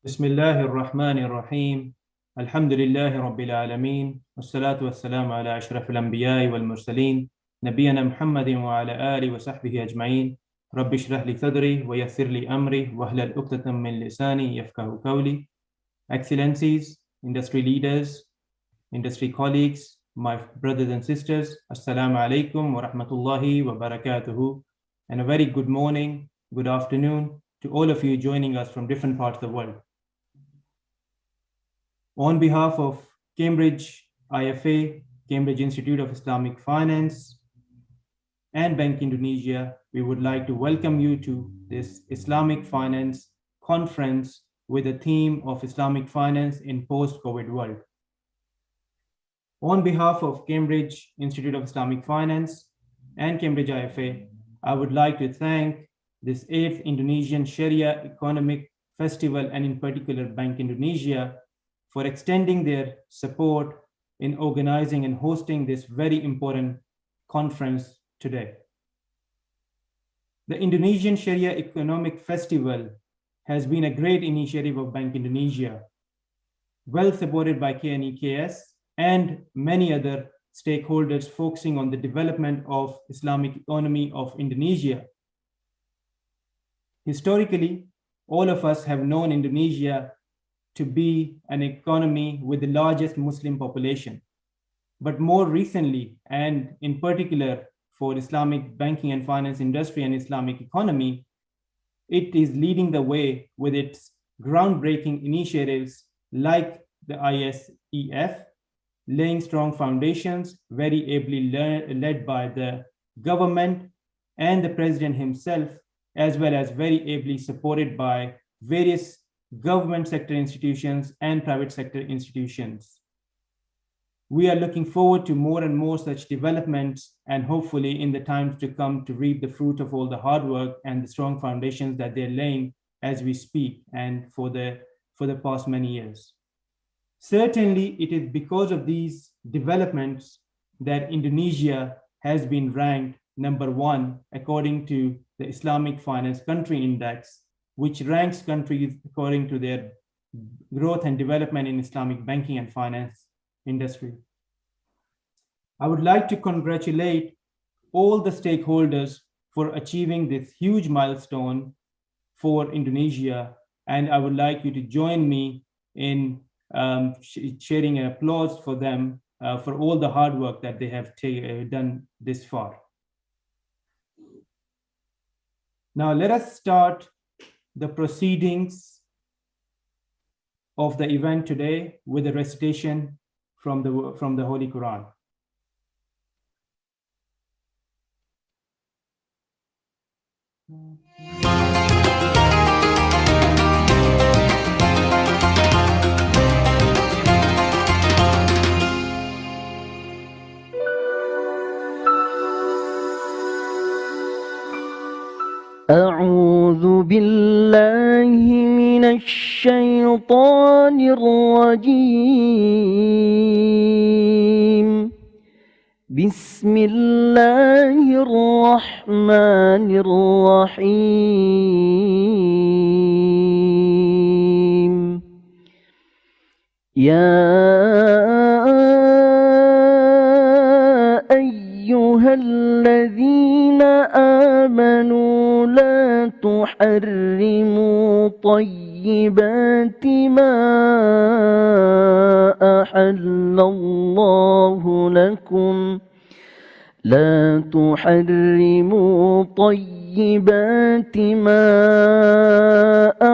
بسم الله الرحمن الرحيم الحمد لله رب العالمين والصلاة والسلام على أشرف الأنبياء والمرسلين نبينا محمد وعلى آله وصحبه أجمعين رب اشرح لي صدري ويسر لي أمري واحلل عقدة من لساني يفقهوا قولي. Excellencies, industry leaders, industry colleagues, my brothers and sisters, Assalamu alaikum wa rahmatullahi wa barakatuhu, and a very good morning, good afternoon to all of you joining us from different parts of the world. On behalf of Cambridge IFA, Cambridge Institute of Islamic Finance, and Bank Indonesia, we would like to welcome you to this Islamic Finance Conference with the theme of Islamic Finance in Post-COVID World. On behalf of Cambridge Institute of Islamic Finance and Cambridge IFA, I would like to thank this 8th Indonesian Sharia Economic Festival, and in particular Bank Indonesia, for extending their support in organizing and hosting this very important conference today. The Indonesian Sharia Economic Festival has been a great initiative of Bank Indonesia, well supported by KNEKS and many other stakeholders focusing on the development of Islamic economy of Indonesia. Historically, all of us have known Indonesia to be an economy with the largest Muslim population. But more recently, and in particular for Islamic banking and finance industry and Islamic economy, it is leading the way with its groundbreaking initiatives like the ISEF, laying strong foundations, very ably led by the government and the president himself, as well as very ably supported by various government sector institutions and private sector institutions. We are looking forward to more and more such developments, and hopefully in the times to come to reap the fruit of all the hard work and the strong foundations that they're laying as we speak and for the past many years. Certainly, it is because of these developments that Indonesia has been ranked #1 according to the Islamic Finance Country Index, which ranks countries according to their growth and development in Islamic banking and finance industry. I would like to congratulate all the stakeholders for achieving this huge milestone for Indonesia, and I would like you to join me in sharing an applause for them for all the hard work that they have done this far. Now let us start the proceedings of the event today with a recitation from the Holy Quran. أعوذ بالله من الشيطان الرجيم. بسم الله الرحمن الرحيم. يا أيها الذين آمنوا لا تحرموا طيبات ما أحل الله لكم. لا تحرموا طيبات ما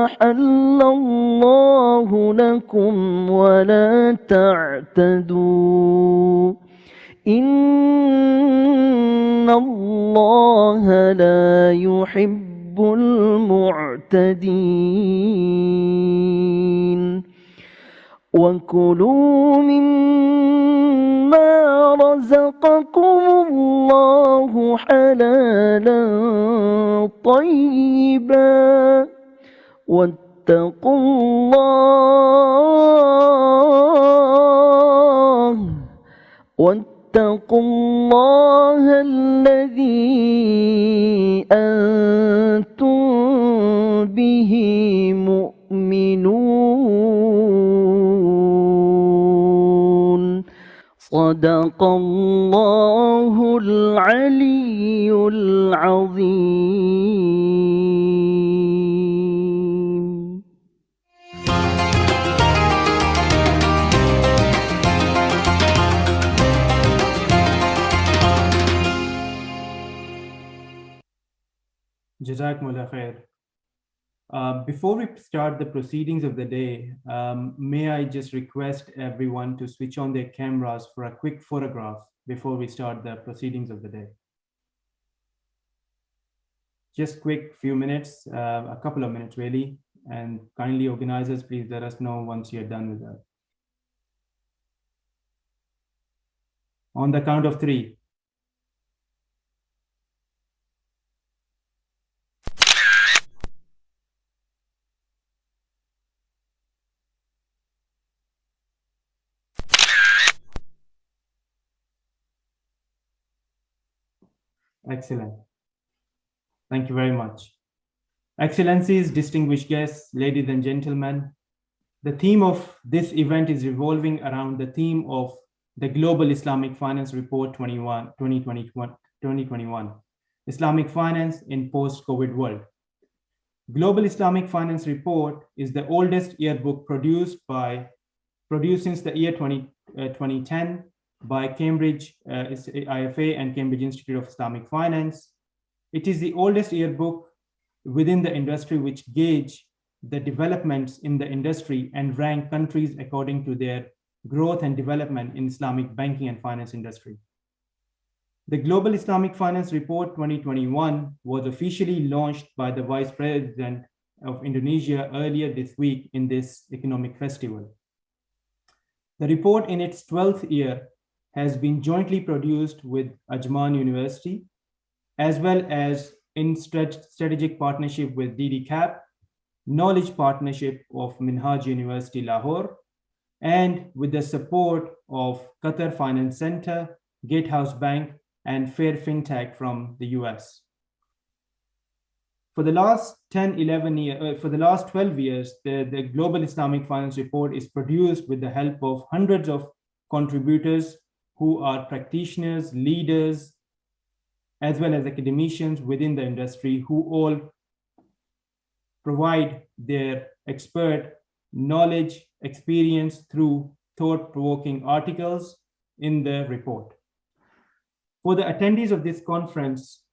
أحل الله لكم ولا تعتدوا. إن الله لا يحب المعتدين. وكلوا مما رزقكم الله حلالا طيبا واتقوا الله الذي أنتم به مؤمنون. صدق الله العلي العظيم. Jazakumullah khair. Before we start the proceedings of the day, may I just request everyone to switch on their cameras for a quick photograph before we start the proceedings of the day. Just quick few minutes, a couple of minutes really, and kindly organizers, please let us know once you're done with that. On the count of 3. Excellent. Thank you very much. Excellencies, distinguished guests, ladies and gentlemen, the theme of this event is revolving around the theme of the Global Islamic Finance Report 2021, Islamic Finance in Post-COVID World. Global Islamic Finance Report is the oldest yearbook produced since the year 2010 by Cambridge IFA and Cambridge Institute of Islamic Finance. It is the oldest yearbook within the industry which gauge the developments in the industry and rank countries according to their growth and development in Islamic banking and finance industry. The Global Islamic Finance Report 2021 was officially launched by the Vice President of Indonesia earlier this week in this economic festival. The report in its 12th year has been jointly produced with Ajman University, as well as in strategic partnership with DDCAP, knowledge partnership of Minhaj University Lahore, and with the support of Qatar Finance Center, Gatehouse Bank, and Fair Fintech from the US. For the last 12 years, the Global Islamic Finance Report is produced with the help of hundreds of contributors who are practitioners, leaders, as well as academicians within the industry who all provide their expert knowledge, experience through thought-provoking articles in the report. For the attendees of this conference,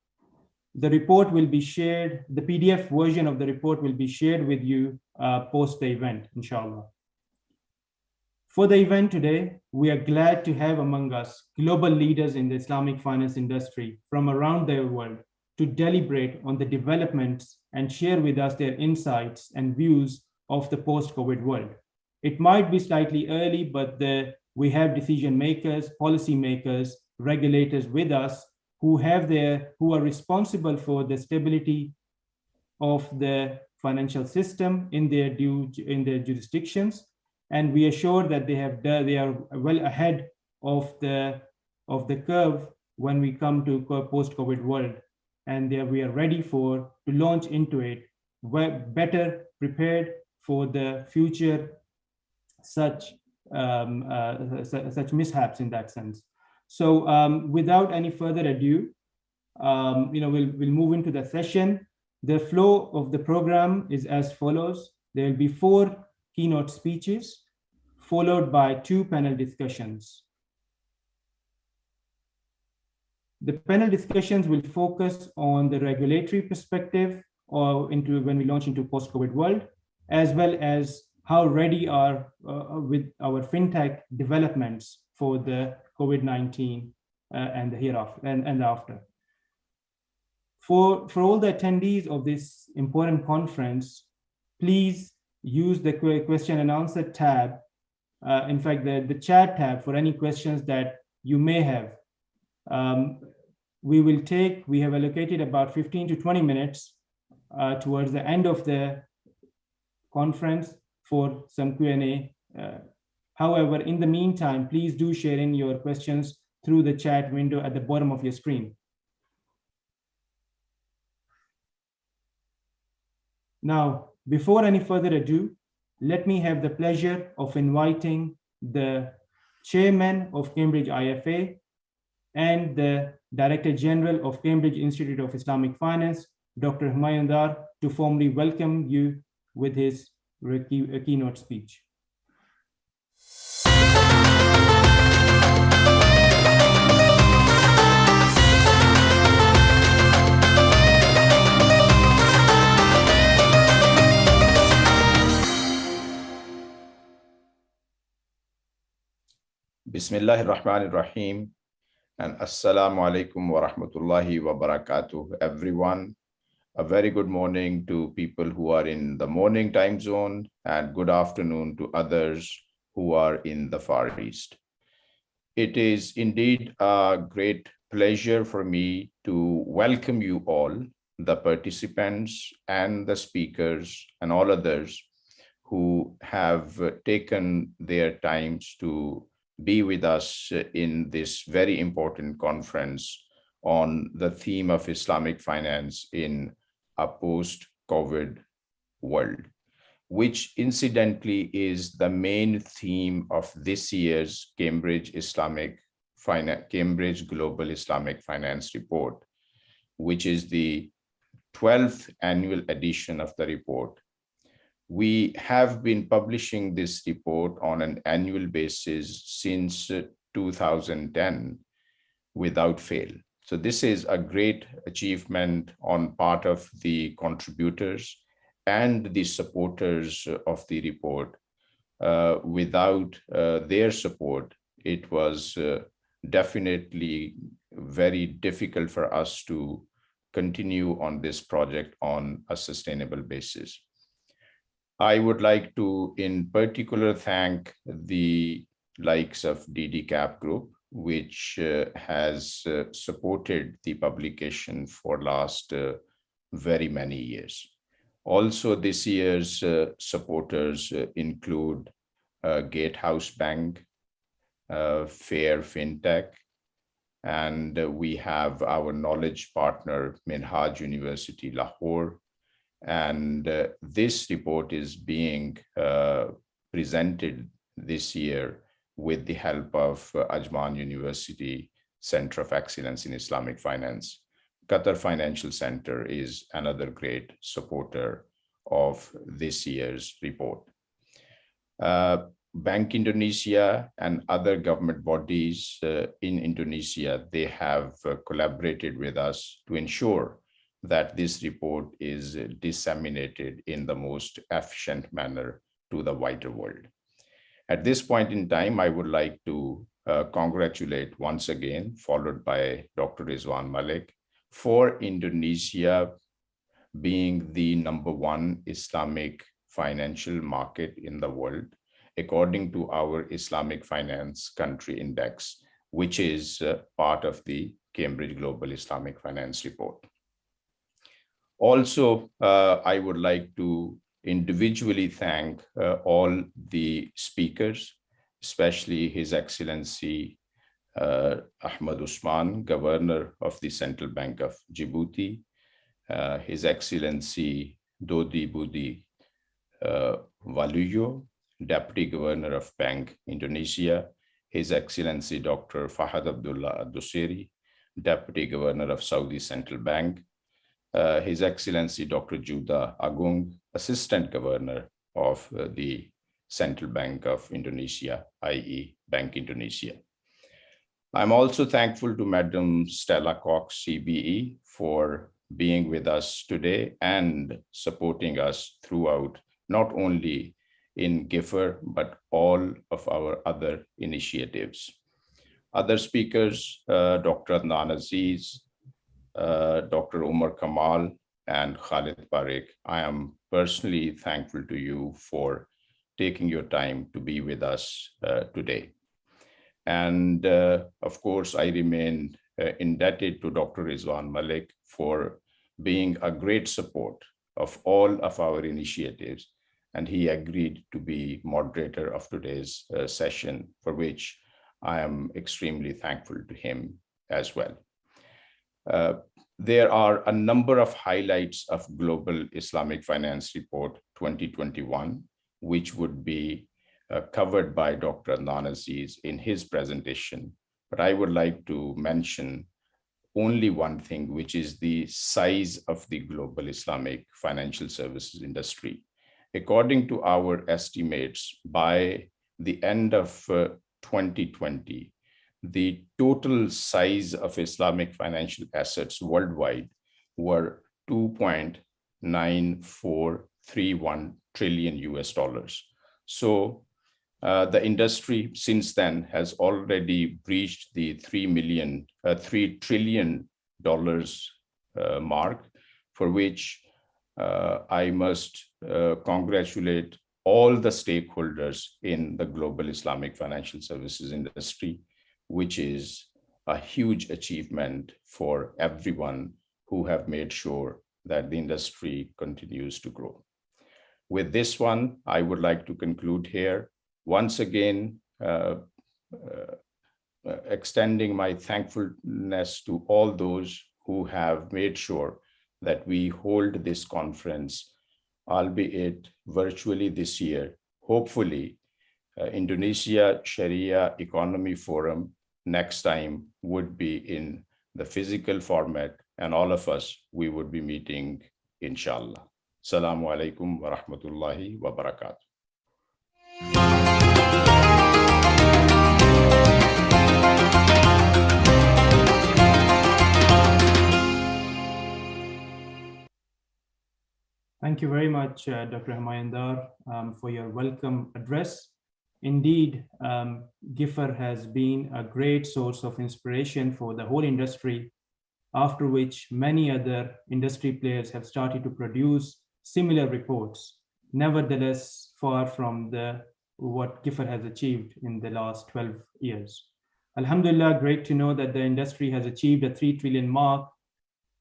the report will be shared, the PDF version of the report will be shared with you post the event, inshallah. For the event today, we are glad to have among us global leaders in the Islamic finance industry from around the world to deliberate on the developments and share with us their insights and views of the post-COVID world. It might be slightly early, but we have decision makers, policy makers, regulators with us who are responsible for the stability of the financial system in their jurisdictions, and we are sure that they are well ahead of the curve when we come to post-COVID world, and we are ready to launch into it, better prepared for the future such mishaps in that sense. So without any further ado, we'll move into the session. The flow of the program is as follows. There will be 4 keynote speeches, followed by 2 panel discussions. The panel discussions will focus on the regulatory perspective when we launch into post-COVID world, as well as how ready are with our fintech developments for the COVID-19 and the hereafter and after. For all the attendees of this important conference, please use the question and answer tab. In fact, the chat tab for any questions that you may have. We have allocated about 15 to 20 minutes towards the end of the conference for some Q&A. However, in the meantime, please do share in your questions through the chat window at the bottom of your screen. Now, before any further ado, let me have the pleasure of inviting the Chairman of Cambridge IFA, and the Director General of Cambridge Institute of Islamic Finance, Dr. Humayun Dar, to formally welcome you with his keynote speech. Bismillahir Rahmanir Rahim and Assalamu alaikum wa rahmatullahi wa barakatuh, everyone. A very good morning to people who are in the morning time zone and good afternoon to others who are in the Far East. It is indeed a great pleasure for me to welcome you all, the participants and the speakers and all others who have taken their times to be with us in this very important conference on the theme of Islamic finance in a post-COVID world, which incidentally is the main theme of this year's Cambridge Global Islamic Finance Report, which is the 12th annual edition of the report. We have been publishing this report on an annual basis since 2010 without fail. So this is a great achievement on part of the contributors and the supporters of the report. Without their support, it was definitely very difficult for us to continue on this project on a sustainable basis. I would like to, in particular, thank the likes of DD Group, which has supported the publication for last very many years. Also, this year's supporters include Gatehouse Bank, Fair Fintech, and we have our knowledge partner, Minhaj University, Lahore. And this report is being presented this year with the help of Ajman University Center of Excellence in Islamic Finance. Qatar Financial Center is another great supporter of this year's report. Bank Indonesia and other government bodies in Indonesia, they have collaborated with us to ensure that this report is disseminated in the most efficient manner to the wider world. At this point in time, I would like to congratulate once again, followed by Dr. Rizwan Malik, for Indonesia being the #1 Islamic financial market in the world, according to our Islamic Finance Country Index, which is part of the Cambridge Global Islamic Finance Report. Also, I would like to individually thank all the speakers, especially His Excellency Ahmad Usman, Governor of the Central Bank of Djibouti, His Excellency Dodi Budi Waluyo, Deputy Governor of Bank Indonesia, His Excellency Dr. Fahad Abdullah Ad-Duseri, Deputy Governor of Saudi Central Bank, His Excellency Dr. Juda Agung, Assistant Governor of the Central Bank of Indonesia, i.e. Bank Indonesia. I'm also thankful to Madam Stella Cox, CBE, for being with us today and supporting us throughout, not only in GIFR, but all of our other initiatives. Other speakers, Dr. Adnan Aziz, Dr. Umar Kamal, and Khalid Parekh, I am personally thankful to you for taking your time to be with us today. And of course, I remain indebted to Dr. Rizwan Malik for being a great support of all of our initiatives. And he agreed to be moderator of today's session, for which I am extremely thankful to him as well. There are a number of highlights of Global Islamic Finance Report 2021, which would be covered by Dr. Adnan Aziz in his presentation, but I would like to mention only one thing, which is the size of the global Islamic financial services industry. According to our estimates, by the end of 2020, the total size of Islamic financial assets worldwide were $2.9431 trillion US dollars. So the industry since then has already breached the $3 trillion mark, for which I must congratulate all the stakeholders in the global Islamic financial services industry, which is a huge achievement for everyone who have made sure that the industry continues to grow. With this one, I would like to conclude here. Once again, extending my thankfulness to all those who have made sure that we hold this conference, albeit virtually this year. Hopefully, Indonesia Sharia Economy Forum next time would be in the physical format, and all of us, we would be meeting, inshallah. Assalamu alaikum wa rahmatullahi wa barakatuh. Thank you very much, Dr. Hamayandar, for your welcome address. Indeed, GIFR has been a great source of inspiration for the whole industry, after which many other industry players have started to produce similar reports, nevertheless far from what GIFR has achieved in the last 12 years. Alhamdulillah, great to know that the industry has achieved a 3 trillion mark.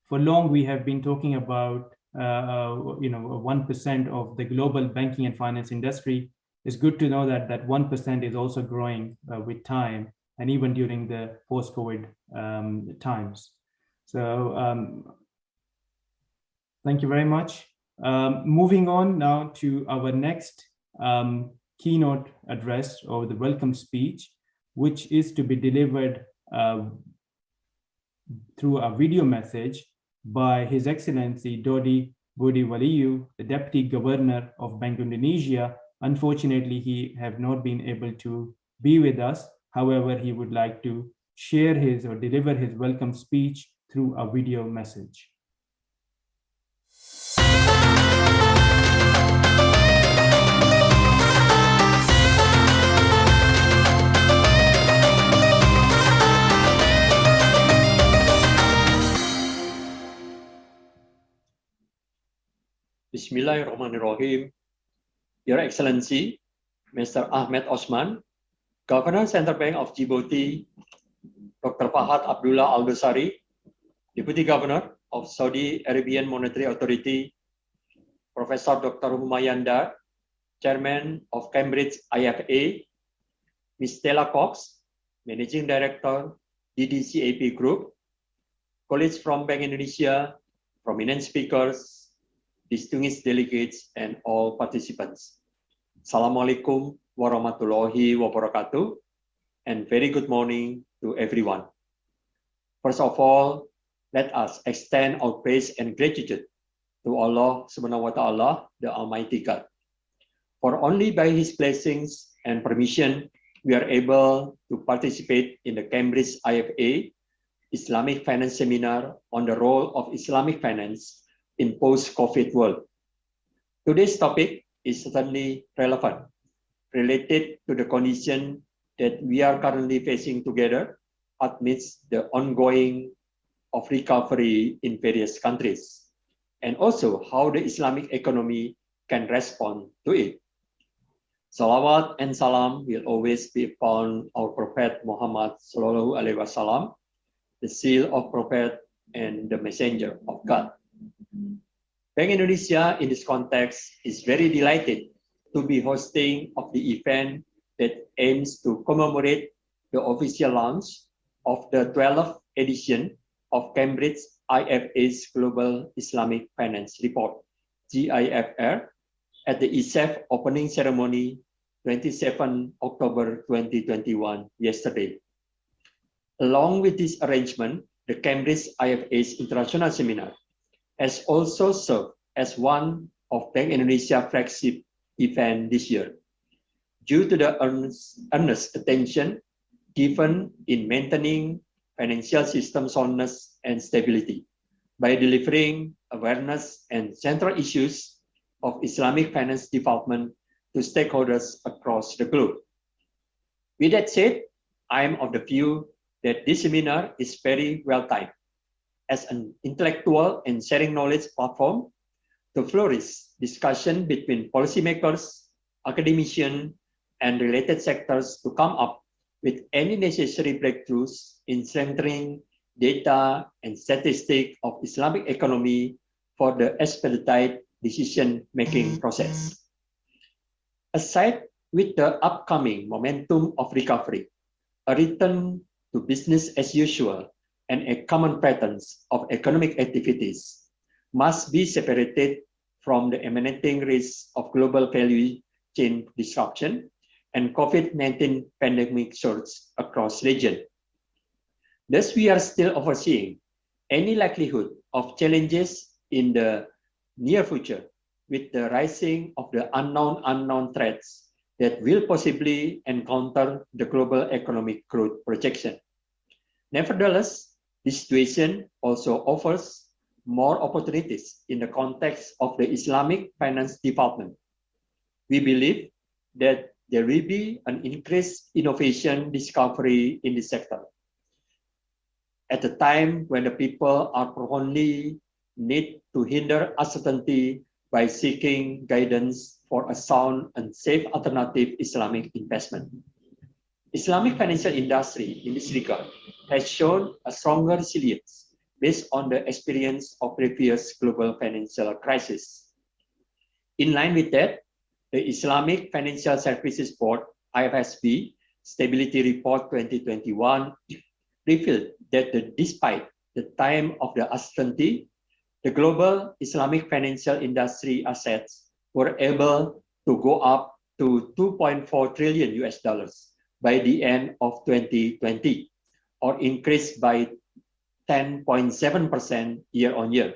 For long, we have been talking about 1% of the global banking and finance industry. It's good to know that that 1% is also growing with time, and even during the post-COVID times. So thank you very much. Moving on now to our next keynote address, or the welcome speech, which is to be delivered through a video message by His Excellency Dodi Budi Waliyu, the Deputy Governor of Bank Indonesia. Unfortunately, he have not been able to be with us. However, he would like to share his or deliver his welcome speech through a video message. Bismillahirrahmanirrahim. Your Excellency, Mr. Ahmed Osman, Governor Central Bank of Djibouti, Dr. Fahad Abdullah Al-Dosari, Deputy Governor of Saudi Arabian Monetary Authority, Professor Dr. Humayandar, Chairman of Cambridge IFA, Ms. Stella Cox, Managing Director, DDCAP Group, colleagues from Bank Indonesia, prominent speakers, distinguished delegates, and all participants. Assalamualaikum warahmatullahi wabarakatuh, and very good morning to everyone. First of all, let us extend our praise and gratitude to Allah subhanahu wa ta'ala, the Almighty God. For only by His blessings and permission, we are able to participate in the Cambridge IFA Islamic Finance Seminar on the role of Islamic finance in post-COVID world. Today's topic is certainly relevant, related to the condition that we are currently facing together amidst the ongoing of recovery in various countries, and also how the Islamic economy can respond to it. Salawat and salam will always be upon our Prophet Muhammad Sallallahu Alaihi Wasallam, the seal of Prophet and the messenger of God. Bank Indonesia in this context is very delighted to be hosting of the event that aims to commemorate the official launch of the 12th edition of Cambridge IFA's Global Islamic Finance Report, GIFR, at the ISEF opening ceremony 27 October 2021, yesterday. Along with this arrangement, the Cambridge IFA's International Seminar has also served as one of Bank Indonesia flagship event this year. Due to the earnest attention given in maintaining financial system soundness and stability by delivering awareness and central issues of Islamic finance development to stakeholders across the globe. With that said, I am of the view that this seminar is very well timed as an intellectual and sharing knowledge platform to flourish discussion between policymakers, academicians, and related sectors to come up with any necessary breakthroughs in strengthening data and statistics of Islamic economy for the expedited decision-making process. Aside with the upcoming momentum of recovery, a return to business as usual and a common patterns of economic activities must be separated from the emanating risks of global value chain disruption and COVID-19 pandemic surge across region. Thus, we are still overseeing any likelihood of challenges in the near future with the rising of the unknown threats that will possibly encounter the global economic growth projection. Nevertheless, this situation also offers more opportunities in the context of the Islamic finance development. We believe that there will be an increased innovation discovery in the sector. At a time when the people are profoundly need to hinder uncertainty by seeking guidance for a sound and safe alternative Islamic investment. Islamic financial industry in this regard has shown a stronger resilience based on the experience of previous global financial crises. In line with that, the Islamic Financial Services Board, IFSB, Stability Report 2021 revealed that despite the time of the uncertainty, the global Islamic financial industry assets were able to go up to $2.4 trillion by the end of 2020, or increased by 10.7% year-on-year.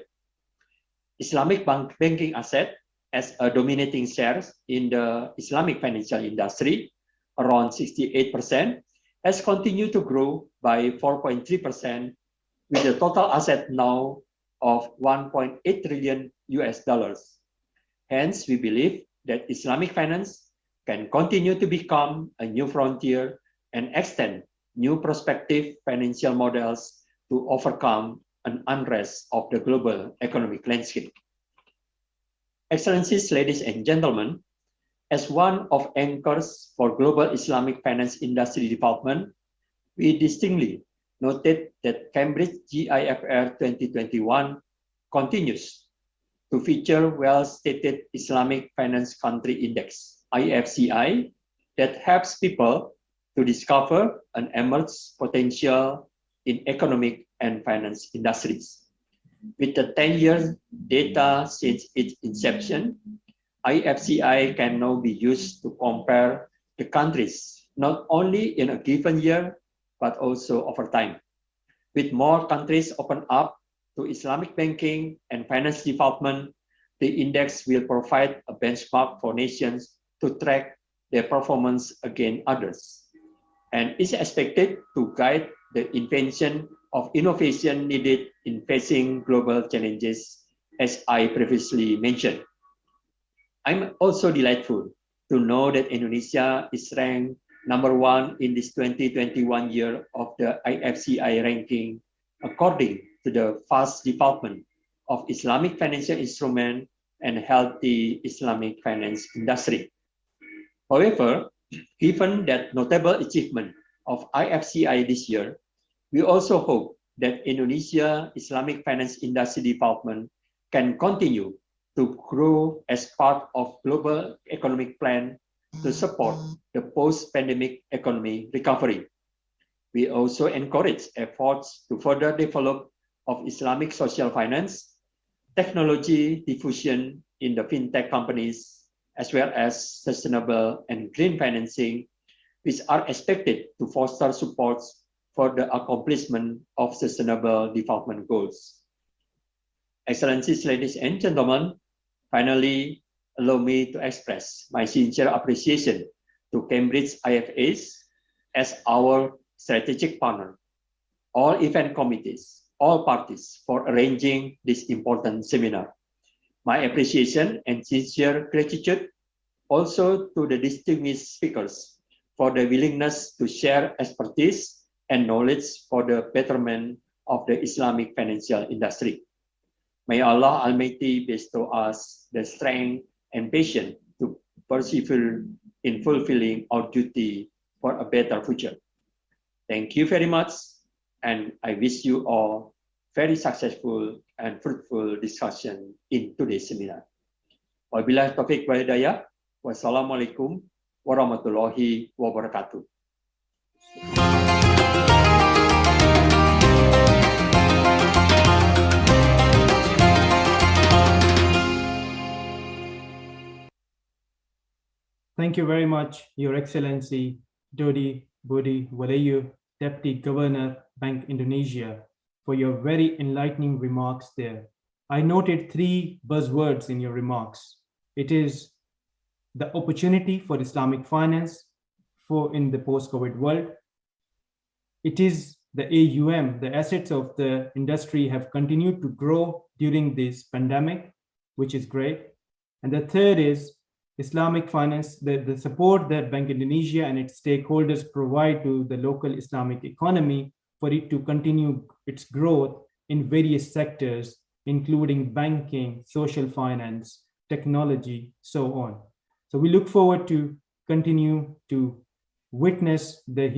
Islamic banking asset as a dominating share in the Islamic financial industry, around 68%, has continued to grow by 4.3%, with the total asset now of $1.8 trillion. Hence, we believe that Islamic finance can continue to become a new frontier and extend new prospective financial models to overcome an unrest of the global economic landscape. Excellencies, ladies and gentlemen, as one of anchors for global Islamic finance industry development, we distinctly noted that Cambridge GIFR 2021 continues to feature well-stated Islamic Finance Country Index, IFCI, that helps people to discover and emerge potential in economic and finance industries. With the 10-year data since its inception, IFCI can now be used to compare the countries not only in a given year, but also over time. With more countries open up to Islamic banking and finance development, the index will provide a benchmark for nations to track their performance against others, and is expected to guide the invention of innovation needed in facing global challenges, as I previously mentioned. I'm also delightful to know that Indonesia is ranked #1 in this 2021 year of the IFCI ranking, according to the fast development of Islamic financial instrument and healthy Islamic finance industry. However, given that notable achievement of IFCI this year, we also hope that Indonesia Islamic finance industry development can continue to grow as part of global economic plan to support the post-pandemic economy recovery. We also encourage efforts to further develop of Islamic social finance, technology diffusion in the Fintech companies, as well as sustainable and green financing, which are expected to foster supports for the accomplishment of sustainable development goals. Excellencies, ladies and gentlemen, finally, allow me to express my sincere appreciation to Cambridge IFAs as our strategic partner, all event committees, all parties for arranging this important seminar. My appreciation and sincere gratitude also to the distinguished speakers for the willingness to share expertise and knowledge for the betterment of the Islamic financial industry. May Allah Almighty bestow us the strength and patience to persevere in fulfilling our duty for a better future. Thank you very much, and I wish you all very successful and fruitful discussion in today's seminar. Wabillahi taufiq wal hidayah. Wassalamualaikum warahmatullahi wabarakatuh. Thank you very much, Your Excellency Dodi Budi Walayu, Deputy Governor, Bank Indonesia, for your very enlightening remarks there. I noted 3 buzzwords in your remarks. It is the opportunity for Islamic finance in the post-COVID world. It is the AUM, the assets of the industry have continued to grow during this pandemic, which is great. And the third is Islamic finance, the support that Bank Indonesia and its stakeholders provide to the local Islamic economy for it to continue its growth in various sectors, including banking, social finance, technology, so on. So we look forward to continue to witness the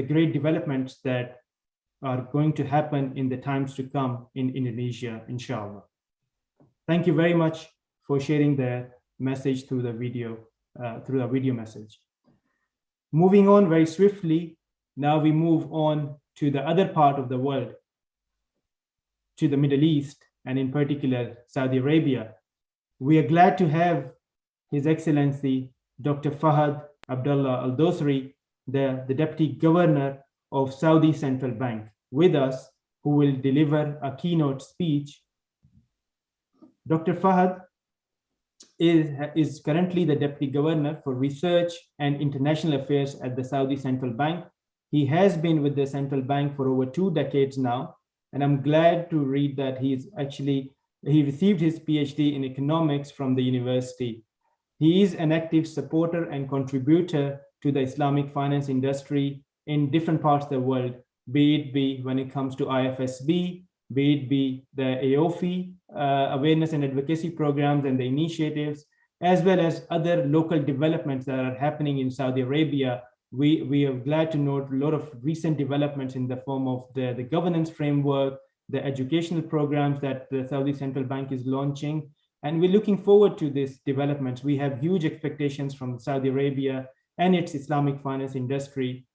great developments that are going to happen in the times to come in Indonesia, inshallah. Thank you very much for sharing the message through the video message. Moving on very swiftly, now we move on to the other part of the world, to the Middle East, and in particular, Saudi Arabia. We are glad to have His Excellency, Dr. Fahad Abdullah Al-Dosri, the Deputy Governor of Saudi Central Bank, with us, who will deliver a keynote speech. Dr. Fahad is currently the Deputy Governor for Research and International Affairs at the Saudi Central Bank. He has been with the central bank for over 2 decades now, and I'm glad to read that he received his PhD in economics from the university. He is an active supporter and contributor to the Islamic finance industry in different parts of the world, be it when it comes to IFSB, be it be the AOFI, awareness and advocacy programs and the initiatives, as well as other local developments that are happening in Saudi Arabia. We are glad to note a lot of recent developments in the form of the governance framework, the educational programs that the Saudi Central Bank is launching. And we're looking forward to these developments. We have huge expectations from Saudi Arabia and its Islamic finance industry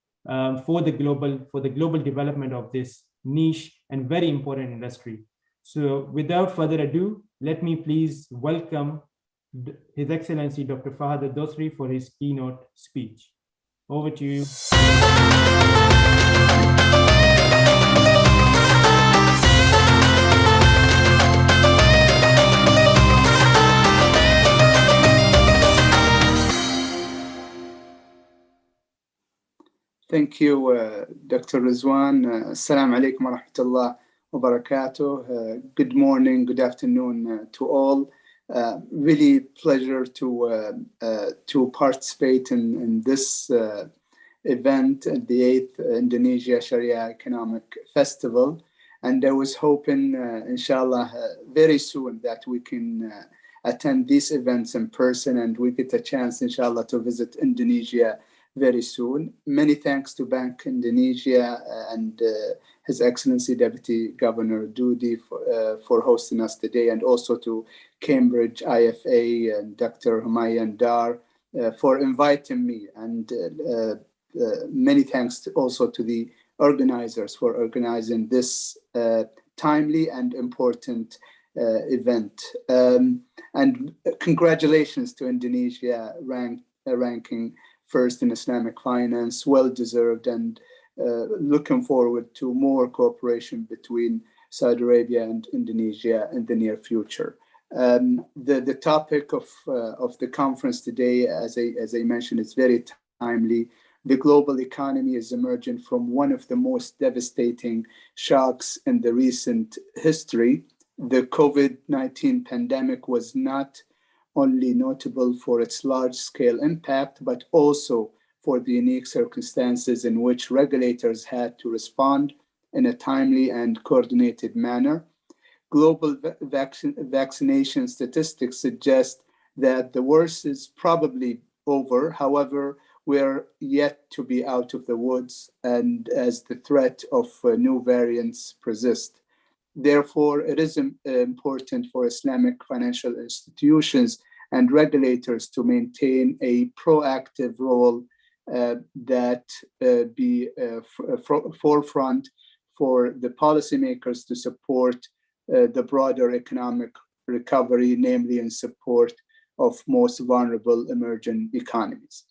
for the global development of this niche and very important industry. So without further ado, let me please welcome His Excellency Dr. Fahad Al-Dosri for his keynote speech. Over to you. Thank you, Dr. Rizwan. Assalamu alaikum wa rahmatullah wa barakatuh. Good morning, good afternoon to all. Really pleasure to participate in this event at the 8th Indonesia Sharia Economic Festival. And I was hoping, inshallah, very soon that we can attend these events in person and we get a chance, inshallah, to visit Indonesia very soon. Many thanks to Bank Indonesia and His Excellency Deputy Governor Dudi for hosting us today, and also to Cambridge IFA and Dr. Humayun Dar for inviting me. And many thanks also to the organizers for organizing this timely and important event. And congratulations to Indonesia ranking first in Islamic finance, well-deserved, and looking forward to more cooperation between Saudi Arabia and Indonesia in the near future. The topic of the conference today, as I mentioned, is very timely. The global economy is emerging from one of the most devastating shocks in the recent history. The COVID-19 pandemic was not only notable for its large-scale impact, but also for the unique circumstances in which regulators had to respond in a timely and coordinated manner. Global vaccination statistics suggest that the worst is probably over. However, we're yet to be out of the woods, and as the threat of new variants persist. Therefore, it is important for Islamic financial institutions and regulators to maintain a proactive role that be forefront for the policymakers to support the broader economic recovery, namely in support of most vulnerable emerging economies.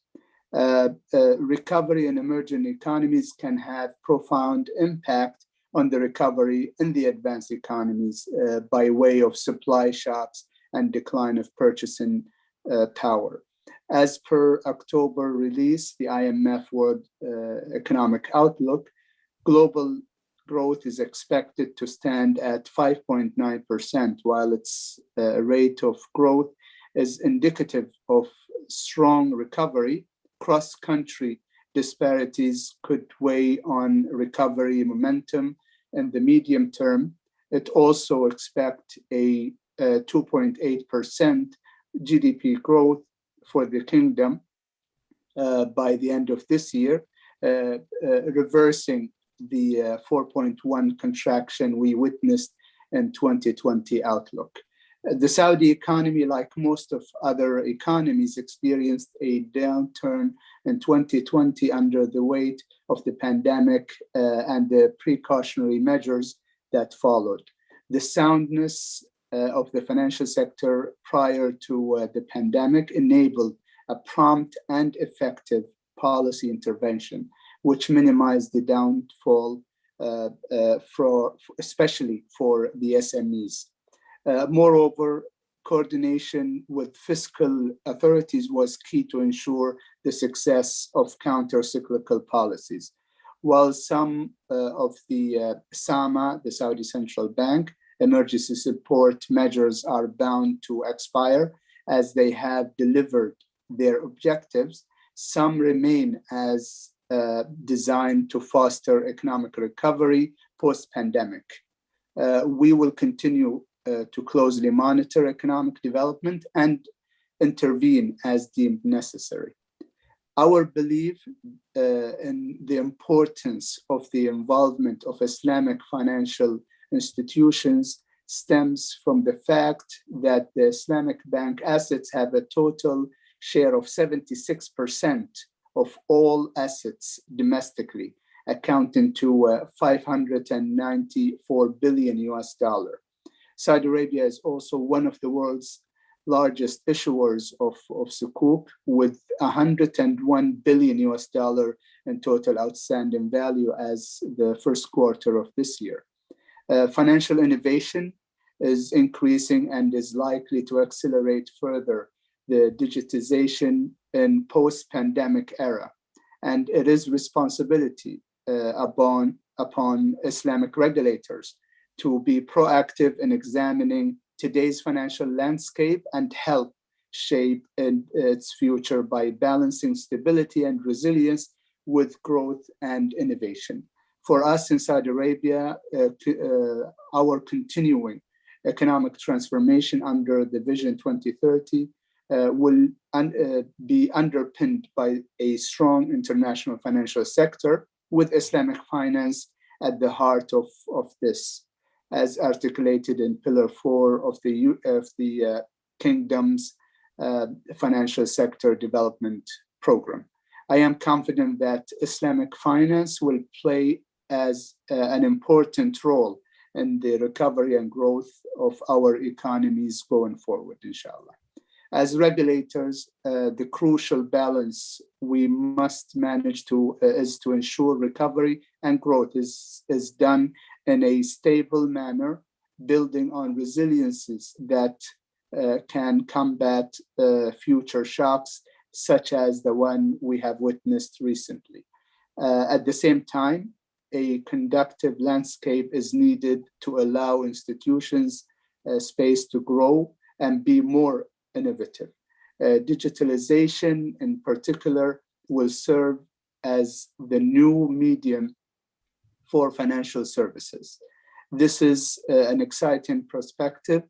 Recovery in emerging economies can have profound impact on the recovery in the advanced economies by way of supply shocks and decline of purchasing power. As per October release, the IMF World Economic Outlook, global growth is expected to stand at 5.9%, while its rate of growth is indicative of strong recovery. Cross-country disparities could weigh on recovery momentum in the medium term. It also expects a 2.8% GDP growth for the kingdom by the end of this year, reversing the 4.1 contraction we witnessed in 2020 outlook. The Saudi economy, like most of other economies, experienced a downturn in 2020 under the weight of the pandemic and the precautionary measures that followed. The soundness of the financial sector prior to the pandemic enabled a prompt and effective policy intervention, which minimized the downfall, especially for the SMEs. Moreover, coordination with fiscal authorities was key to ensure the success of counter-cyclical policies. While some of the SAMA, the Saudi Central Bank, emergency support measures are bound to expire as they have delivered their objectives, some remain as designed to foster economic recovery post-pandemic. We will continue to closely monitor economic development and intervene as deemed necessary. Our belief in the importance of the involvement of Islamic financial institutions stems from the fact that the Islamic bank assets have a total share of 76% of all assets domestically, accounting to 594 billion US dollar. Saudi Arabia is also one of the world's largest issuers of sukuk, with 101 billion US dollar in total outstanding value as the first quarter of this year. Financial innovation is increasing and is likely to accelerate further the digitization in post-pandemic era. And it is responsibility upon Islamic regulators to be proactive in examining today's financial landscape and help shape its future by balancing stability and resilience with growth and innovation. For us in Saudi Arabia, our continuing economic transformation under the Vision 2030 will be underpinned by a strong international financial sector with Islamic finance at the heart of this, as articulated in Pillar 4 of the Kingdom's Financial Sector Development Program. I am confident that Islamic finance will play as an important role in the recovery and growth of our economies going forward, inshallah. As regulators, the crucial balance we must manage is to ensure recovery and growth is done in a stable manner, building on resiliencies that can combat future shocks, such as the one we have witnessed recently. At the same time, a conducive landscape is needed to allow institutions space to grow and be more innovative. Digitalization, in particular, will serve as the new medium for financial services. This is an exciting perspective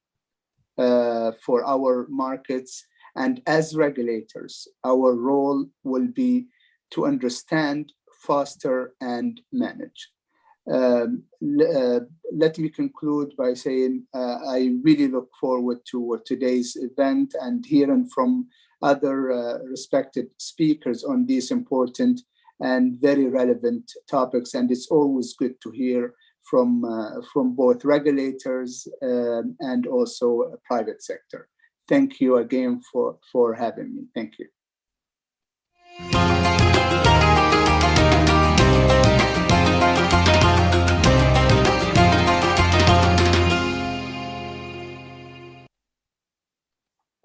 for our markets, and as regulators, our role will be to understand, foster, and manage. Let me conclude by saying I really look forward to today's event and hearing from other respected speakers on these important and very relevant topics. And it's always good to hear from both regulators and also private sector. Thank you again for having me. Thank you.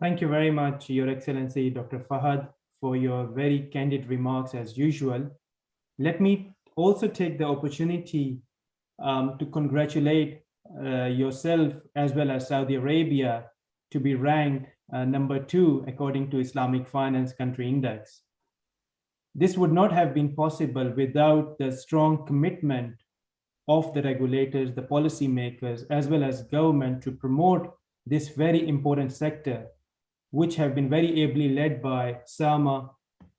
Thank you very much, Your Excellency, Dr. Fahad, for your very candid remarks as usual. Let me also take the opportunity to congratulate yourself as well as Saudi Arabia to be ranked number 2 according to Islamic Finance Country Index. This would not have been possible without the strong commitment of the regulators, the policymakers, as well as government to promote this very important sector, which have been very ably led by SAMA,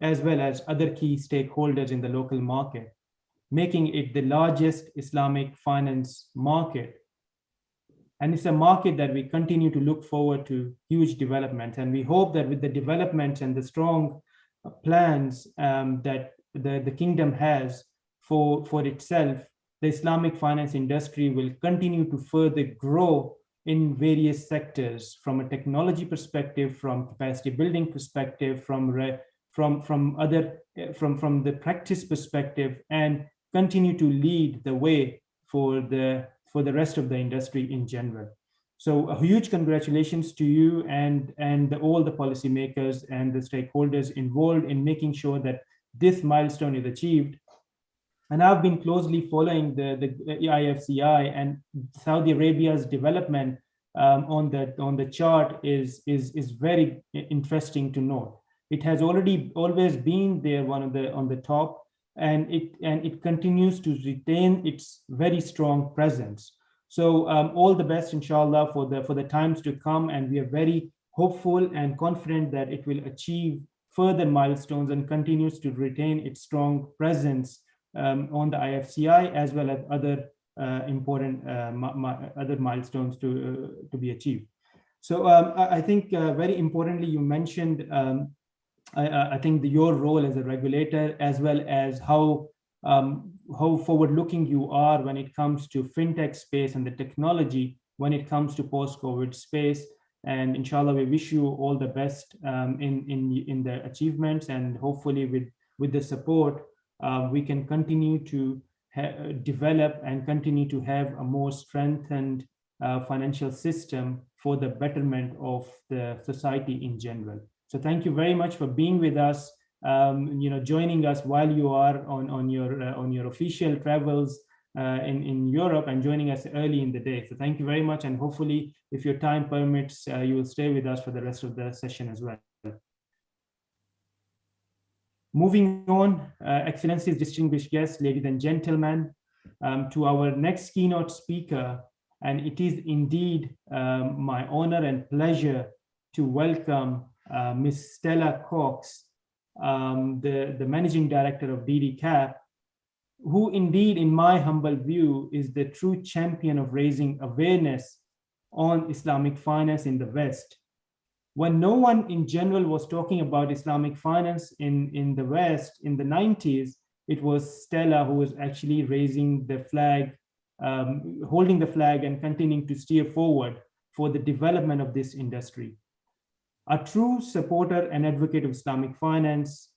as well as other key stakeholders in the local market, making it the largest Islamic finance market. And it's a market that we continue to look forward to huge development. And we hope that with the developments and the strong plans that the kingdom has for itself, the Islamic finance industry will continue to further grow in various sectors, from a technology perspective, from capacity building perspective, from the practice perspective, and continue to lead the way for the rest of the industry in general. So a huge congratulations to you and all the policymakers and the stakeholders involved in making sure that this milestone is achieved. And I've been closely following the IFCI, and Saudi Arabia's development on the chart is very interesting to note. It has always been there, on the top, and it continues to retain its very strong presence. So all the best, inshallah, for the times to come, and we are very hopeful and confident that it will achieve further milestones and continues to retain its strong presence on the IFCI, as well as other important other milestones to be achieved. So I think very importantly, you mentioned I think your role as a regulator, as well as how forward-looking you are when it comes to fintech space and the technology when it comes to post-COVID space. And inshallah, we wish you all the best in the achievements, and hopefully with the support, we can continue to develop and continue to have a more strengthened financial system for the betterment of the society in general. So thank you very much for being with us, joining us while you are on your official travels in Europe, and joining us early in the day. So thank you very much, and hopefully, if your time permits, you will stay with us for the rest of the session as well. Moving on, Excellencies, distinguished guests, ladies and gentlemen, to our next keynote speaker, and it is indeed my honor and pleasure to welcome Ms. Stella Cox, the Managing Director of DDCAP, who indeed, in my humble view, is the true champion of raising awareness on Islamic finance in the West. When no one in general was talking about Islamic finance in the West in the 90s, it was Stella who was actually raising the flag holding the flag and continuing to steer forward for the development of this industry. A true supporter and advocate of Islamic finance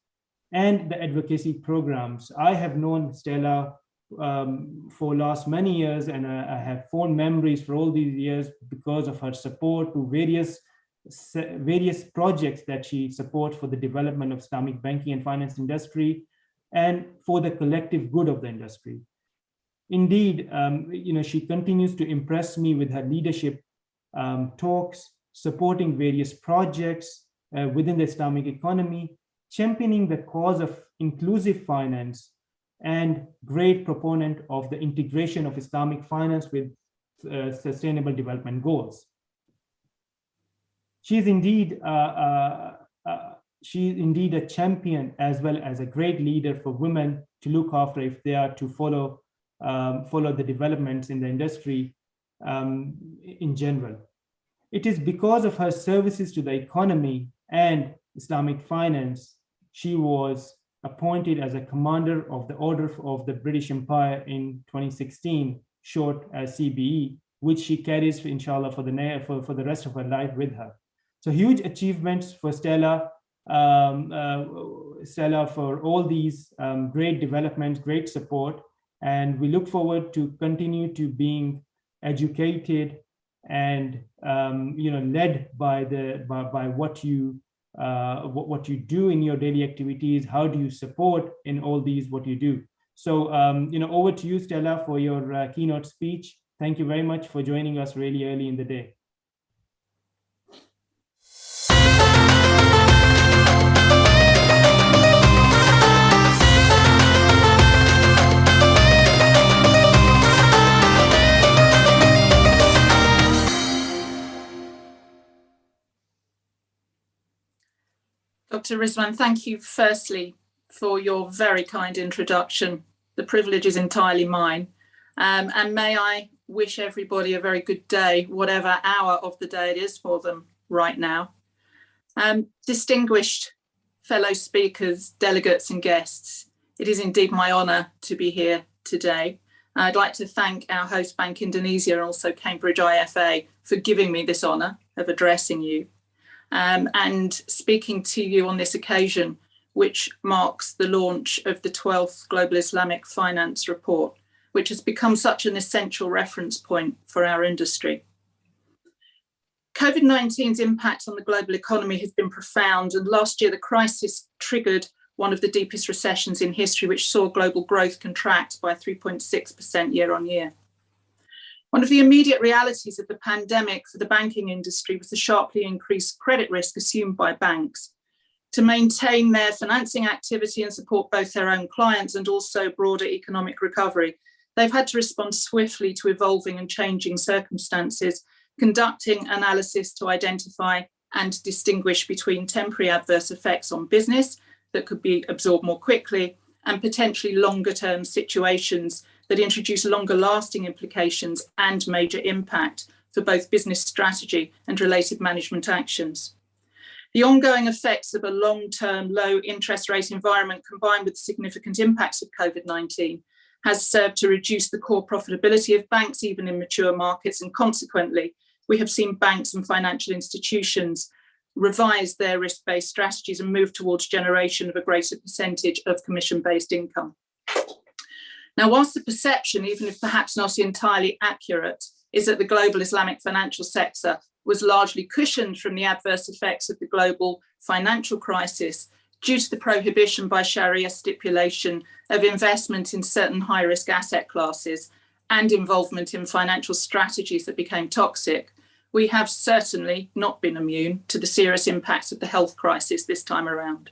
and the advocacy programs. I have known Stella for last many years, and I have fond memories for all these years because of her support to various projects that she supports for the development of Islamic banking and finance industry and for the collective good of the industry. Indeed, she continues to impress me with her leadership talks, supporting various projects within the Islamic economy, championing the cause of inclusive finance, and great proponent of the integration of Islamic finance with sustainable development goals. She is indeed a champion as well as a great leader for women to look after if they are to follow the developments in the industry in general. It is because of her services to the economy and Islamic finance, she was appointed as a commander of the Order of the British Empire in 2016, short as CBE, which she carries, inshallah, for the rest of her life with her. So huge achievements for Stella, for all these great developments, great support, and we look forward to continue to being educated and led by what you do in your daily activities. How do you support in all these what you do? So over to you, Stella, for your keynote speech. Thank you very much for joining us really early in the day. Dr. Rizwan, thank you firstly for your very kind introduction. The privilege is entirely mine. And may I wish everybody a very good day, whatever hour of the day it is for them right now. Distinguished fellow speakers, delegates and guests, it is indeed my honour to be here today. I'd like to thank our host bank Indonesia and also Cambridge IFA for giving me this honour of addressing you. And speaking to you on this occasion, which marks the launch of the 12th Global Islamic Finance Report, which has become such an essential reference point for our industry. COVID-19's impact on the global economy has been profound, and last year the crisis triggered one of the deepest recessions in history, which saw global growth contract by 3.6% year on year. One of the immediate realities of the pandemic for the banking industry was the sharply increased credit risk assumed by banks. To maintain their financing activity and support both their own clients and also broader economic recovery, they've had to respond swiftly to evolving and changing circumstances, conducting analysis to identify and distinguish between temporary adverse effects on business that could be absorbed more quickly and potentially longer-term situations that introduce longer-lasting implications and major impact for both business strategy and related management actions. The ongoing effects of a long-term low interest rate environment combined with the significant impacts of COVID-19 has served to reduce the core profitability of banks even in mature markets, and consequently, we have seen banks and financial institutions revise their risk-based strategies and move towards generation of a greater percentage of commission-based income. Now, whilst the perception, even if perhaps not entirely accurate, is that the global Islamic financial sector was largely cushioned from the adverse effects of the global financial crisis due to the prohibition by Sharia stipulation of investment in certain high-risk asset classes and involvement in financial strategies that became toxic, we have certainly not been immune to the serious impacts of the health crisis this time around.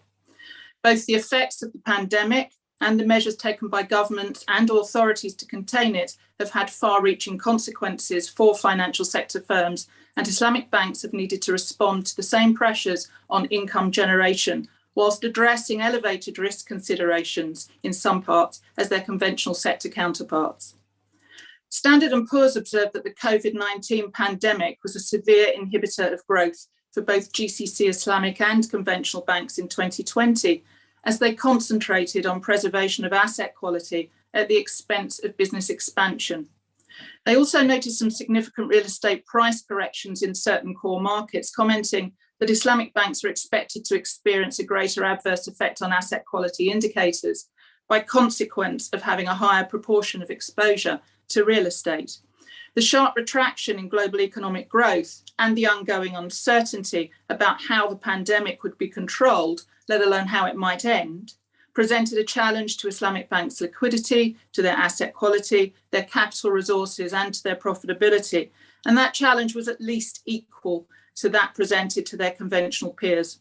Both the effects of the pandemic and the measures taken by governments and authorities to contain it have had far-reaching consequences for financial sector firms, and Islamic banks have needed to respond to the same pressures on income generation whilst addressing elevated risk considerations in some parts as their conventional sector counterparts. Standard & Poor's observed that the COVID-19 pandemic was a severe inhibitor of growth for both GCC Islamic and conventional banks in 2020, as they concentrated on preservation of asset quality at the expense of business expansion. They also noted some significant real estate price corrections in certain core markets, commenting that Islamic banks are expected to experience a greater adverse effect on asset quality indicators by consequence of having a higher proportion of exposure to real estate. The sharp retraction in global economic growth and the ongoing uncertainty about how the pandemic would be controlled, let alone how it might end, presented a challenge to Islamic banks' liquidity, to their asset quality, their capital resources, and to their profitability. And that challenge was at least equal to that presented to their conventional peers.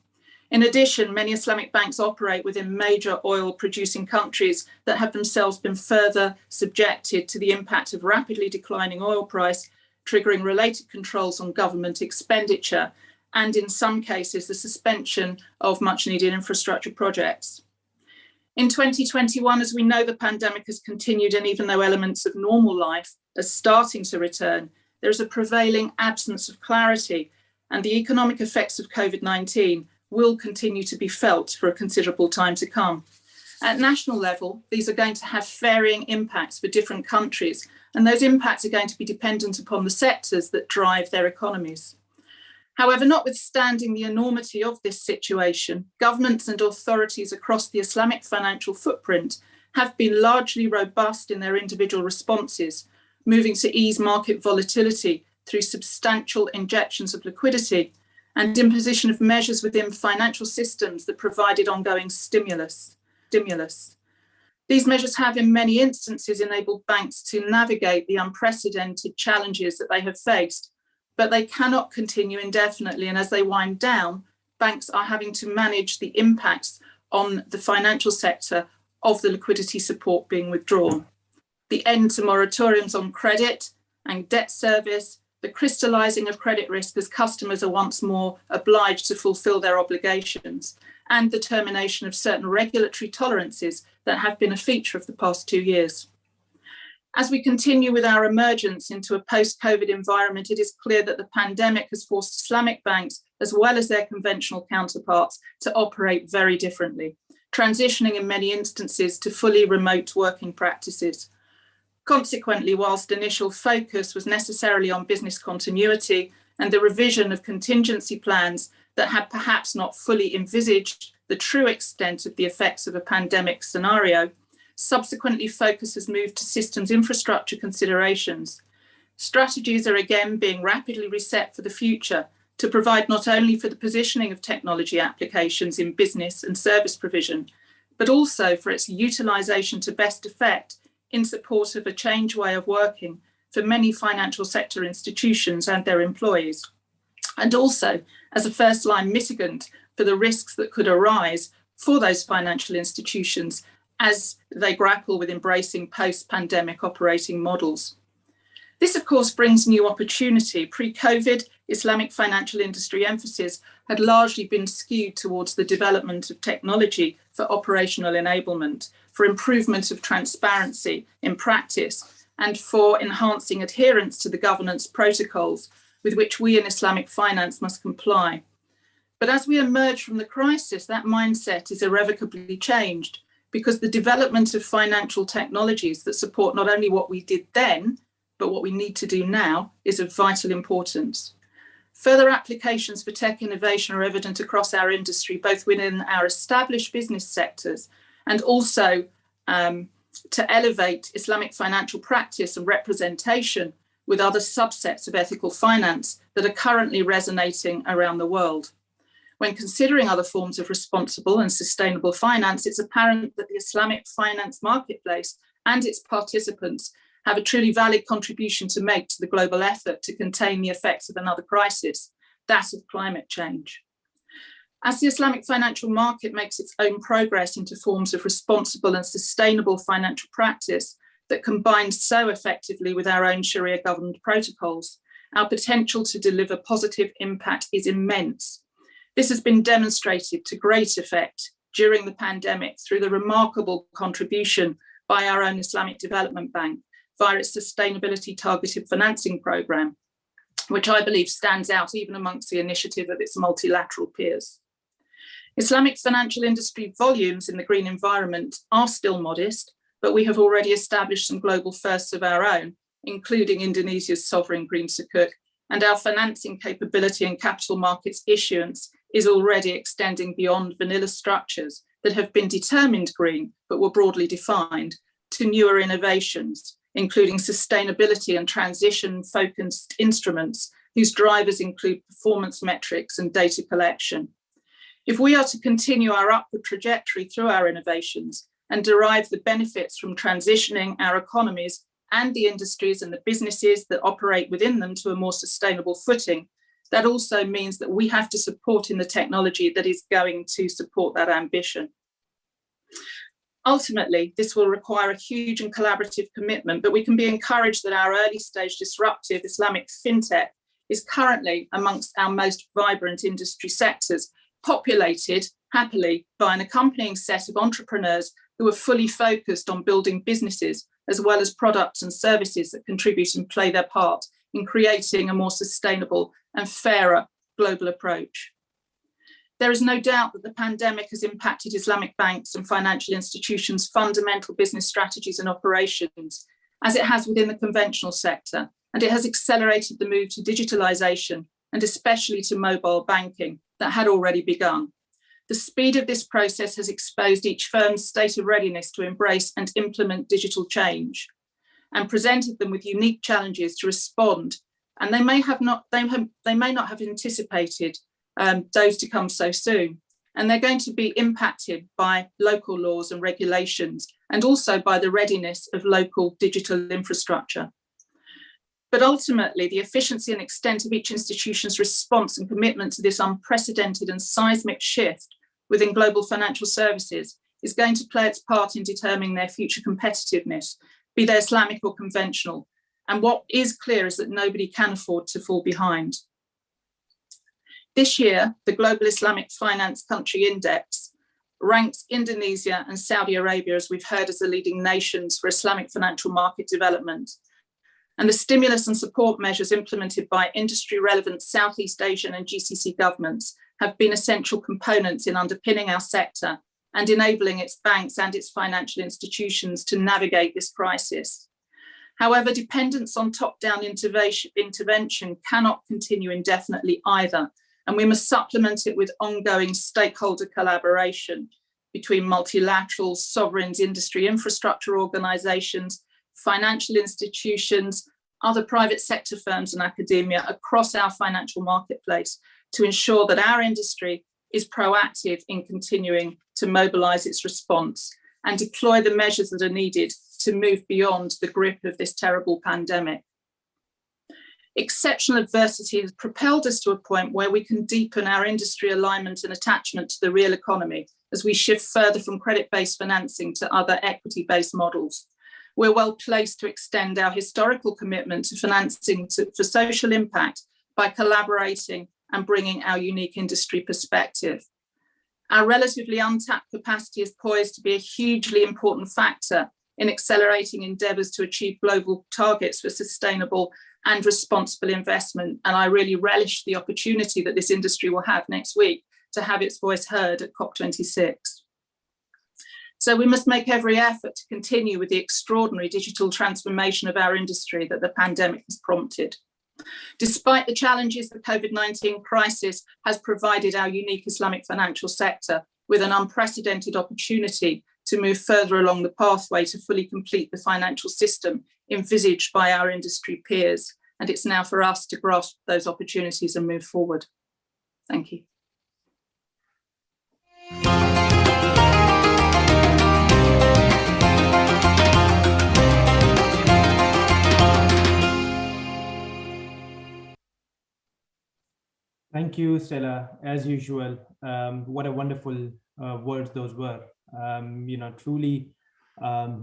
In addition, many Islamic banks operate within major oil-producing countries that have themselves been further subjected to the impact of rapidly declining oil price, triggering related controls on government expenditure, and in some cases, the suspension of much-needed infrastructure projects. In 2021, as we know, the pandemic has continued, and even though elements of normal life are starting to return, there is a prevailing absence of clarity, and the economic effects of COVID-19 will continue to be felt for a considerable time to come. At national level, these are going to have varying impacts for different countries, and those impacts are going to be dependent upon the sectors that drive their economies. However, notwithstanding the enormity of this situation, governments and authorities across the Islamic financial footprint have been largely robust in their individual responses, moving to ease market volatility through substantial injections of liquidity and imposition of measures within financial systems that provided ongoing stimulus. These measures have, in many instances, enabled banks to navigate the unprecedented challenges that they have faced, but they cannot continue indefinitely. And as they wind down, banks are having to manage the impacts on the financial sector of the liquidity support being withdrawn. The end to moratoriums on credit and debt service, the crystallizing of credit risk as customers are once more obliged to fulfill their obligations, and the termination of certain regulatory tolerances that have been a feature of the past 2 years. As we continue with our emergence into a post-COVID environment, it is clear that the pandemic has forced Islamic banks, as well as their conventional counterparts, to operate very differently, transitioning in many instances to fully remote working practices. Consequently, whilst initial focus was necessarily on business continuity and the revision of contingency plans that had perhaps not fully envisaged the true extent of the effects of a pandemic scenario, subsequently focus has moved to systems infrastructure considerations. Strategies are again being rapidly reset for the future to provide not only for the positioning of technology applications in business and service provision, but also for its utilisation to best effect in support of a changed way of working for many financial sector institutions and their employees, and also as a first-line mitigant for the risks that could arise for those financial institutions as they grapple with embracing post-pandemic operating models. This, of course, brings new opportunity. Pre-COVID, Islamic financial industry emphasis had largely been skewed towards the development of technology for operational enablement, for improvement of transparency in practice, and for enhancing adherence to the governance protocols with which we in Islamic finance must comply. But as we emerge from the crisis, that mindset is irrevocably changed, because the development of financial technologies that support not only what we did then, but what we need to do now is of vital importance. Further applications for tech innovation are evident across our industry, both within our established business sectors and also to elevate Islamic financial practice and representation with other subsets of ethical finance that are currently resonating around the world. When considering other forms of responsible and sustainable finance, it's apparent that the Islamic finance marketplace and its participants have a truly valid contribution to make to the global effort to contain the effects of another crisis, that of climate change. As the Islamic financial market makes its own progress into forms of responsible and sustainable financial practice that combines so effectively with our own Sharia-governed protocols, our potential to deliver positive impact is immense. This has been demonstrated to great effect during the pandemic through the remarkable contribution by our own Islamic Development Bank via its sustainability targeted financing programme, which I believe stands out even amongst the initiative of its multilateral peers. Islamic financial industry volumes in the green environment are still modest, but we have already established some global firsts of our own, including Indonesia's sovereign green sukuk, and our financing capability and capital markets issuance is already extending beyond vanilla structures that have been determined green but were broadly defined to newer innovations, including sustainability and transition-focused instruments whose drivers include performance metrics and data collection. If we are to continue our upward trajectory through our innovations and derive the benefits from transitioning our economies and the industries and the businesses that operate within them to a more sustainable footing, that also means that we have to support in the technology that is going to support that ambition. Ultimately, this will require a huge and collaborative commitment, but we can be encouraged that our early stage disruptive Islamic Fintech is currently amongst our most vibrant industry sectors, populated happily by an accompanying set of entrepreneurs who are fully focused on building businesses as well as products and services that contribute and play their part in creating a more sustainable and fairer global approach. There is no doubt that the pandemic has impacted Islamic banks and financial institutions' fundamental business strategies and operations, as it has within the conventional sector, and it has accelerated the move to digitalization and especially to mobile banking that had already begun. The speed of this process has exposed each firm's state of readiness to embrace and implement digital change and presented them with unique challenges to respond. And they may not have anticipated those to come so soon. And they're going to be impacted by local laws and regulations, and also by the readiness of local digital infrastructure. But ultimately, the efficiency and extent of each institution's response and commitment to this unprecedented and seismic shift within global financial services is going to play its part in determining their future competitiveness, be they Islamic or conventional. And what is clear is that nobody can afford to fall behind. This year, the Global Islamic Finance Country Index ranks Indonesia and Saudi Arabia, as we've heard, as the leading nations for Islamic financial market development. And the stimulus and support measures implemented by industry-relevant Southeast Asian and GCC governments have been essential components in underpinning our sector and enabling its banks and its financial institutions to navigate this crisis. However, dependence on top-down intervention cannot continue indefinitely either, and we must supplement it with ongoing stakeholder collaboration between multilaterals, sovereigns, industry infrastructure organizations, financial institutions, other private sector firms and academia across our financial marketplace to ensure that our industry is proactive in continuing to mobilize its response and deploy the measures that are needed to move beyond the grip of this terrible pandemic. Exceptional adversity has propelled us to a point where we can deepen our industry alignment and attachment to the real economy as we shift further from credit-based financing to other equity-based models. We're well placed to extend our historical commitment to financing for social impact by collaborating and bringing our unique industry perspective. Our relatively untapped capacity is poised to be a hugely important factor in accelerating endeavours to achieve global targets for sustainable and responsible investment. And I really relish the opportunity that this industry will have next week to have its voice heard at COP26. So we must make every effort to continue with the extraordinary digital transformation of our industry that the pandemic has prompted. Despite the challenges the COVID-19 crisis has provided our unique Islamic financial sector with an unprecedented opportunity to move further along the pathway to fully complete the financial system envisaged by our industry peers. And it's now for us to grasp those opportunities and move forward. Thank you. Thank you, Stella. As usual, what a wonderful words those were. Truly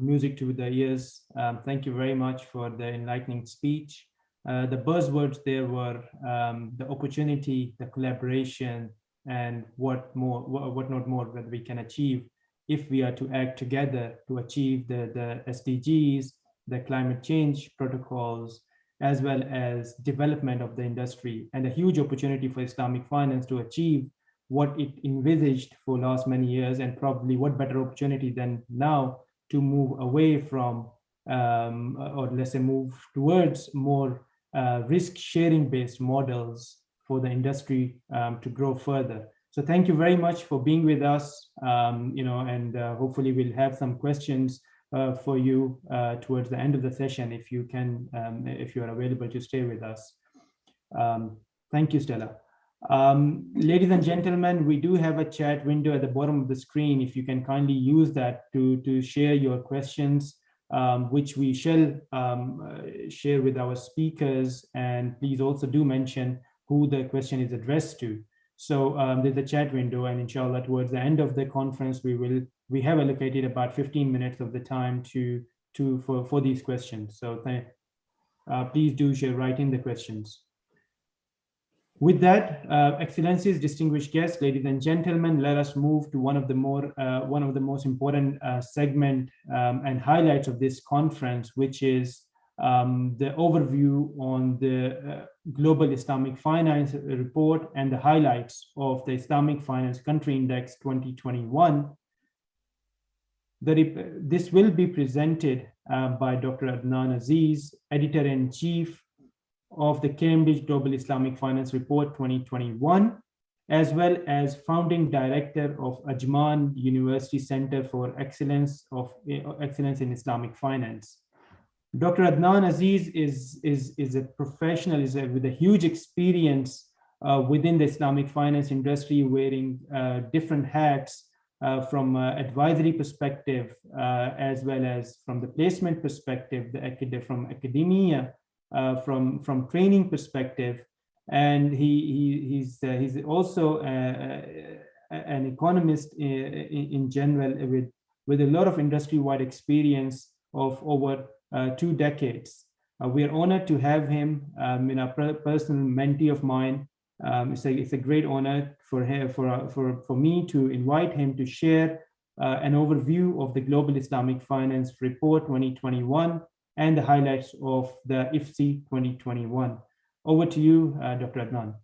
music to the ears. Thank you very much for the enlightening speech. The buzzwords there were the opportunity, the collaboration, and what not more that we can achieve if we are to act together to achieve the SDGs, the climate change protocols, as well as development of the industry, and a huge opportunity for Islamic finance to achieve what it envisaged for last many years, and probably what better opportunity than now to move away from or let's say move towards more risk-sharing based models for the industry to grow further. So thank you very much for being with us, and hopefully we'll have some questions for you towards the end of the session if you can, if you are available to stay with us. Thank you, Stella. Ladies and gentlemen, we do have a chat window at the bottom of the screen. If you can kindly use that to share your questions, which we shall share with our speakers, and please also do mention who the question is addressed to. So there's a chat window, and inshallah towards the end of the conference we have allocated about 15 minutes of the time for these questions. So please do write in the questions. With that, Excellencies, distinguished guests, ladies and gentlemen, let us move to one of the most important segment and highlights of this conference, which is the overview on the Global Islamic Finance Report and the highlights of the Islamic Finance Country Index 2021. This will be presented by Dr. Adnan Aziz, Editor-in-Chief of the Cambridge Global Islamic Finance Report 2021, as well as Founding Director of Ajman University Center for Excellence in Islamic Finance. Dr. Adnan Aziz is a professional, with a huge experience within the Islamic finance industry, wearing different hats from advisory perspective, as well as from the placement perspective, from academia, from training perspective, and he's also an economist in general with a lot of industry-wide experience of over 2 decades. We are honored to have him, a personal mentee of mine. It's a great honor for me to invite him to share an overview of the Global Islamic Finance Report 2021 and the highlights of the IFC 2021. Over to you, Dr. Adnan.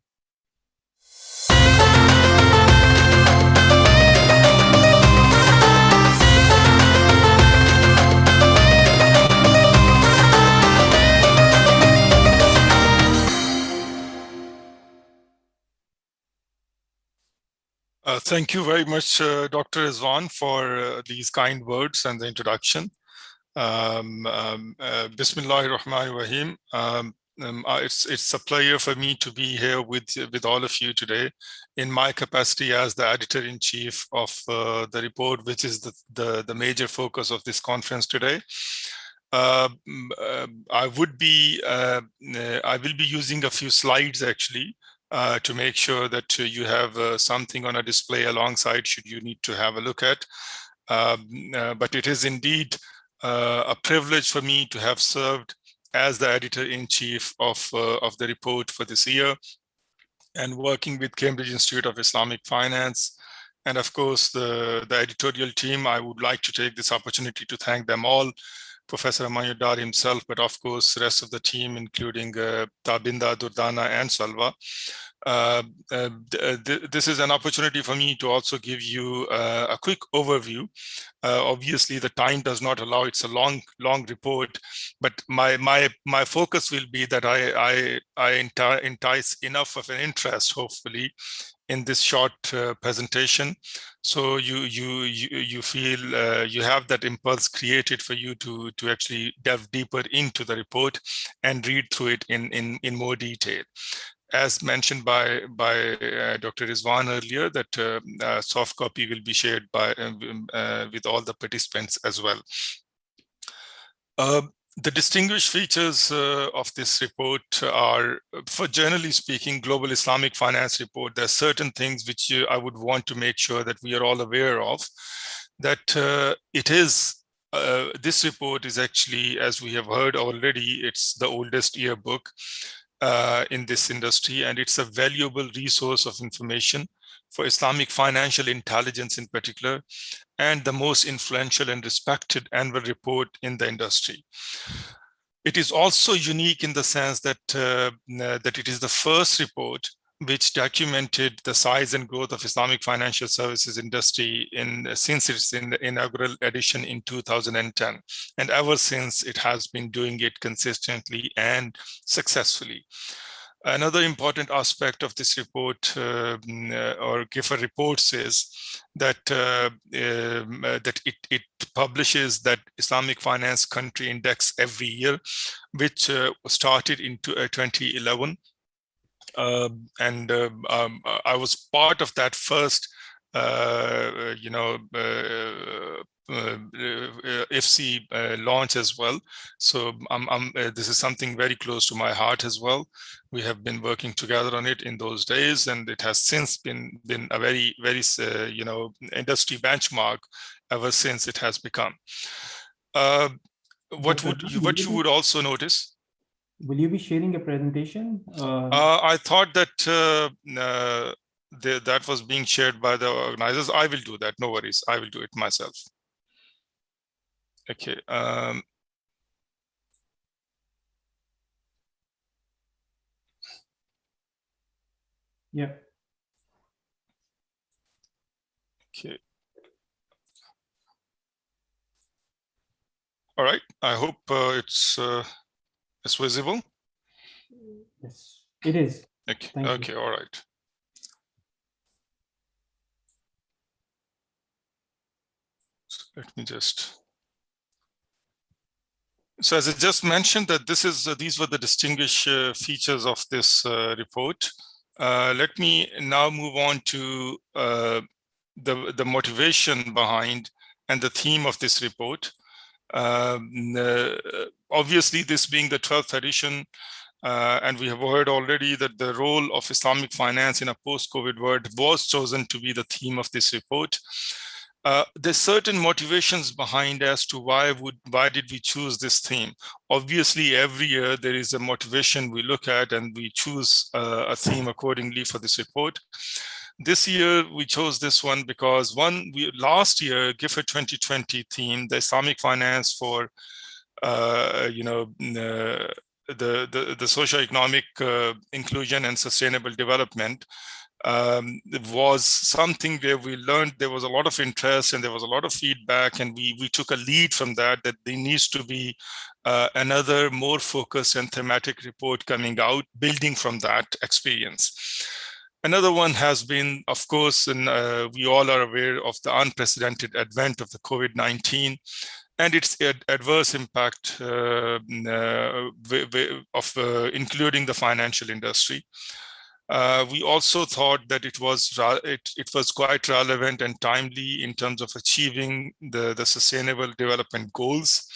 Thank you very much, Dr. Rizwan, for these kind words and the introduction. Bismillahir Rahmanir Rahim. It's a pleasure for me to be here with all of you today in my capacity as the editor-in-chief of the report, which is the major focus of this conference today. I will be using a few slides actually to make sure that you have something on a display alongside should you need to have a look at. But it is indeed a privilege for me to have served as the editor-in-chief of the report for this year, and working with Cambridge Institute of Islamic Finance, and of course the editorial team. I would like to take this opportunity to thank them all, Professor Amayuddar himself, but of course the rest of the team, including Tabinda, Durdana, and Salva. This is an opportunity for me to also give you a quick overview. Obviously, the time does not allow; it's a long report. But my focus will be that I entice enough of an interest, hopefully, in this short presentation, so you feel you have that impulse created for you to actually delve deeper into the report and read through it in more detail. As mentioned by Dr. Rizwan earlier, that soft copy will be shared with all the participants as well. The distinguished features of this report are, for generally speaking, Global Islamic Finance Report, there are certain things which I would want to make sure that we are all aware of, that this report is actually, as we have heard already, it's the oldest yearbook in this industry, and it's a valuable resource of information for Islamic financial intelligence in particular, and the most influential and respected annual report in the industry. It is also unique in the sense that it is the first report which documented the size and growth of Islamic financial services industry since its inaugural edition in 2010. And ever since, it has been doing it consistently and successfully. Another important aspect of this report or GIFA reports is that that it publishes that Islamic Finance Country Index every year, which started in 2011. I was part of that first, IFC launch as well. So this is something very close to my heart as well. We have been working together on it in those days, and it has since been a very industry benchmark ever since it has become. What you would also notice. Will you be sharing a presentation? I thought that that was being shared by the organizers. I will do that. No worries. I will do it myself. Okay. Yeah. Okay. All right. I hope it's visible. Yes, it is. Okay. Thank okay. You. All right. So let me just. So as I just mentioned, that these were the distinguished features of this report. Let me now move on to the motivation behind and the theme of this report. Obviously, this being the 12th edition, and we have heard already that the role of Islamic finance in a post-COVID world was chosen to be the theme of this report. There's certain motivations behind as to why did we choose this theme. Obviously, every year there is a motivation we look at and we choose a theme accordingly for this report. This year we chose this one because last year GIFA 2020 theme, the Islamic finance for the socio-economic inclusion and sustainable development, was something where we learned there was a lot of interest and there was a lot of feedback, and we took a lead from that there needs to be another more focused and thematic report coming out, building from that experience. Another one has been, of course, and we all are aware of the unprecedented advent of the COVID-19 and its adverse impact including the financial industry. We also thought that it was quite relevant and timely in terms of achieving the sustainable development goals,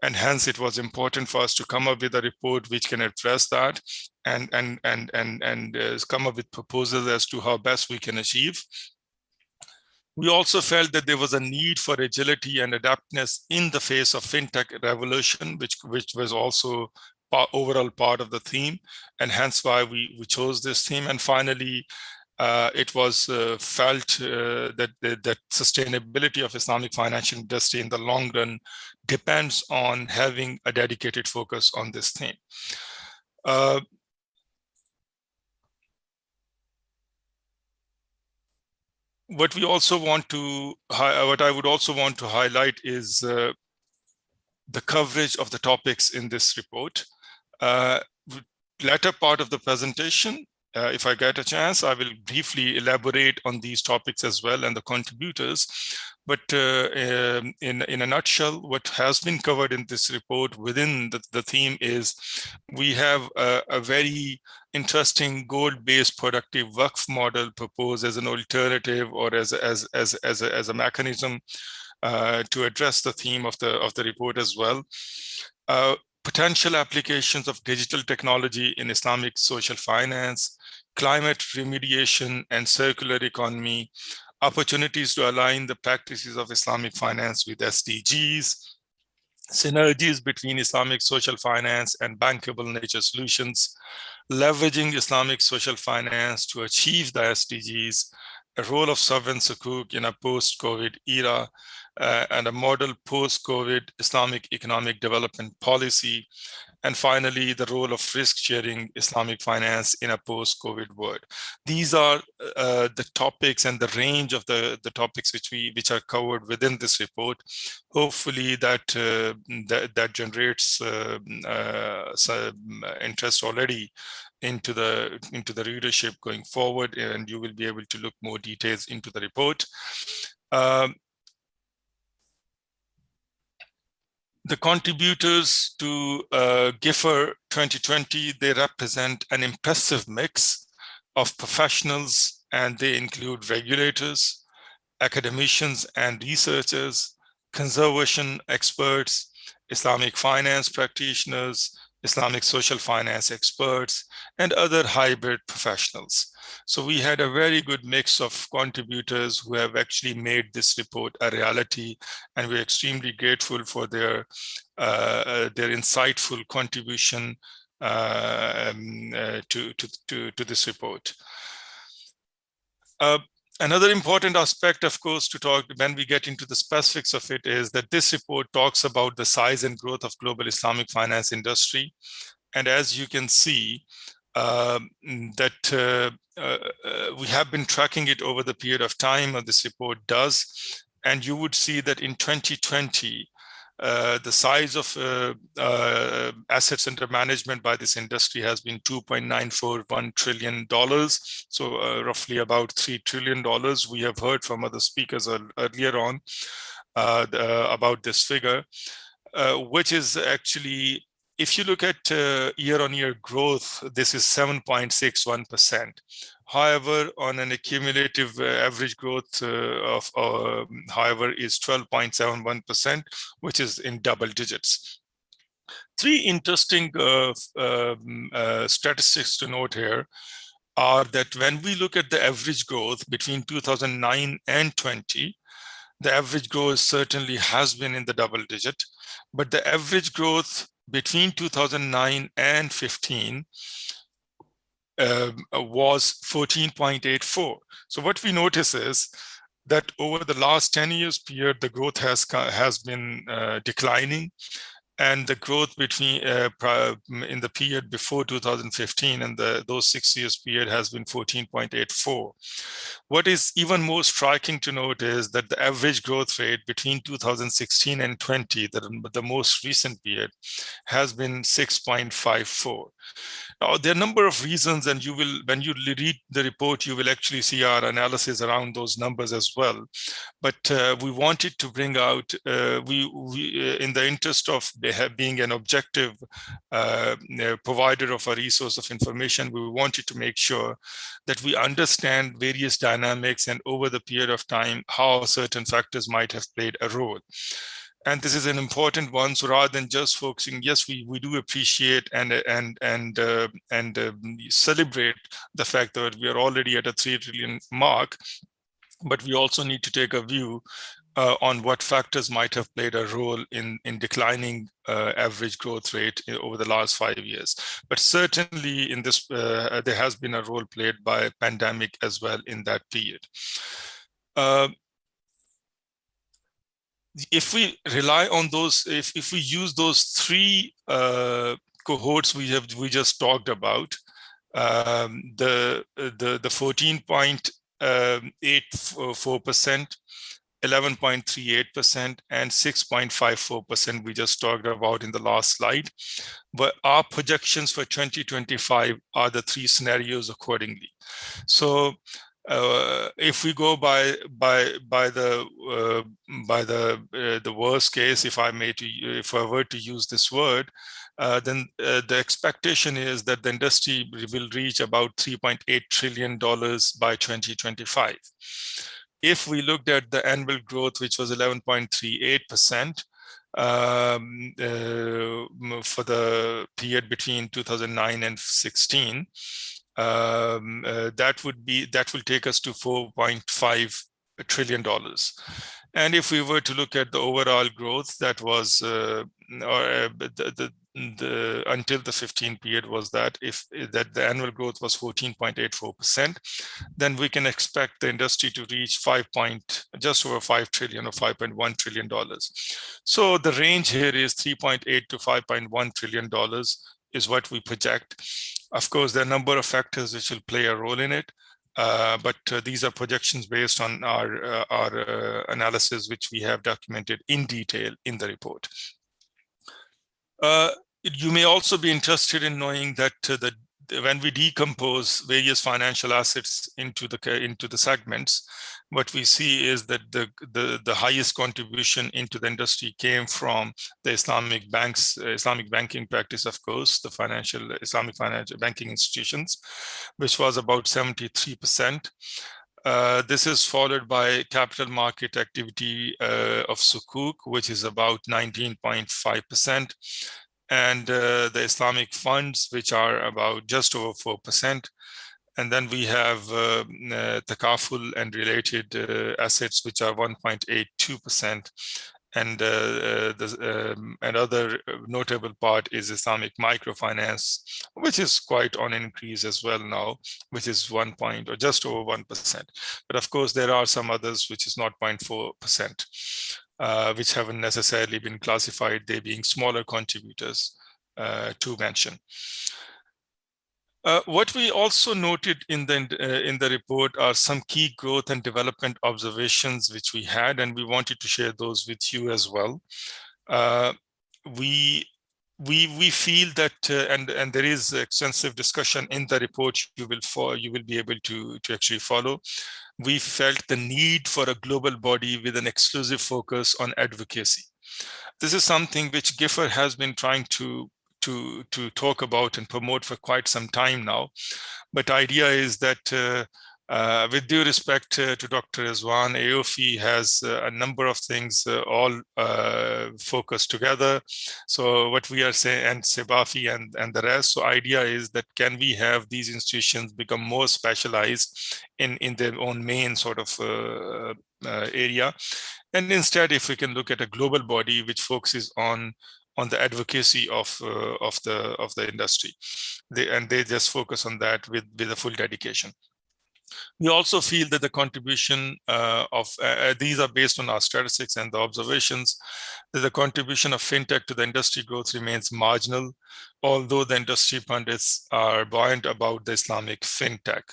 and hence it was important for us to come up with a report which can address that and come up with proposals as to how best we can achieve. We also felt that there was a need for agility and adaptness in the face of fintech revolution, which was also overall part of the theme, and hence why we chose this theme. And finally, it was felt that sustainability of Islamic financial industry in the long run depends on having a dedicated focus on this theme. What I would also want to highlight is the coverage of the topics in this report. Latter part of the presentation, if I get a chance, I will briefly elaborate on these topics as well and the contributors. But in a nutshell, what has been covered in this report within the theme is we have a very interesting goal-based productive Waqf model proposed as an alternative or as a mechanism to address the theme of the report as well. Potential applications of digital technology in Islamic social finance, climate remediation and circular economy, opportunities to align the practices of Islamic finance with SDGs, synergies between Islamic social finance and bankable nature solutions, leveraging Islamic social finance to achieve the SDGs, a role of sovereign sukuk in a post-COVID era, and a model post-COVID Islamic economic development policy, And finally, the role of risk-sharing Islamic finance in a post-COVID world. These are the topics and the range of the topics which are covered within this report. Hopefully that generates some interest already into the readership going forward, and you will be able to look more details into the report. The contributors to GIFR 2020, they represent an impressive mix of professionals, and they include regulators, academicians and researchers, conservation experts, Islamic finance practitioners, Islamic social finance experts, and other hybrid professionals. So we had a very good mix of contributors who have actually made this report a reality, and we're extremely grateful for their insightful contribution to this report. Another important aspect, of course, to talk when we get into the specifics of it is that this report talks about the size and growth of global Islamic finance industry. And as you can see, that we have been tracking it over the period of time, or this report does. And you would see that in 2020, the size of assets under management by this industry has been $2.941 trillion. So roughly about $3 trillion. We have heard from other speakers earlier on about this figure, which is actually, if you look at year-on-year growth, this is 7.61%. However, on an accumulative average growth however, is 12.71%, which is in double digits. Three interesting statistics to note here are that when we look at the average growth between 2009 and 20, the average growth certainly has been in the double digit, but the average growth between 2009 and 15 was 14.84. So what we notice is that over the last 10 years period, the growth has been declining, and the growth between in the period before 2015 and those 6 years period has been 14.84. What is even more striking to note is that the average growth rate between 2016 and 20, the most recent period, has been 6.54. Now, there are a number of reasons, and you will, when you read the report, you will actually see our analysis around those numbers as well. But we wanted to bring out, in the interest of being an objective provider of a resource of information, we wanted to make sure that we understand various dynamics and over the period of time, how certain factors might have played a role. And this is an important one. So rather than just focusing, yes, we do appreciate and celebrate the fact that we are already at a 3 trillion mark, but we also need to take a view on what factors might have played a role in declining average growth rate over the last 5 years. But certainly in this, there has been a role played by pandemic as well in that period. If we rely on those, if we use those three cohorts we just talked about, the 14.84%, 11.38%, and 6.54% we just talked about in the last slide. But our projections for 2025 are the three scenarios accordingly. So if we go by the worst case, if I were to use this word, then the expectation is that the industry will reach about $3.8 trillion by 2025. If we looked at the annual growth, which was 11.38%, for the period between 2009 and 16, that will take us to $4.5 trillion. And if we were to look at the overall growth, that was until the 15 period was that if that the annual growth was 14.84%, then we can expect the industry to reach just over 5 trillion or $5.1 trillion. So the range here is 3.8 to $5.1 trillion is what we project. Of course, there are a number of factors which will play a role in it. But these are projections based on our analysis, which we have documented in detail in the report. You may also be interested in knowing that when we decompose various financial assets into the segments, what we see is that the highest contribution into the industry came from the Islamic banks, Islamic banking practice, of course, the Islamic financial banking institutions, which was about 73%. This is followed by capital market activity of Sukuk, which is about 19.5%. And the Islamic funds, which are about just over 4%. And then we have Takaful and related assets, which are 1.82%. And another notable part is Islamic microfinance, which is quite on increase as well now, which is just over 1%. But of course, there are some others, which is not 0.4%. Which haven't necessarily been classified, they being smaller contributors to mention. What we also noted in the report are some key growth and development observations which we had, and we wanted to share those with you as well. We feel that, and there is extensive discussion in the report you will be able to actually follow. We felt the need for a global body with an exclusive focus on advocacy. This is something which GIFR has been trying to talk about and promote for quite some time now. But the idea is that with due respect to Dr. Rizwan, AOFI has a number of things all focused together. So what we are saying, and Sebafi and the rest, so idea is that can we have these institutions become more specialized in their own main sort of area? And instead, if we can look at a global body which focuses on the advocacy of the industry, they just focus on that with a full dedication. We also feel that the contribution of these are based on our statistics and the observations, that the contribution of fintech to the industry growth remains marginal, although the industry pundits are buoyant about the Islamic fintech.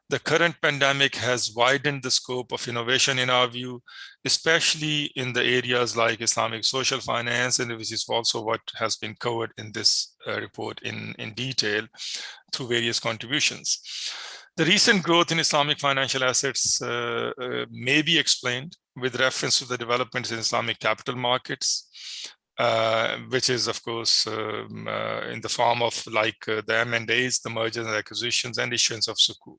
The current pandemic has widened the scope of innovation in our view, especially in the areas like Islamic social finance, and which is also what has been covered in this report in detail through various contributions. The recent growth in Islamic financial assets may be explained with reference to the developments in Islamic capital markets, which is, of course, in the form of like the M&As, the mergers and acquisitions, and issuance of Sukuk.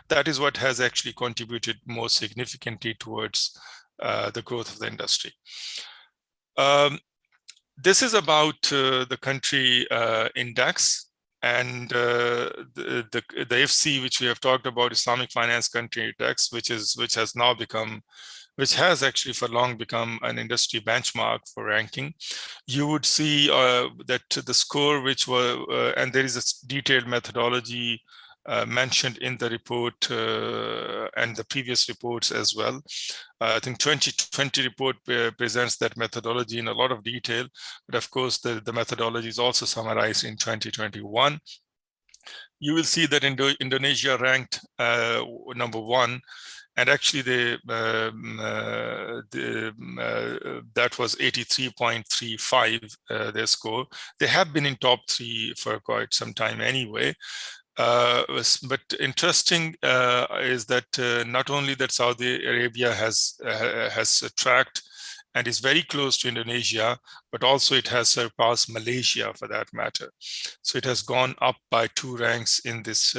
That is what has actually contributed most significantly towards the growth of the industry. This is about the country index. And the FC, which we have talked about, Islamic Finance Country Index, which has actually for long become an industry benchmark for ranking. You would see that the score, which were, and there is a detailed methodology mentioned in the report and the previous reports as well. I think 2020 report presents that methodology in a lot of detail, but of course the methodology is also summarized in 2021. You will see that Indonesia ranked number 1, and actually that was 83.35 their score. They have been in top 3 for quite some time anyway. But interesting is that not only that Saudi Arabia has tracked and is very close to Indonesia, but also it has surpassed Malaysia for that matter. So it has gone up by 2 ranks in this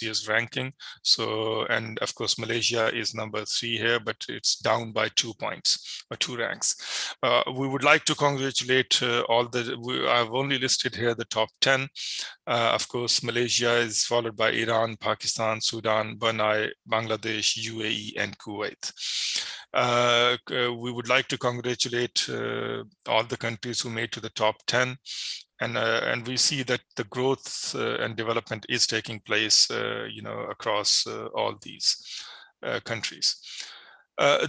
year's ranking. So, and of course Malaysia is number 3 here, but it's down by 2 points or 2 ranks. We would like to congratulate I've only listed here the top 10. Of course, Malaysia is followed by Iran, Pakistan, Sudan, Brunei, Bangladesh, UAE, and Kuwait. We would like to congratulate all the countries who made to the top 10. and we see that the growth and development is taking place, across all these countries.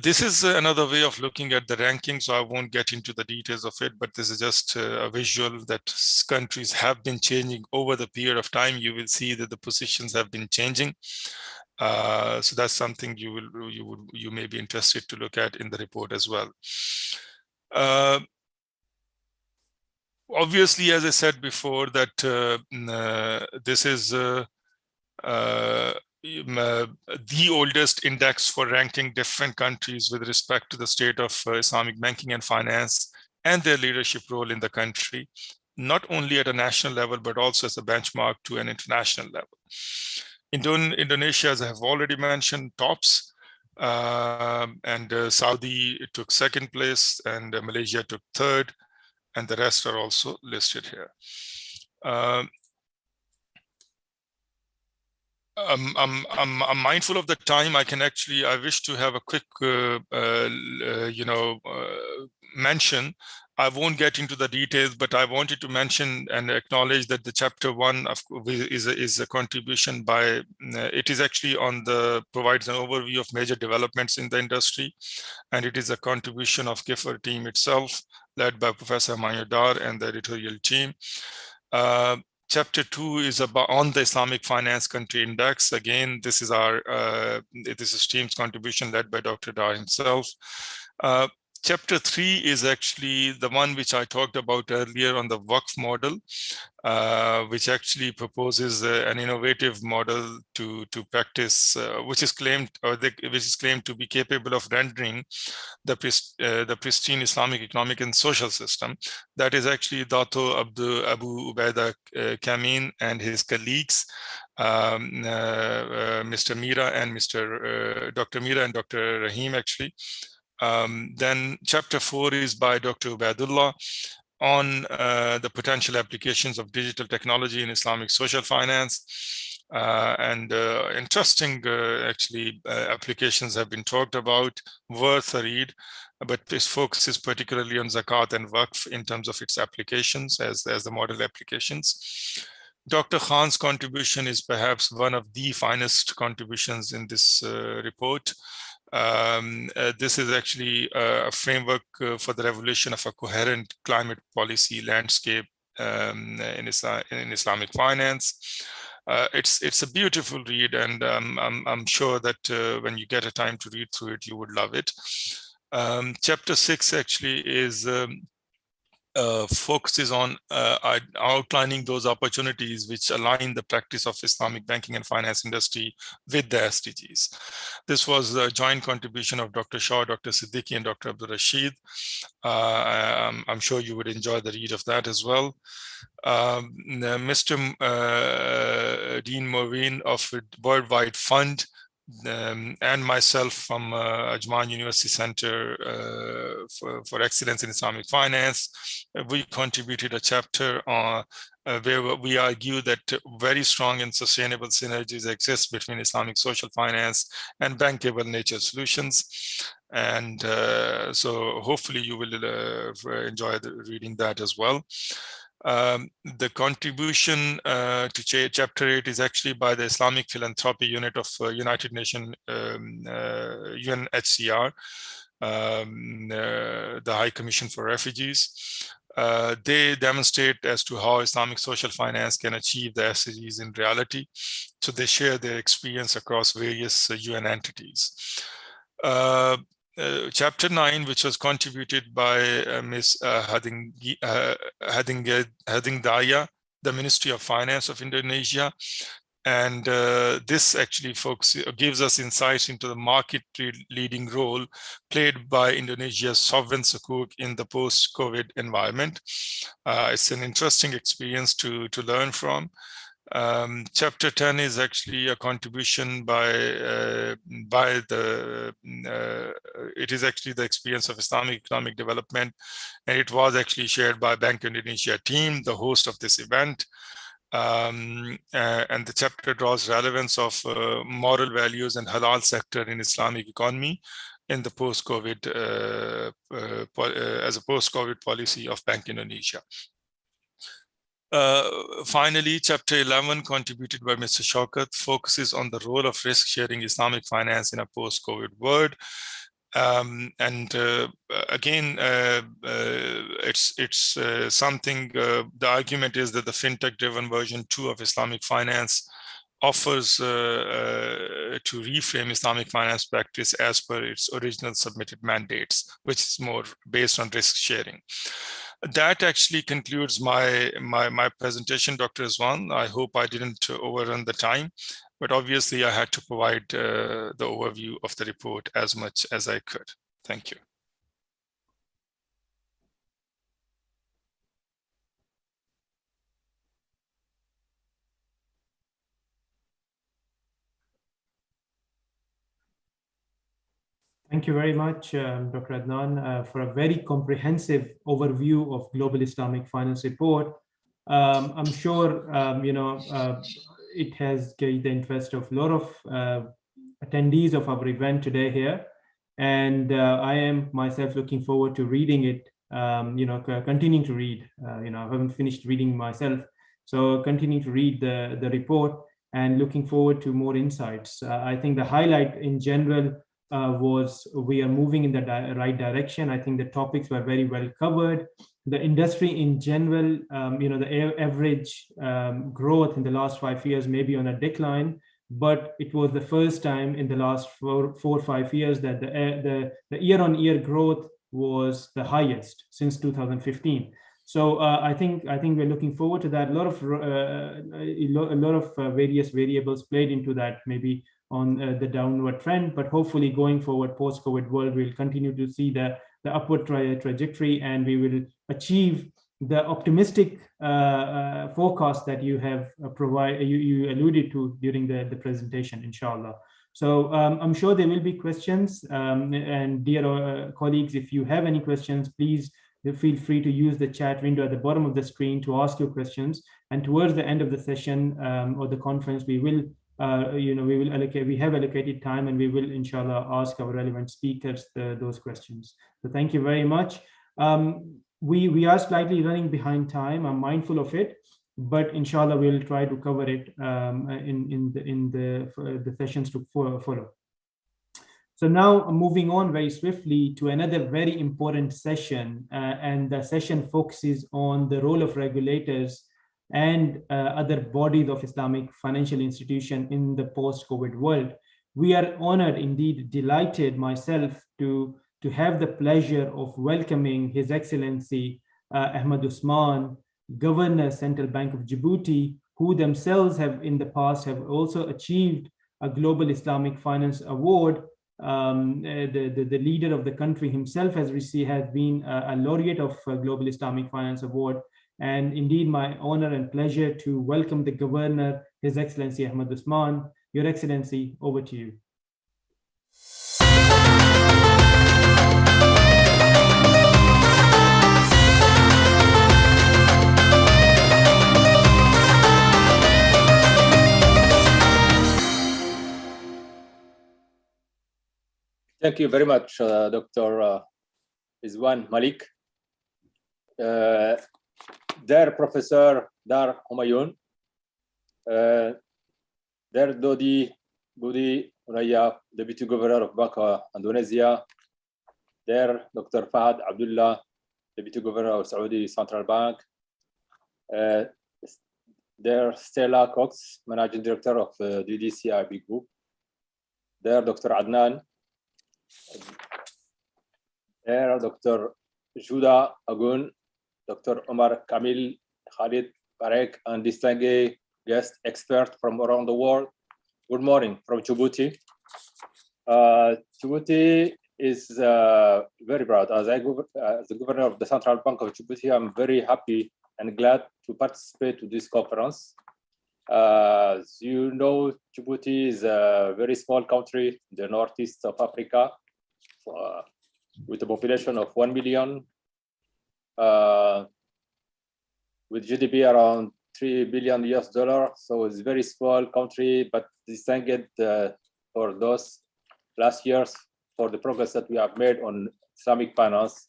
This is another way of looking at the ranking, so I won't get into the details of it, but this is just a visual that countries have been changing over the period of time. You will see that the positions have been changing. So that's something you may be interested to look at in the report as well. Obviously, as I said before, that this is the oldest index for ranking different countries with respect to the state of Islamic banking and finance and their leadership role in the country, not only at a national level, but also as a benchmark to an international level. Indonesia, as I have already mentioned, tops, and Saudi took second place, and Malaysia took third, and the rest are also listed here. I'm mindful of the time. I wish to have a quick, mention. I won't get into the details, but I wanted to mention and acknowledge that the chapter 1 is a contribution by, it is actually provides an overview of major developments in the industry, and it is a contribution of Kiffer team itself, led by Professor Mayudar and the editorial team. Chapter 2 is on the Islamic Finance Country Index. Again, this is team's contribution led by Dr. Dar himself. Chapter 3 is actually the one which I talked about earlier on the Waqf model, which actually proposes an innovative model to practice, which is claimed to be capable of rendering the pristine Islamic economic and social system. That is actually Dato Abu Ubaida Kamin and his colleagues, Mr. Mira and Dr. Mira and Dr. Rahim, actually. Then chapter 4 is by Dr. Ubaidullah on the potential applications of digital technology in Islamic social finance. Interesting, applications have been talked about, worth a read, but this focuses particularly on Zakat and Waqf in terms of its applications as the model applications. Dr. Khan's contribution is perhaps one of the finest contributions in this report. This is actually a framework for the revolution of a coherent climate policy landscape in Islamic finance. It's a beautiful read, and I'm sure that when you get a time to read through it, you would love it. Chapter 6 actually is focuses on outlining those opportunities which align the practice of Islamic banking and finance industry with the SDGs. This was a joint contribution of Dr. Shah, Dr. Siddiqui, and Dr. Abdul Rashid. I'm sure you would enjoy the read of that as well. Mr. Dean Morvin of Worldwide Fund and myself from Ajman University Center for Excellence in Islamic Finance, we contributed a chapter where we argue that very strong and sustainable synergies exist between Islamic social finance and bankable nature solutions. And so hopefully you will enjoy reading that as well. The contribution to chapter 8 is actually by the Islamic Philanthropy Unit of United Nations, UNHCR, the High Commission for Refugees. They demonstrate as to how Islamic social finance can achieve the SDGs in reality. So they share their experience across various UN entities. Chapter 9, which was contributed by Ms. Hadingdaya, the Ministry of Finance of Indonesia. And this actually gives us insights into the market-leading role played by Indonesia's sovereign sukuk in the post-COVID environment. It's an interesting experience to learn from. Chapter 10 is actually a contribution it is actually the experience of Islamic economic development, and it was actually shared by Bank Indonesia team, the host of this event. And the chapter draws relevance of moral values and halal sector in Islamic economy in the post-COVID as a post-COVID policy of Bank Indonesia. Finally, Chapter 11, contributed by Mr. Shaukat, focuses on the role of risk-sharing Islamic finance in a post-COVID world. Again, it's something, the argument is that the fintech-driven version 2 of Islamic finance offers to reframe Islamic finance practice as per its original submitted mandates, which is more based on risk sharing. That actually concludes my presentation, Dr. Rizwan. I hope I didn't overrun the time, but obviously I had to provide the overview of the report as much as I could. Thank you. Thank you very much, Dr. Adnan, for a very comprehensive overview of Global Islamic Finance Report. I'm sure it has gained the interest of a lot of attendees of our event today here, and I am myself looking forward to reading it. Continuing to read. I haven't finished reading myself, so continuing to read the report and looking forward to more insights. I think the highlight in general was we are moving in the right direction. I think the topics were very well covered. The industry in general, the average growth in the last 5 years may be on a decline, but it was the first time in the last four or 5 years that the year-on-year growth was the highest since 2015. So I think we're looking forward to that. A lot of various variables played into that, maybe on the downward trend, but hopefully going forward, post-COVID world, we'll continue to see the upward trajectory, and we will achieve the optimistic forecast that you have you alluded to during the presentation, inshallah. So I'm sure there will be questions, and dear colleagues, if you have any questions, please feel free to use the chat window at the bottom of the screen to ask your questions. And towards the end of the session or the conference, we will we have allocated time, and we will inshallah ask our relevant speakers those questions. So thank you very much. We are slightly running behind time. I'm mindful of it, but inshallah we'll try to cover it in the sessions to follow. So now moving on very swiftly to another very important session, and the session focuses on the role of regulators and other bodies of Islamic financial institution in the post-COVID world. We are honored, indeed delighted myself, to have the pleasure of welcoming His Excellency Ahmed Osman, Governor, Central Bank of Djibouti, who themselves have in the past have also achieved a Global Islamic Finance Award. The leader of the country himself has been a laureate of Global Islamic Finance Award. And indeed, my honor and pleasure to welcome the Governor, His Excellency Ahmed Osman. Your Excellency, over to you. Thank you very much, Dr. Rizwan Malik. Dear Professor Dar Humayun, dear Dodi Budi Uraya, Deputy Governor of Bank of Indonesia, dear Dr. Fahad Abdullah, Deputy Governor of Saudi Central Bank, dear Stella Cox, Managing Director of DDCIB Group, dear Dr. Adnan, dear Dr. Juda Agun, Dr. Omar Kamil, Khalid Barek, and distinguished guest expert from around the world. Good morning from Djibouti. Djibouti is very proud. As the governor of the Central Bank of Djibouti, I'm very happy and glad to participate to this conference. As you know, Djibouti is a very small country in the northeast of Africa, with a population of 1 million, with GDP around $3 billion US. So it's a very small country, but distinguished for those last years for the progress that we have made on Islamic finance.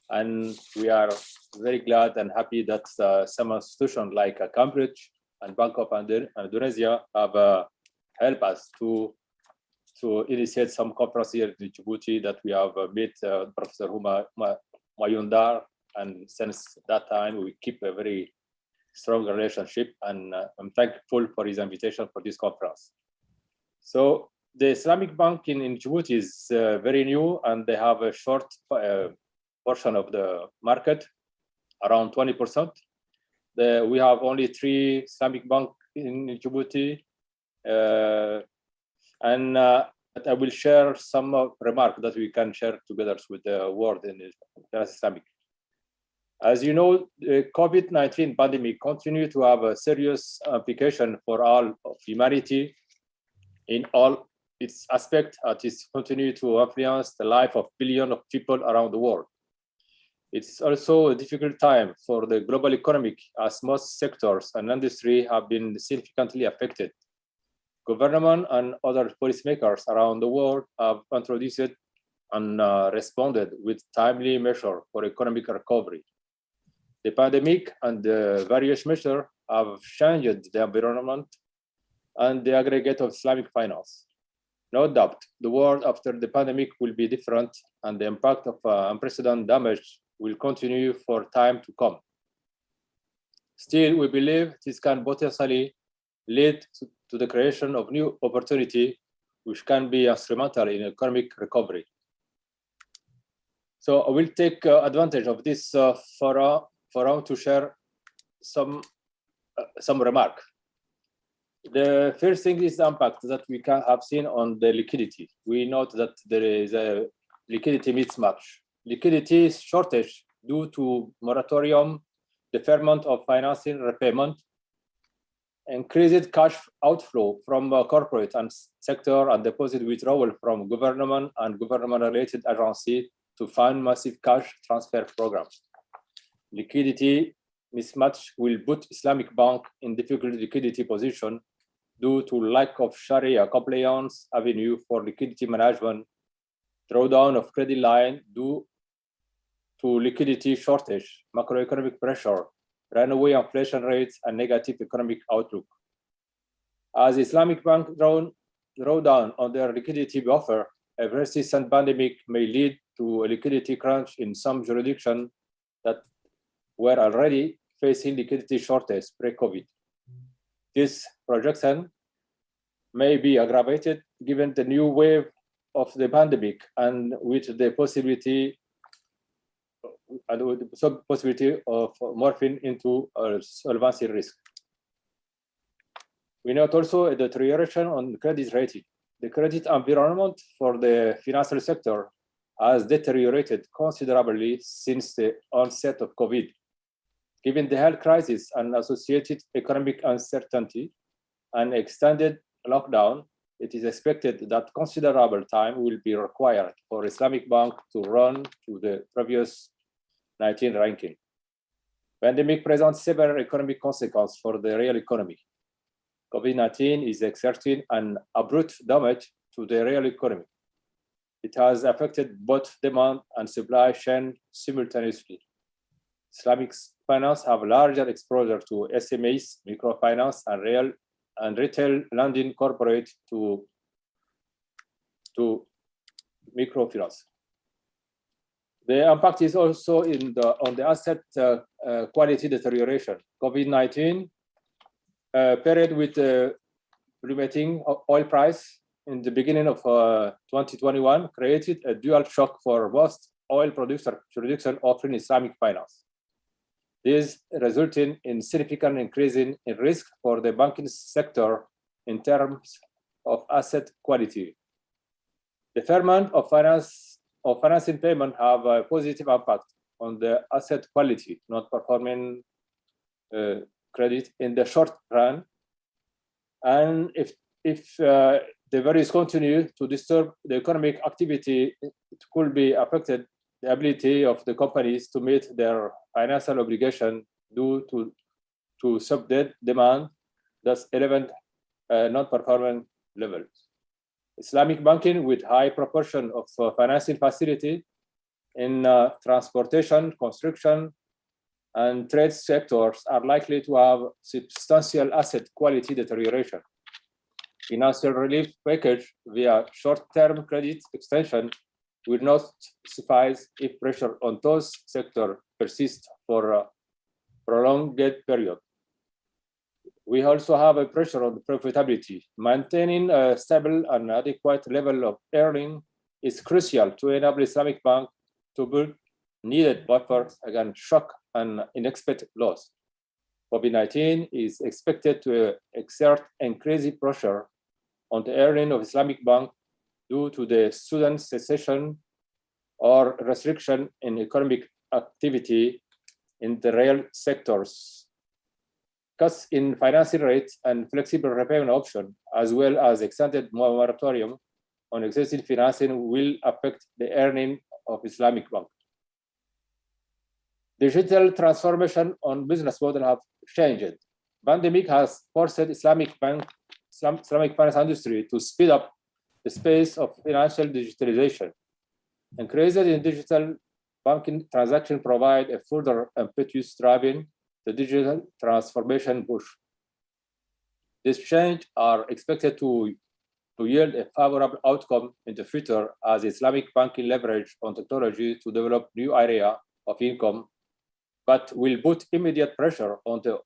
And we are very glad and happy that some institutions like Cambridge and Bank of Indonesia have helped us to initiate some conference here in Djibouti that we have met Professor Huma Mayundar, and since that time we keep a very strong relationship, and I'm thankful for his invitation for this conference. So the Islamic Bank in Djibouti is very new, and they have a short portion of the market, around 20%. We have only 3 Islamic banks in Djibouti, and I will share some remarks that we can share together with the world in Islamic. As you know, the COVID-19 pandemic continues to have a serious implication for all of humanity in all its aspects. It is continue to influence the life of billions of people around the world. It's also a difficult time for the global economy, as most sectors and industry have been significantly affected. Government and other policymakers around the world have introduced and responded with timely measures for economic recovery. The pandemic and the various measures have changed the environment and the aggregate of Islamic finance. No doubt, the world after the pandemic will be different, and the impact of unprecedented damage will continue for time to come. Still, we believe this can potentially lead to the creation of new opportunity, which can be instrumental in economic recovery. So I will take advantage of this forum to share some remark. The first thing is the impact that we can have seen on the liquidity. We note that there is a liquidity mismatch. Liquidity shortage due to moratorium, deferment of financing repayment, increased cash outflow from corporate and sector, and deposit withdrawal from government and government-related agencies to fund massive cash transfer programs. Liquidity mismatch will put Islamic Bank in difficult liquidity position due to lack of Sharia compliance avenue for liquidity management, drawdown of credit line due to liquidity shortage, macroeconomic pressure, runaway inflation rates, and negative economic outlook. As Islamic Bank draw down on their liquidity buffer, a persistent pandemic may lead to a liquidity crunch in some jurisdictions that were already facing liquidity shortage pre-COVID. This projection may be aggravated given the new wave of the pandemic, and with the possibility of morphing into a solvency risk. We note also a deterioration on credit rating. The credit environment for the financial sector has deteriorated considerably since the onset of COVID. Given the health crisis and associated economic uncertainty and extended lockdown, it is expected that considerable time will be required for Islamic Bank to run to the previous 19 ranking. Pandemic presents several economic consequences for the real economy. COVID-19 is exerting an abrupt damage to the real economy. It has affected both demand and supply chain simultaneously. Islamic finance have larger exposure to SMEs, microfinance, and retail lending corporate to microfinance. The impact is also on the asset quality deterioration. COVID-19 period with plummeting oil price in the beginning of 2021 created a dual shock for most oil producer jurisdictions offering Islamic finance. This resulted in significant increase in risk for the banking sector in terms of asset quality. Deferment of financing payment have a positive impact on the asset quality, not performing credit in the short run. And if the virus continue to disturb the economic activity, it could be affected the ability of the companies to meet their financial obligation due to subdebt demand, thus elevated non-performing levels. Islamic banking with high proportion of financing facility in transportation, construction, and trade sectors are likely to have substantial asset quality deterioration. Financial relief package via short-term credit extension will not suffice if pressure on those sectors persists for a prolonged period. We also have a pressure on profitability. Maintaining a stable and adequate level of earning is crucial to enable Islamic Bank to build needed buffers against shock and unexpected loss. COVID-19 is expected to exert increasing pressure on the earning of Islamic Bank due to the sudden cessation or restriction in economic activity in the real sectors. Cuts in financing rates and flexible repayment option, as well as extended moratorium on existing financing, will affect the earning of Islamic Bank. Digital transformation on business model have changed. Pandemic has forced Islamic finance industry to speed up the pace of financial digitalization. Increases in digital banking transactions provide a further impetus driving the digital transformation push. These changes are expected to yield a favorable outcome in the future as Islamic banking leverage on technology to develop new area of income, but will put immediate pressure on the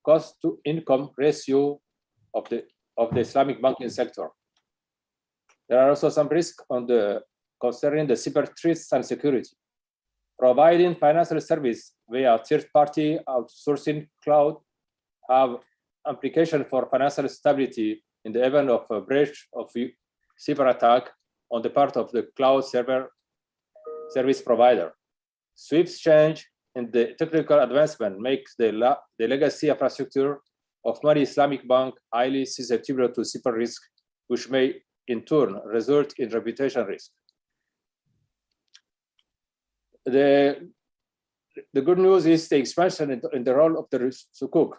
cost-to-income ratio of the Islamic banking sector. There are also some risks concerning the cyber threats and security. Providing financial service via third-party outsourcing cloud have implications for financial stability in the event of a breach of cyber attack on the part of the cloud service provider. Swift change in the technical advancement makes the legacy infrastructure of many Islamic banks highly susceptible to cyber risk, which may in turn result in reputation risk. The good news is the expansion in the role of the Sukuk.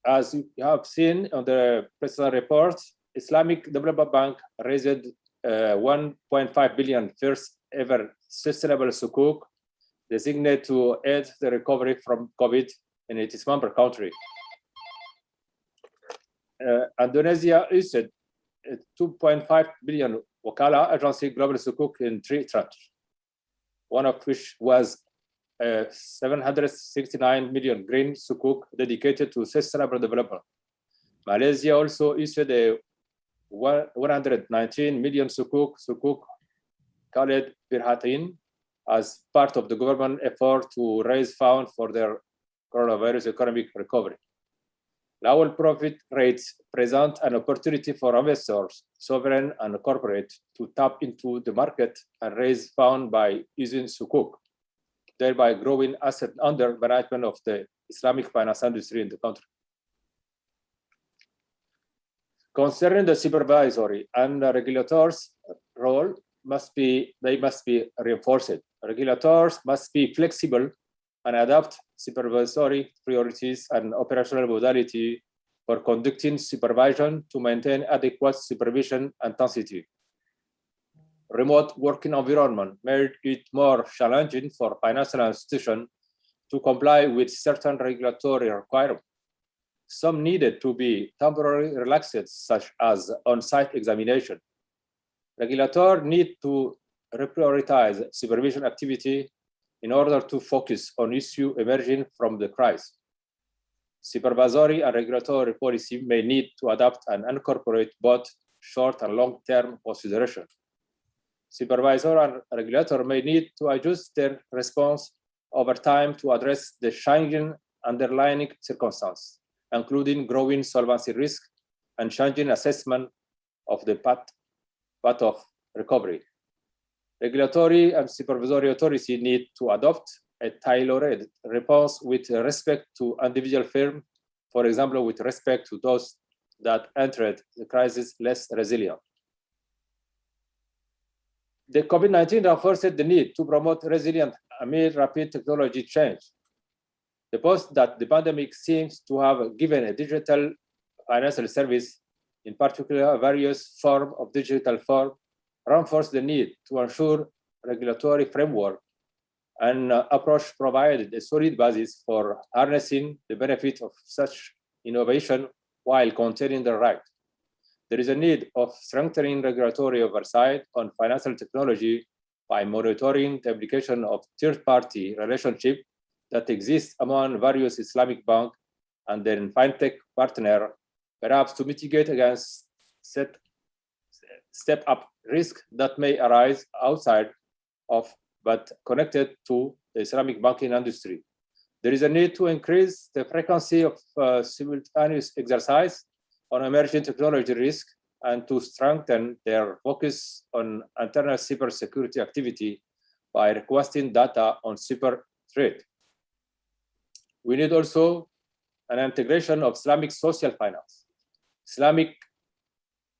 As you have seen on the president report, Islamic Development Bank raised 1.5 billion first ever sustainable Sukuk designated to aid the recovery from COVID in its member country. Indonesia issued 2.5 billion Wakala agency global Sukuk in 3 tranches, one of which was 769 million green Sukuk dedicated to sustainable development. Malaysia also issued a 119 million Sukuk called Pirhatin as part of the government effort to raise funds for their coronavirus economic recovery. Lower profit rates present an opportunity for investors, sovereign and corporate, to tap into the market and raise funds by using Sukuk, thereby growing asset under management of the Islamic finance industry in the country. Concerning the supervisory and the regulators' role, they must be reinforced. Regulators must be flexible and adapt supervisory priorities and operational modality for conducting supervision to maintain adequate supervision intensity. Remote working environment made it more challenging for financial institutions to comply with certain regulatory requirements. Some needed to be temporarily relaxed, such as on-site examination. Regulators need to reprioritize supervision activity in order to focus on issues emerging from the crisis. Supervisory and regulatory policy may need to adapt and incorporate both short and long-term considerations. Supervisor and regulator may need to adjust their response over time to address the changing underlying circumstances, including growing solvency risk and changing assessment of the path of recovery. Regulatory and supervisory authority need to adopt a tailored response with respect to individual firms, for example, with respect to those that entered the crisis less resilient. The COVID-19 reinforced the need to promote resilience amid rapid technology change. The post that the pandemic seems to have given a digital financial service, in particular various forms of digital form, reinforce the need to ensure regulatory framework An approach provided a solid basis for harnessing the benefit of such innovation while containing the right. There is a need of strengthening regulatory oversight on financial technology by monitoring the application of third-party relationship that exists among various Islamic banks and their fintech partner, perhaps to mitigate against step-up risk that may arise outside of but connected to the Islamic banking industry. There is a need to increase the frequency of simultaneous exercise on emerging technology risk and to strengthen their focus on internal cybersecurity activity by requesting data on cyber threat. We need also an integration of Islamic social finance. Islamic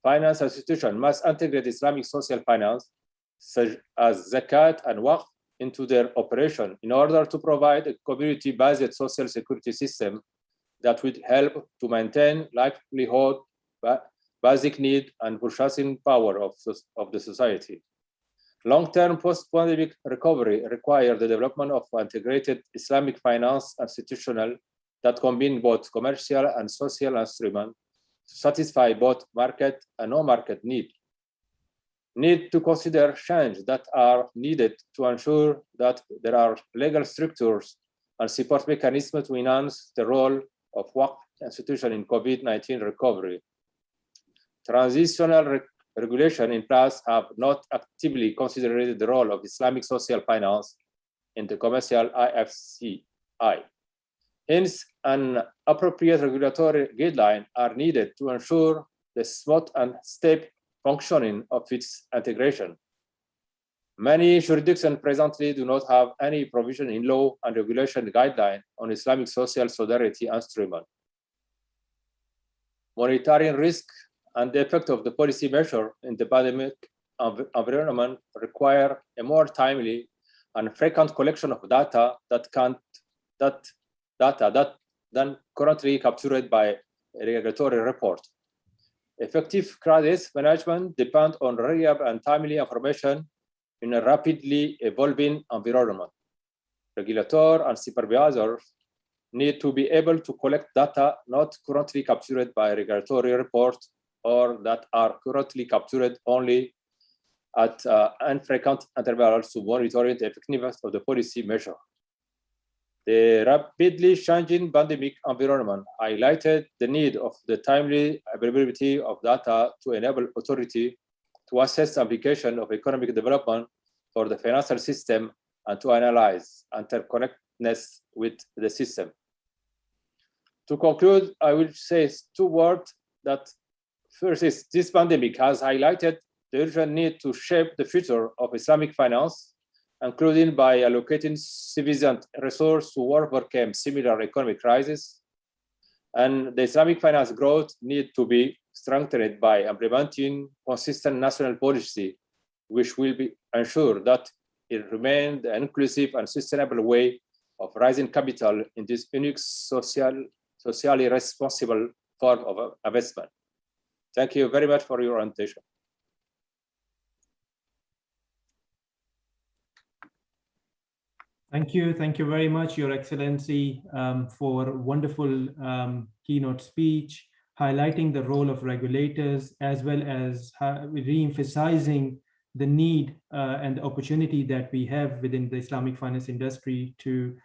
finance institutions must integrate Islamic social finance, such as zakat and waqf, into their operation in order to provide a community-based social security system that would help to maintain livelihood, basic need, and purchasing power of the society. Long-term post-pandemic recovery requires the development of integrated Islamic finance institutional that combine both commercial and social instruments to satisfy both market and non-market need to consider changes that are needed to ensure that there are legal structures and support mechanisms to enhance the role of waqf institution in COVID-19 recovery. Transitional regulation in place have not actively considered the role of Islamic social finance in the commercial IFCI. Hence, an appropriate regulatory guideline are needed to ensure the smooth and stable functioning of its integration. Many jurisdictions presently do not have any provision in law and regulation guideline on Islamic social solidarity instrument. Monitoring risk and the effect of the policy measure in the pandemic environment require a more timely and frequent collection of data than currently captured by a regulatory report. Effective crisis management depends on reliable and timely information in a rapidly evolving environment. Regulators and supervisors need to be able to collect data not currently captured by regulatory reports or that are currently captured only at infrequent intervals to monitor the effectiveness of the policy measure. The rapidly changing pandemic environment highlighted the need of the timely availability of data to enable authority to assess the application of economic development for the financial system and to analyze interconnectedness with the system. To conclude, I will say two words that first is this pandemic has highlighted the urgent need to shape the future of Islamic finance, including by allocating sufficient resources to overcome similar economic crises. And the Islamic finance growth need to be strengthened by implementing consistent national policy, which will ensure that it remains an inclusive and sustainable way of raising capital in this unique socially responsible form of investment. Thank you very much for your attention. Thank you very much, Your Excellency, for wonderful keynote speech, highlighting the role of regulators, as well as re-emphasizing the need and the opportunity that we have within the Islamic finance industry to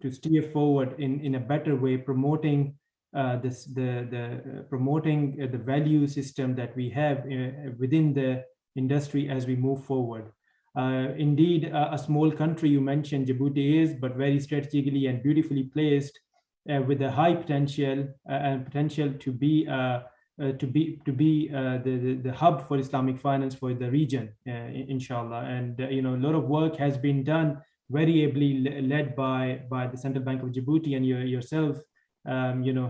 steer forward in a better way, promoting the value system that we have within the industry as we move forward. Indeed, a small country you mentioned, Djibouti is, but very strategically and beautifully placed with a high potential and potential to be the hub for Islamic finance for the region, inshallah. And a lot of work has been done, very ably led by the Central Bank of Djibouti and yourself.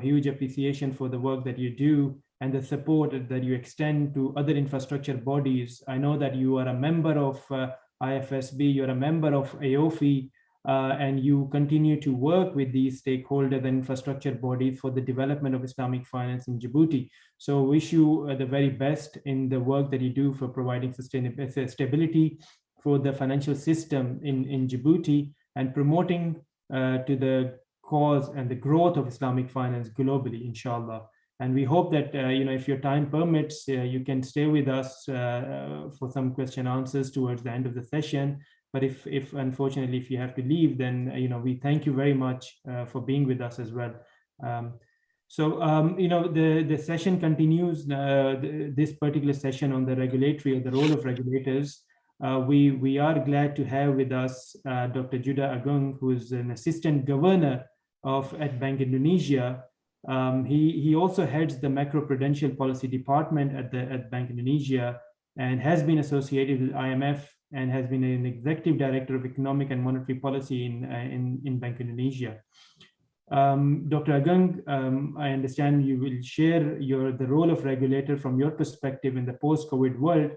Huge appreciation for the work that you do and the support that you extend to other infrastructure bodies. I know that you are a member of IFSB, you're a member of AOFI, and you continue to work with these stakeholders and infrastructure bodies for the development of Islamic finance in Djibouti. So wish you the very best in the work that you do for providing stability for the financial system in Djibouti and promoting to the cause and the growth of Islamic finance globally, inshallah. And we hope that, if your time permits, you can stay with us for some question answers towards the end of the session. But if unfortunately, if you have to leave, then, we thank you very much for being with us as well. The session continues, this particular session on the regulatory or the role of regulators. We are glad to have with us Dr. Judah Agung, who is an assistant governor at Bank Indonesia. He also heads the macroprudential policy department at Bank Indonesia and has been associated with IMF and has been an executive director of economic and monetary policy in Bank Indonesia. Dr. Agung, I understand you will share the role of regulator from your perspective in the post-COVID world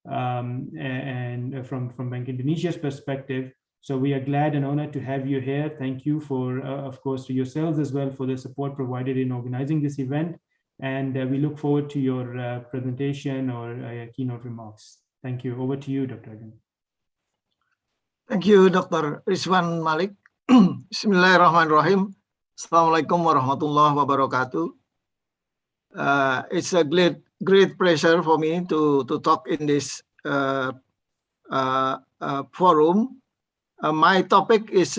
and from Bank Indonesia's perspective. So we are glad and honored to have you here. Thank you for, of course, to yourselves as well for the support provided in organizing this event. And we look forward to your presentation or keynote remarks. Thank you. Over to you, Dr. Agung. Thank you, Dr. Rizwan Malik. Bismillahirrahmanirrahim. Assalamualaikum warahmatullahi wabarakatuh. It's a great pleasure for me to talk in this forum. My topic is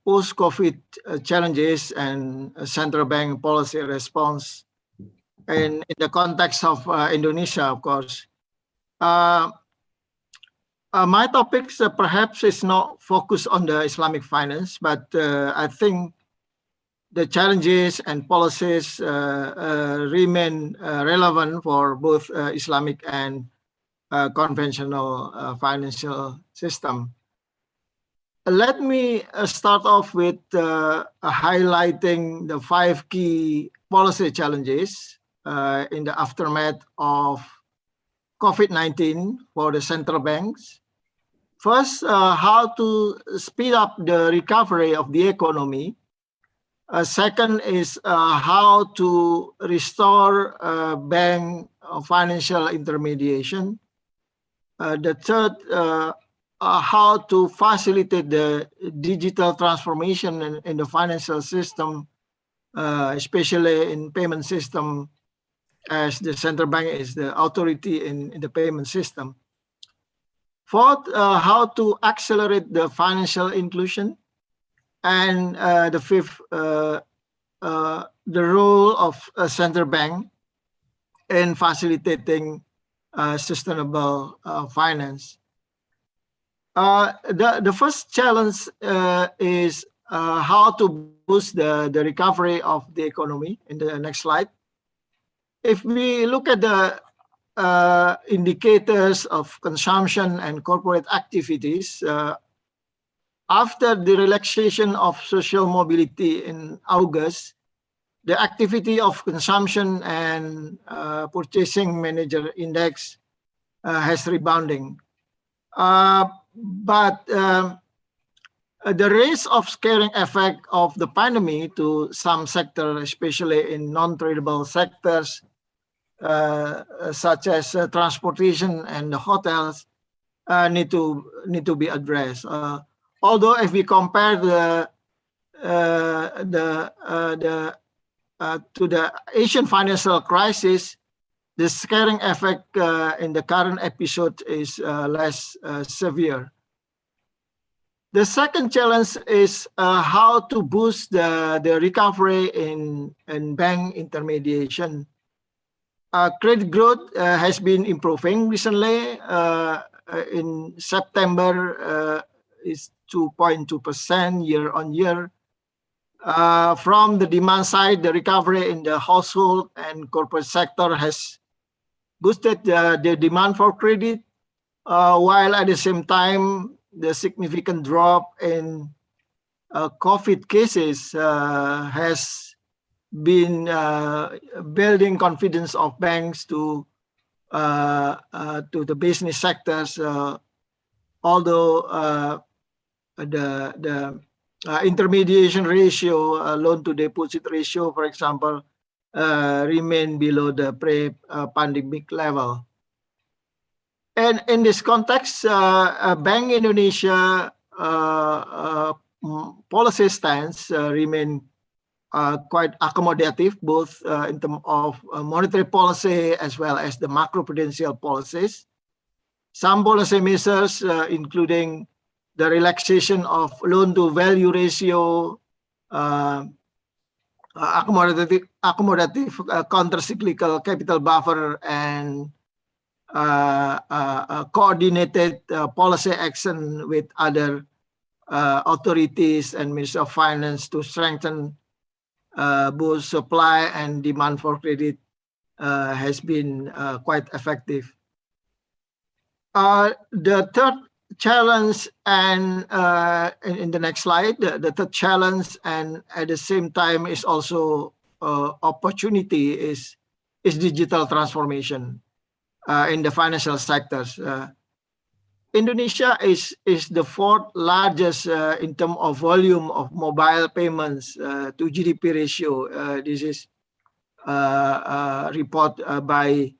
post-COVID challenges and central bank policy response, and in the context of Indonesia, of course. My topics perhaps is not focused on the Islamic finance, but I think the challenges and policies remain relevant for both Islamic and conventional financial system. Let me start off with highlighting the 5 key policy challenges in the aftermath of COVID-19 for the central banks. First, how to speed up the recovery of the economy. Second is how to restore bank financial intermediation. The third, how to facilitate the digital transformation in the financial system, especially in payment system, as the central bank is the authority in the payment system. Fourth, how to accelerate the financial inclusion. And the fifth, the role of a central bank in facilitating sustainable finance. The first challenge is how to boost the recovery of the economy. In the next slide. If we look at the indicators of consumption and corporate activities, after the relaxation of social mobility in August, the activity of consumption and purchasing manager index has rebounding. But the risk of scaring effect of the pandemic to some sectors, especially in non-tradable sectors, such as transportation and the hotels, need to be addressed. Although if we compare to the Asian financial crisis, the scaring effect in the current episode is less severe. The second challenge is how to boost the recovery in bank intermediation. Credit growth has been improving recently. In September, is 2.2% year on year. From the demand side, the recovery in the household and corporate sector has boosted the demand for credit, while at the same time, the significant drop in COVID cases has been building confidence of banks to the business sectors, although the intermediation ratio, loan to deposit ratio, for example, remain below the pre-pandemic level. And in this context, Bank Indonesia policy stance remain quite accommodative, both in terms of monetary policy as well as the macroprudential policies. Some policy measures, including the relaxation of loan-to-value ratio, accommodative countercyclical capital buffer, and coordinated policy action with other authorities and Ministry of Finance to strengthen both supply and demand for credit has been quite effective. The third challenge, and in the next slide, the third challenge, and at the same time is also opportunity, is digital transformation in the financial sectors. Indonesia is the fourth largest in terms of volume of mobile payments to GDP ratio. This is a report by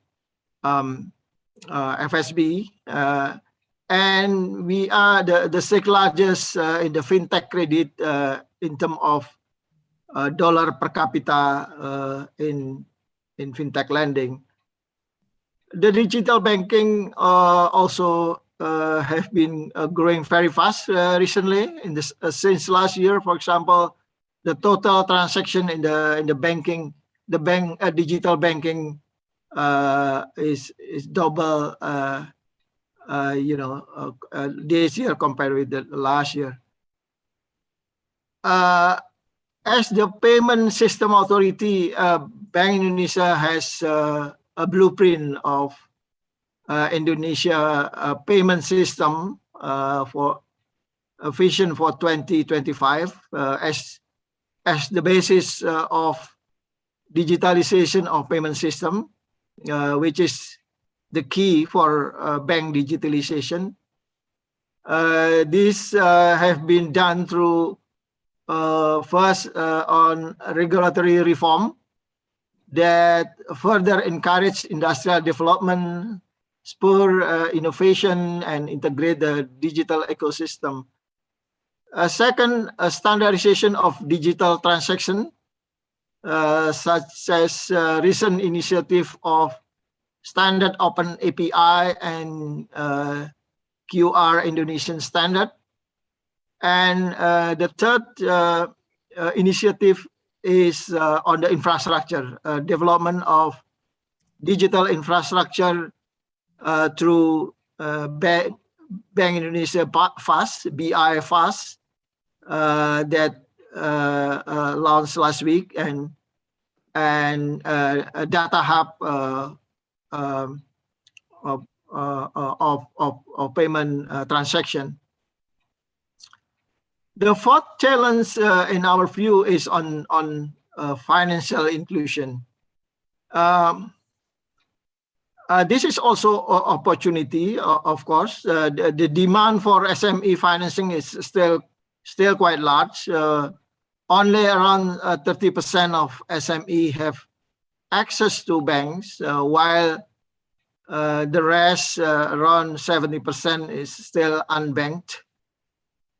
FSB, and we are the sixth largest in the fintech credit in terms of dollar per capita in fintech lending. The digital banking also have been growing very fast recently. Since last year, for example, the total transaction in the banking, digital banking is double, this year compared with the last year. As the payment system authority, Bank Indonesia has a blueprint of Indonesia payment system for a vision for 2025 as the basis of digitalization of payment system, which is the key for bank digitalization. This have been done through first on regulatory reform that further encourage industrial development, spur innovation, and integrate the digital ecosystem. Second, standardization of digital transaction, such as recent initiative of standard open API and QR Indonesian standard. And the third initiative is on the infrastructure, development of digital infrastructure through Bank Indonesia Fast, BI Fast, that launched last week, and a data hub of payment transaction. The fourth challenge, in our view, is on financial inclusion. This is also an opportunity, of course. The demand for SME financing is still quite large. Only around 30% of SME have access to banks, while the rest, around 70%, is still unbanked.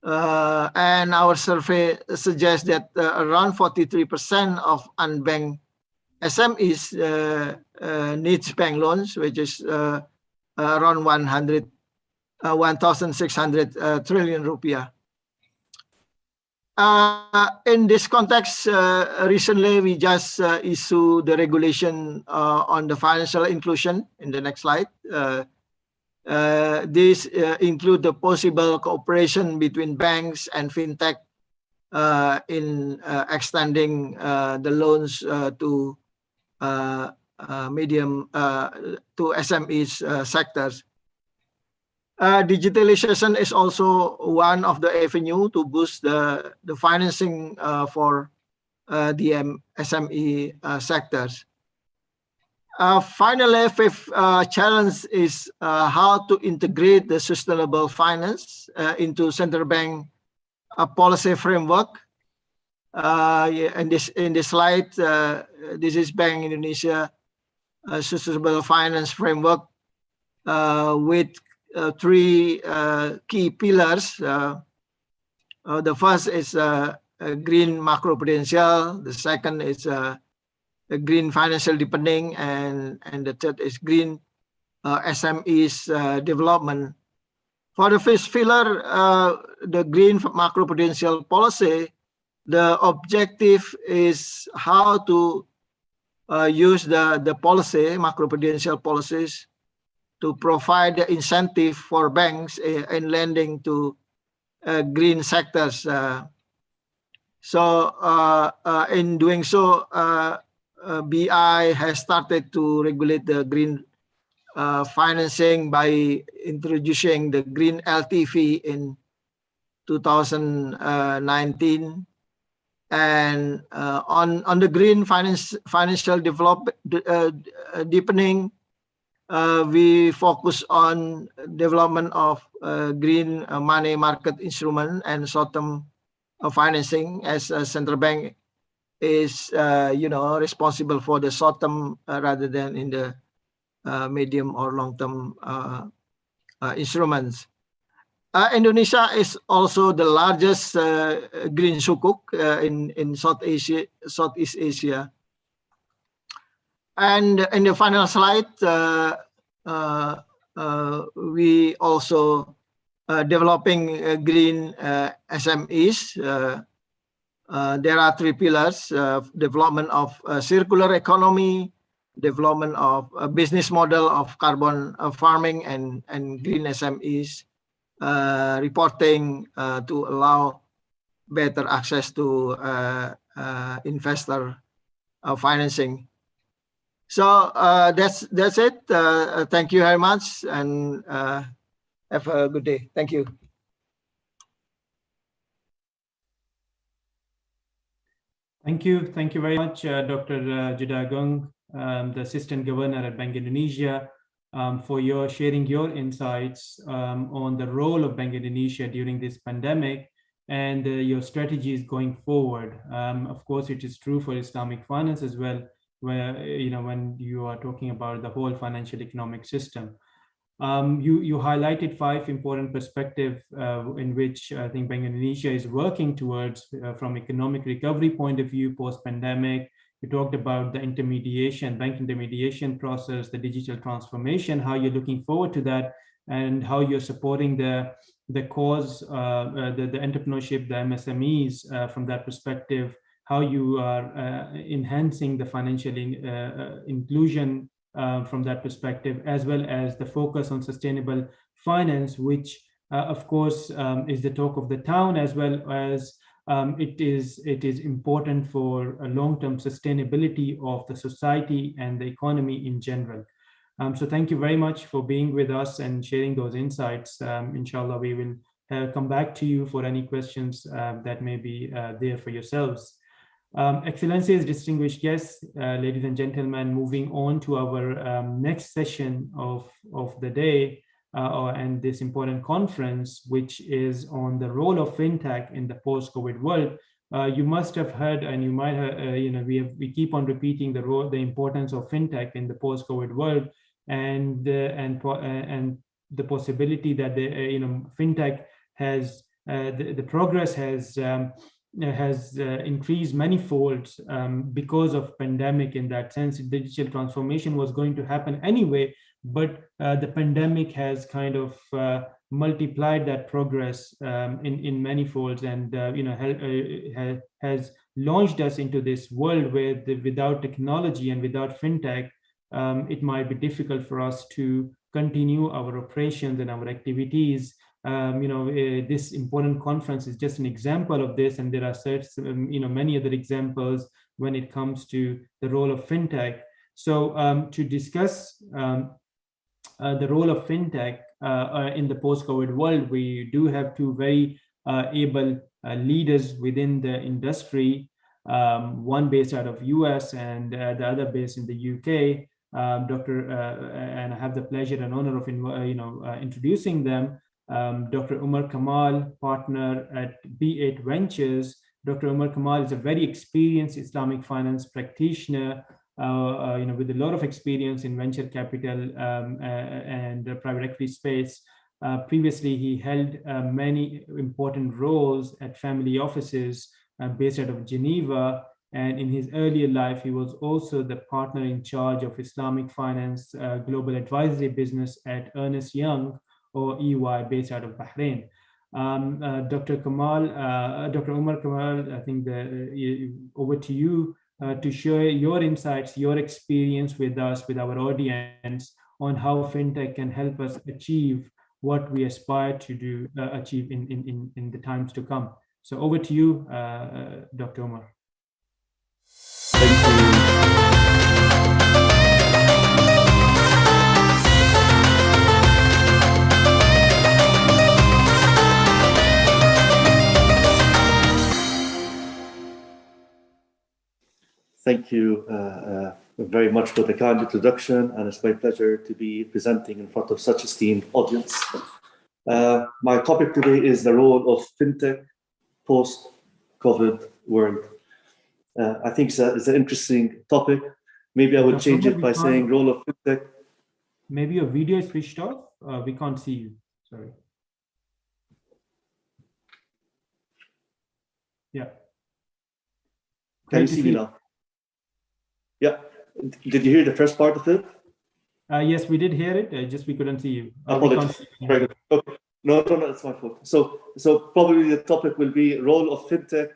And our survey suggests that around 43% of unbanked SMEs needs bank loans, which is around 1,600 trillion rupiah. In this context, recently we just issued the regulation on the financial inclusion. In the next slide, this include the possible cooperation between banks and fintech in extending the loans to medium to SMEs sectors. Digitalization is also one of the avenue to boost the financing for the SME sectors. Finally, fifth challenge is how to integrate the sustainable finance into central bank policy framework. In this slide, this is Bank Indonesia Sustainable Finance Framework with three key pillars. The first is a green macroprudential. The second is a green financial deepening, and the third is green SMEs development. For the first pillar, the green macroprudential policy, the objective is how to use the policy, macroprudential policies, to provide the incentive for banks in lending to green sectors. In doing so, BI has started to regulate the green financing by introducing the green LTV in 2019. And on the green financial deepening, we focus on development of green money market instrument and short-term financing, as a central bank is responsible for the short-term rather than in the medium or long-term instruments. Indonesia is also the largest green sukuk in Southeast Asia. And in the final slide, we also developing green SMEs. There are three pillars: development of circular economy, development of a business model of carbon farming, and green SMEs. Reporting to allow better access to investor financing. So that's it. Thank you very much, and have a good day. Thank you. Thank you very much, Dr. Judagong, the Assistant Governor at Bank Indonesia, for sharing your insights on the role of Bank Indonesia during this pandemic and your strategies going forward. Of course, it is true for Islamic finance as well, where when you are talking about the whole financial economic system. You highlighted 5 important perspectives in which I think Bank Indonesia is working towards from economic recovery point of view post-pandemic. You talked about the bank intermediation process, the digital transformation, how you're looking forward to that, and how you're supporting the cause, the entrepreneurship, the MSMEs from that perspective, how you are enhancing the financial inclusion from that perspective, as well as the focus on sustainable finance, which of course is the talk of the town, as well as it is important for a long-term sustainability of the society and the economy in general. So thank you very much for being with us and sharing those insights. Inshallah, we will come back to you for any questions that may be there for yourselves. Excellencies, distinguished guests, ladies and gentlemen, moving on to our next session of the day and this important conference, which is on the role of fintech in the post-COVID world. You must have heard, and you might have, we keep on repeating the importance of fintech in the post-COVID world, and the possibility that fintech has the progress has increased manifold because of pandemic. In that sense, digital transformation was going to happen anyway, but the pandemic has kind of multiplied that progress in many folds, and has launched us into this world where without technology and without fintech, it might be difficult for us to continue our operations and our activities. This important conference is just an example of this, and there are many other examples when it comes to the role of fintech. So to discuss the role of fintech in the post-COVID world, we do have two very able leaders within the industry, one based out of US and the other based in the UK. And I have the pleasure and honor of introducing them. Dr. Umar Kamal, partner at B8 Ventures. Dr. Umar Kamal is a very experienced Islamic finance practitioner with a lot of experience in venture capital and the private equity space. Previously, he held many important roles at family offices based out of Geneva. And in his earlier life, he was also the partner in charge of Islamic finance global advisory business at Ernst Young, or EY, based out of Bahrain. Dr. Umar Kamal, I think over to you to share your insights, your experience with us, with our audience, on how fintech can help us achieve what we aspire to do, achieve in the times to come. So over to you, Dr. Umar. Thank you very much for the kind introduction, and it's my pleasure to be presenting in front of such esteemed audience. My topic today is the role of fintech post-COVID world. I think it's an interesting topic. Maybe I would change it by saying role of fintech. Maybe your video is switched off. We can't see you. Sorry. Yeah. Can you see me now? Yeah. Did you hear the first part of it? Yes, we did hear it. Just we couldn't see you. Apologies. Very good. Okay. No, it's my fault. So probably the topic will be role of fintech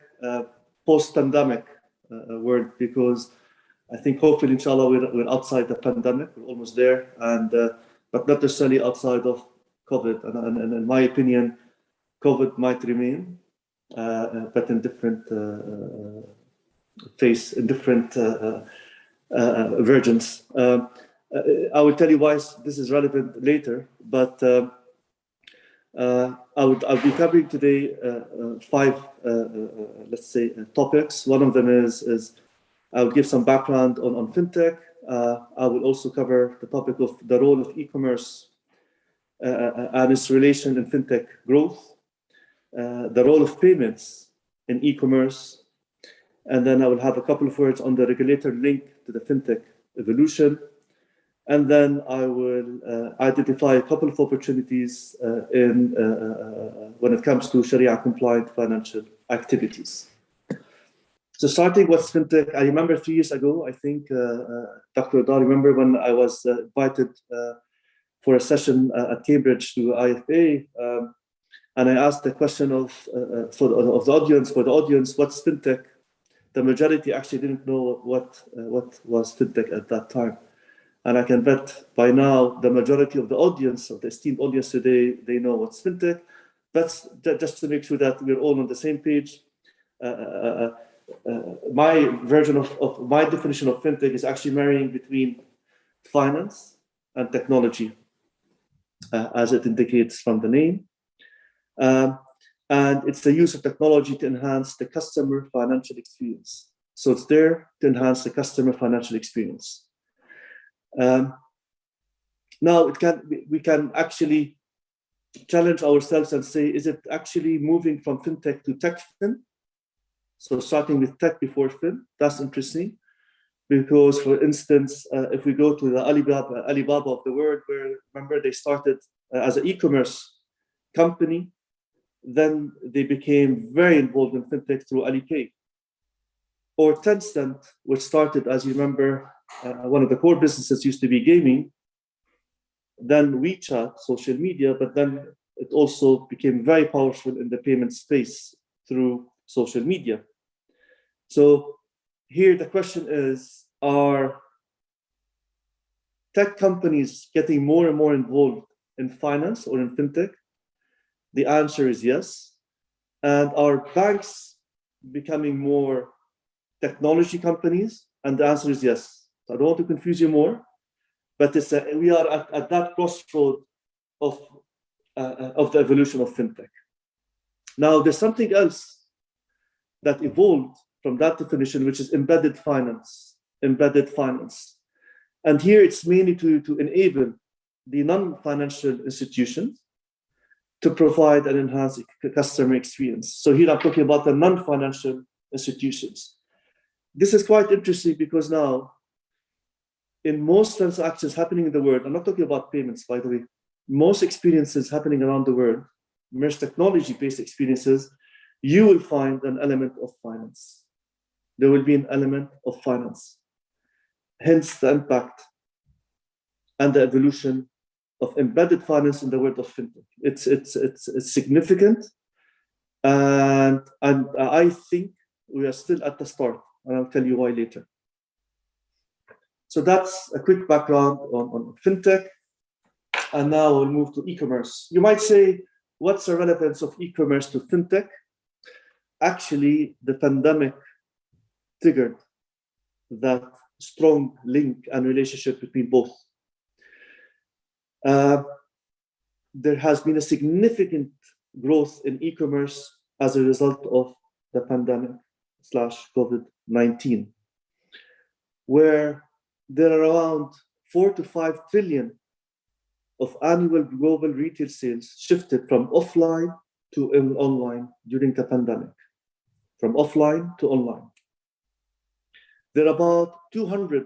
post-pandemic world, because I think hopefully, inshallah, we're outside the pandemic. We're almost there, and but not necessarily outside of COVID. And in my opinion, COVID might remain, but in different phase, in different versions. I will tell you why this is relevant later, but I'll be covering today 5, let's say, topics. One of them is I'll give some background on fintech. I will also cover the topic of the role of e-commerce and its relation in fintech growth, the role of payments in e-commerce, and then I will have a couple of words on the regulator link to the fintech evolution. And then I will identify a couple of opportunities when it comes to Sharia-compliant financial activities. So starting with fintech, I remember 3 years ago, I think, Dr. Dar, remember when I was invited for a session at Cambridge to IFA, and I asked the question of the audience, what's fintech? The majority actually didn't know what was fintech at that time. And I can bet by now the majority of the audience, of the esteemed audience today, they know what's fintech. That's just to make sure that we're all on the same page. My version of my definition of fintech is actually marrying between finance and technology, as it indicates from the name. And it's the use of technology to enhance the customer financial experience. So it's there to enhance the customer financial experience. Now we can actually challenge ourselves and say, is it actually moving from fintech to tech fin? So starting with tech before fin, that's interesting. Because for instance, if we go to the Alibaba of the world, where remember they started as an e-commerce company, then they became very involved in fintech through Alipay. Or Tencent, which started, as you remember, one of the core businesses used to be gaming, then WeChat, social media, but then it also became very powerful in the payment space through social media. So here the question is, are tech companies getting more and more involved in finance or in fintech? The answer is yes. And are banks becoming more technology companies? And the answer is yes. So I don't want to confuse you more, but we are at that crossroad of the evolution of fintech. Now, there's something else that evolved from that definition, which is embedded finance. Embedded finance. And here it's mainly to enable the non-financial institutions to provide and enhance customer experience. So here I'm talking about the non-financial institutions. This is quite interesting because now in most transactions happening in the world, I'm not talking about payments, by the way, most experiences happening around the world, most technology-based experiences, you will find an element of finance. There will be an element of finance. Hence the impact and the evolution of embedded finance in the world of fintech. It's significant, and I think we are still at the start, and I'll tell you why later. So that's a quick background on fintech, and now we'll move to e-commerce. You might say, what's the relevance of e-commerce to fintech? Actually, the pandemic triggered that strong link and relationship between both. There has been a significant growth in e-commerce as a result of the pandemic / COVID-19, where there are around 4 to 5 trillion of annual global retail sales shifted from offline to online during the pandemic, from offline to online. There are about 200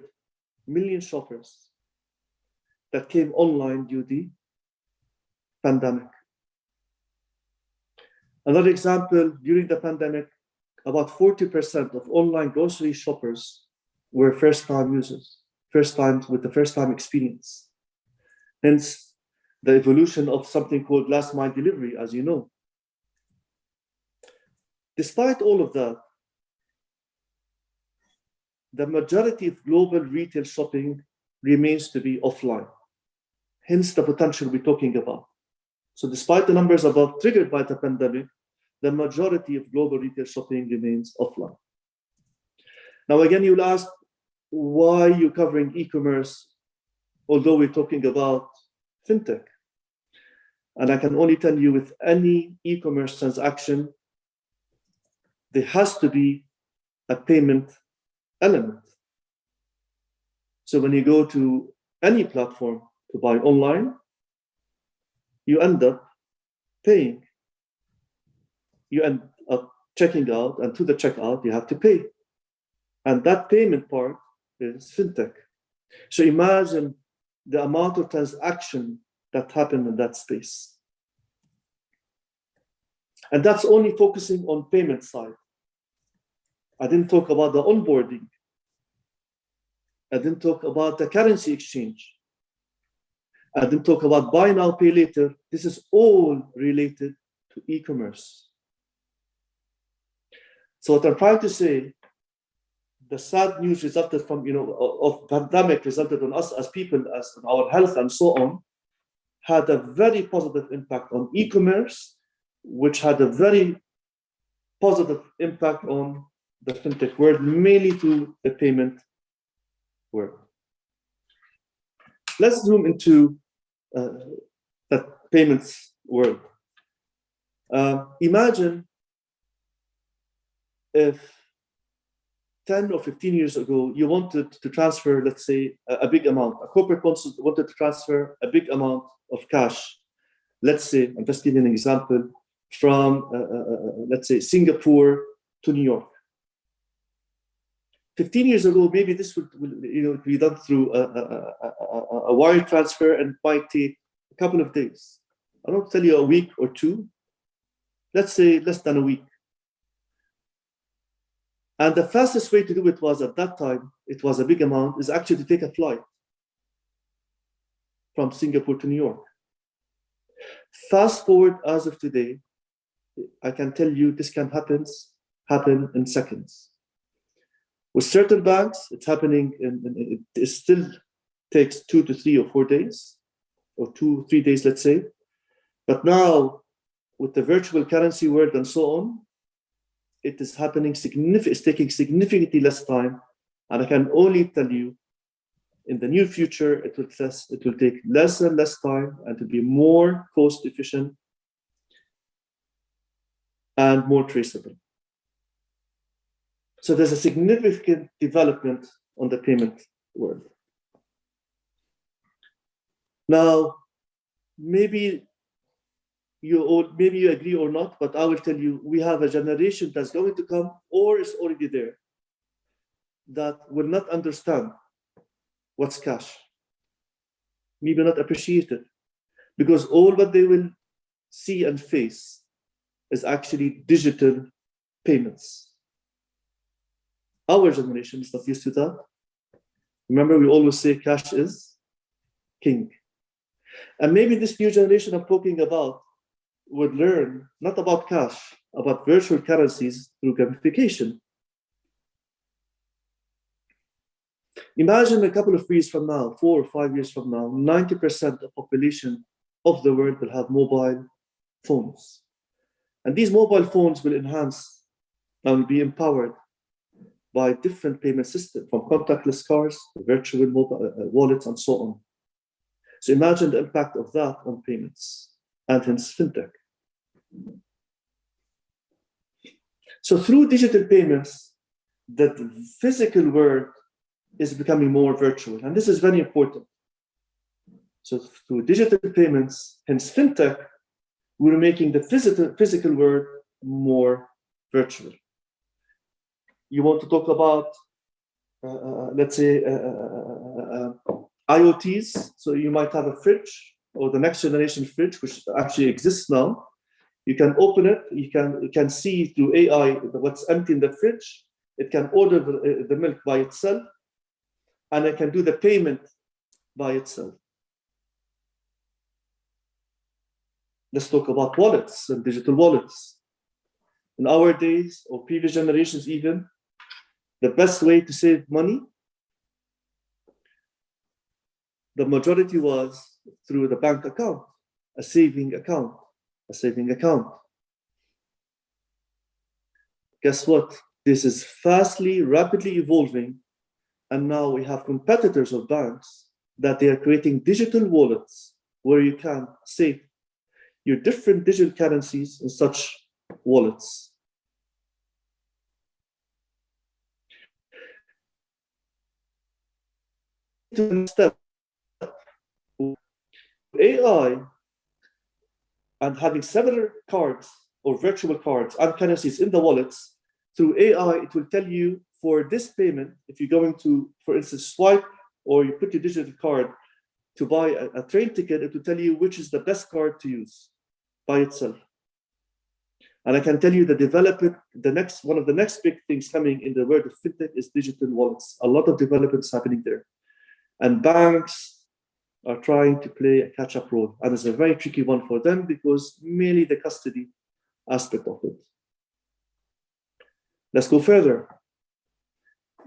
million shoppers that came online due to the pandemic. Another example, during the pandemic, about 40% of online grocery shoppers were first-time users, with the first-time experience. Hence, the evolution of something called last mile delivery, as you know. Despite all of that, the majority of global retail shopping remains to be offline. Hence the potential we're talking about. So despite the numbers above triggered by the pandemic, the majority of global retail shopping remains offline. Now, again, you'll ask, why are you covering e-commerce, although we're talking about fintech? And I can only tell you, with any e-commerce transaction, there has to be a payment element. So when you go to any platform to buy online, you end up paying. You end up checking out, and to the checkout, you have to pay. And that payment part is fintech. So imagine the amount of transaction that happened in that space. And that's only focusing on payment side. I didn't talk about the onboarding. I didn't talk about the currency exchange. I didn't talk about buy now, pay later. This is all related to e-commerce. So what I'm trying to say, the sad news resulted from, of pandemic resulted on us as people, as on our health and so on, had a very positive impact on e-commerce, which had a very positive impact on the fintech world, mainly to the payment world. Let's zoom into that payments world. Imagine if 10 or 15 years ago, you wanted to transfer, let's say, a big amount. A corporate wanted to transfer a big amount of cash. Let's say, I'm just giving an example, from, let's say, Singapore to New York. 15 years ago, maybe this would be done through a wire transfer and might take a couple of days. I don't tell you a week or two. Let's say less than a week. And the fastest way to do it was, at that time, it was a big amount, is actually to take a flight from Singapore to New York. Fast forward as of today, I can tell you this can happen in seconds. With certain banks, it's happening, it still takes 2 to 3 or 4 days, or 2 or 3 days, let's say. But now, with the virtual currency world and so on, it is happening it's taking significantly less time. And I can only tell you, in the near future, it will take less and less time, and to be more cost efficient and more traceable. So there's a significant development on the payment world. Now, maybe you agree or not, but I will tell you, we have a generation that's going to come, or is already there, that will not understand what's cash, maybe not appreciate it, because all what they will see and face is actually digital payments. Our generation is not used to that. Remember, we always say cash is king. And maybe this new generation I'm talking about would learn not about cash, about virtual currencies through gamification. Imagine a couple of years from now, 4 or 5 years from now, 90% of the population of the world will have mobile phones. And these mobile phones will enhance and will be empowered by different payment systems, from contactless cards to virtual mobile wallets and so on. So imagine the impact of that on payments and hence fintech. So through digital payments, the physical world is becoming more virtual, and this is very important. So through digital payments, hence fintech, we're making the physical world more virtual. You want to talk about, let's say, IoTs. So you might have a fridge or the next generation fridge, which actually exists now. You can open it. You can see through AI what's empty in the fridge. It can order the milk by itself, and it can do the payment by itself. Let's talk about wallets and digital wallets. In our days, or previous generations even, the best way to save money, the majority was through the bank account, a saving account. Guess what? This is rapidly evolving, and now we have competitors of banks that they are creating digital wallets where you can save your different digital currencies in such wallets. Step AI and having several cards or virtual cards and currencies in the wallets, through AI, it will tell you for this payment, if you're going to, for instance, swipe or you put your digital card to buy a train ticket, it will tell you which is the best card to use by itself. And I can tell you that one of the next big things coming in the world of fintech is digital wallets. A lot of developments happening there. And banks are trying to play a catch-up role. And it's a very tricky one for them because mainly the custody aspect of it. Let's go further.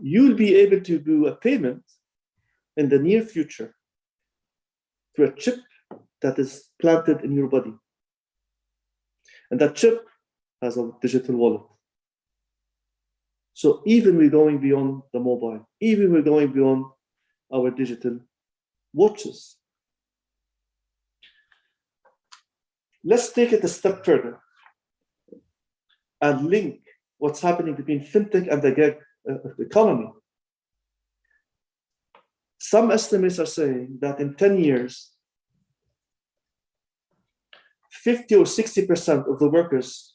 You'll be able to do a payment in the near future through a chip that is planted in your body. And that chip has a digital wallet. So even we're going beyond the mobile, even we're going beyond our digital watches. Let's take it a step further and link what's happening between fintech and the gig economy. Some estimates are saying that in 10 years, 50 or 60% of the workers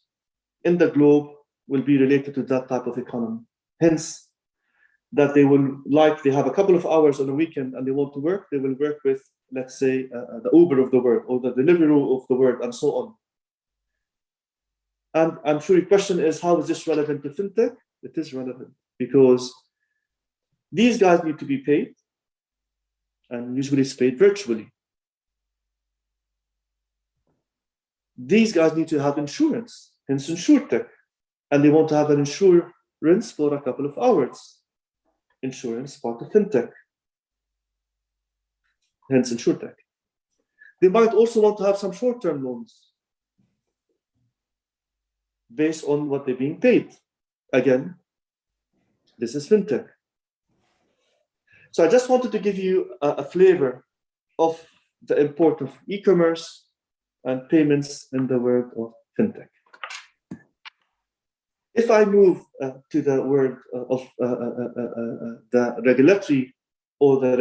in the globe will be related to that type of economy. Hence, that they have a couple of hours on the weekend and they want to work, they will work with, let's say, the Uber of the world or the Deliveroo of the world and so on. And I'm sure your question is, how is this relevant to fintech? It is relevant because these guys need to be paid, and usually it's paid virtually. These guys need to have insurance, hence InsurTech, and they want to have an insurance for a couple of hours. Insurance part of fintech, hence InsurTech. They might also want to have some short-term loans based on what they're being paid. Again, this is fintech. So I just wanted to give you a flavor of the importance of e-commerce and payments in the world of fintech. If I move to the word of the regulatory or the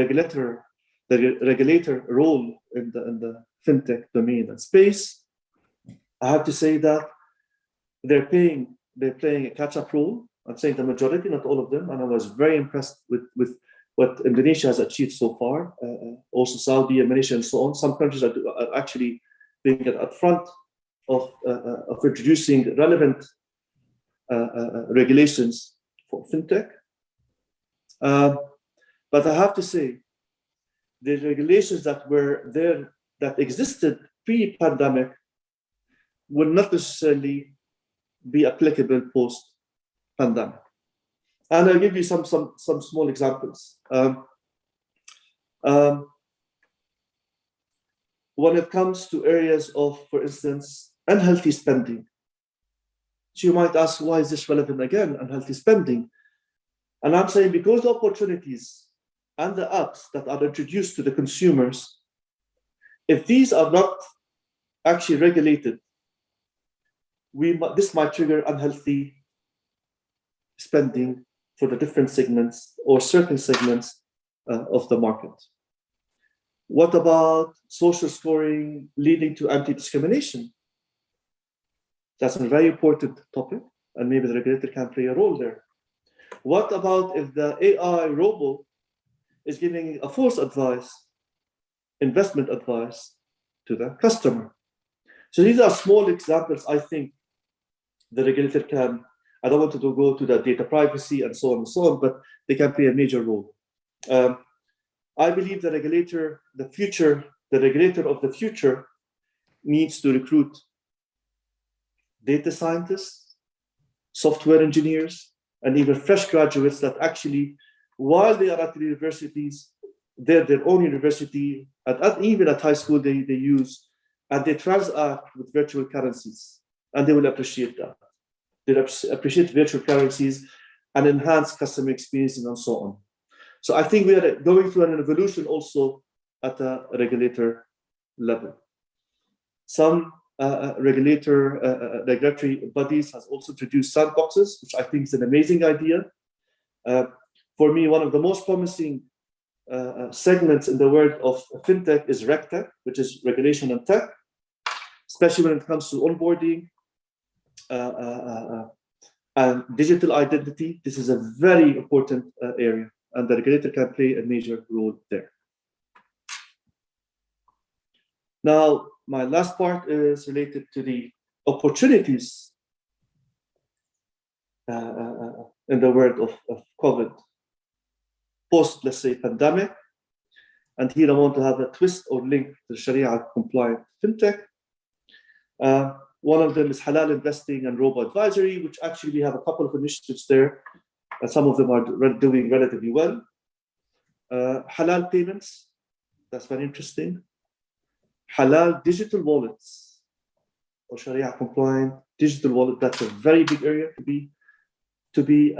regulator role in the fintech domain and space, I have to say that they're playing a catch-up role. I'm saying the majority, not all of them, and I was very impressed with what Indonesia has achieved so far, also Saudi and Malaysia and so on. Some countries are actually being at front of introducing relevant regulations for fintech. But I have to say, the regulations that were there, that existed pre-pandemic, will not necessarily be applicable post-pandemic. And I'll give you some small examples. When it comes to areas of, for instance, unhealthy spending. So you might ask, why is this relevant again, unhealthy spending? And I'm saying because the opportunities and the apps that are introduced to the consumers, if these are not actually regulated, this might trigger unhealthy spending for the different segments or certain segments of the market. What about social scoring leading to anti-discrimination? That's a very important topic, and maybe the regulator can play a role there. What about if the AI robot is giving a false advice, investment advice to the customer? So these are small examples I think the regulator can, I don't want to go to the data privacy and so on, but they can play a major role. I believe the regulator of the future needs to recruit data scientists, software engineers, and even fresh graduates that actually, while they are at the universities, they're their own university, and even at high school, they use, and they transact with virtual currencies, and they will appreciate that. They'll appreciate virtual currencies and enhance customer experiences and so on. So I think we are going through an evolution also at a regulator level. Some regulatory bodies has also introduced sandboxes, which I think is an amazing idea. For me, one of the most promising segments in the world of fintech is RegTech, which is regulation and tech, especially when it comes to onboarding and digital identity. This is a very important area, and the regulator can play a major role there. Now, my last part is related to the opportunities in the world of COVID, post, let's say, pandemic. And here I want to have a twist or link to Sharia-compliant fintech. One of them is halal investing and robo-advisory, which actually we have a couple of initiatives there, and some of them are doing relatively well. Halal payments, that's very interesting. Halal digital wallets, or Sharia compliant digital wallet, that's a very big area to be